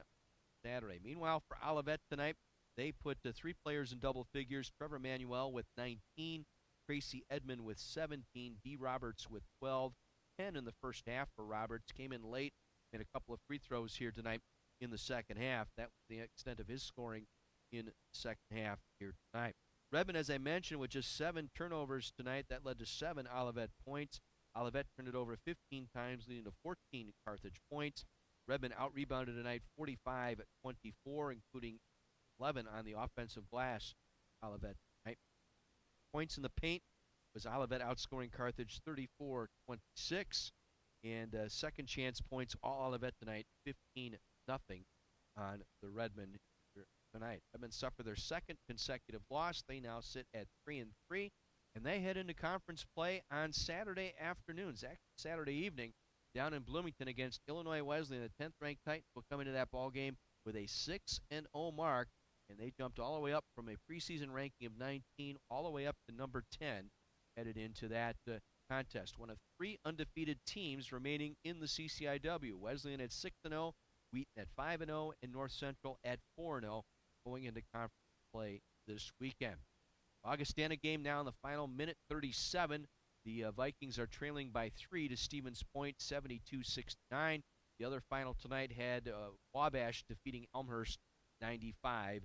Saturday. Meanwhile, for Olivet tonight, they put 3 players in double figures. Trevor Manuel with 19, Tracy Edmond with 17, B. Roberts with 12, 10 in the first half for Roberts. Came in late, made a couple of free throws here tonight in the second half. That was the extent of his scoring in the second half here tonight. Redmond, as I mentioned, with just 7 turnovers tonight, that led to 7 Olivet points. Olivet turned it over 15 times, leading to 14 Carthage points. Redmond out-rebounded tonight 45-24, including 11 on the offensive glass. Olivet tonight. Points in the paint was Olivet outscoring Carthage 34-26. And second chance points, all Olivet tonight, 15-0 on the Redmond tonight. Redmond suffered their second consecutive loss. They now sit at 3-3, and they head into conference play on Saturday afternoons, actually Saturday evening, down in Bloomington against Illinois Wesleyan. The 10th-ranked Titans will come into that ball game with a 6-0 mark, and they jumped all the way up from a preseason ranking of 19 all the way up to number 10, headed into that contest. One of 3 undefeated teams remaining in the CCIW. Wesleyan at 6-0, Wheaton at 5-0, and North Central at 4-0 going into conference play this weekend. Augustana game now in the final minute 37. The Vikings are trailing by 3 to Stevens Point, 72-69. The other final tonight had Wabash defeating Elmhurst 95-71.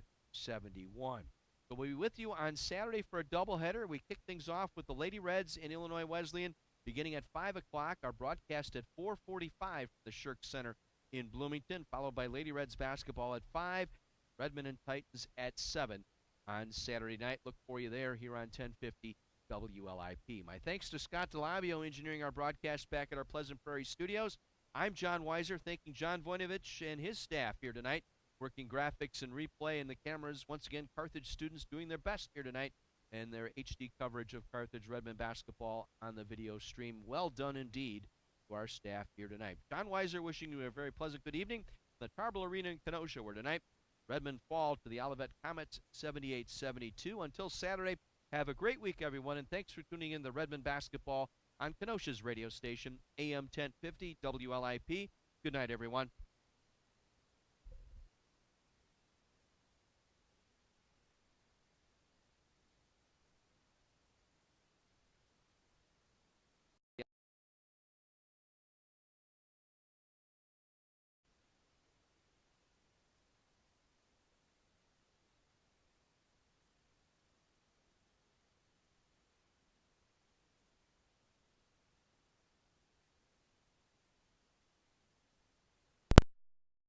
So we'll be with you on Saturday for a doubleheader. We kick things off with the Lady Reds and Illinois Wesleyan beginning at 5 o'clock. Our broadcast at 4:45 from the Shirk Center in Bloomington, followed by Lady Reds basketball at 5, Redmond and Titans at 7 on Saturday night. Look for you there here on 1050 WLIP. My thanks to Scott DeLavio engineering our broadcast back at our Pleasant Prairie studios. I'm John Weiser, thanking John Voinovich and his staff here tonight, working graphics and replay and the cameras. Once again, Carthage students doing their best here tonight and their HD coverage of Carthage Redmond basketball on the video stream. Well done indeed to our staff here tonight. John Weiser wishing you a very pleasant good evening. The Tarble Arena in Kenosha, where tonight Redmond fall to the Olivet Comets 78-72. Until Saturday, have a great week, everyone, and thanks for tuning in to Redmond basketball on Kenosha's radio station, AM 1050 WLIP. Good night, everyone.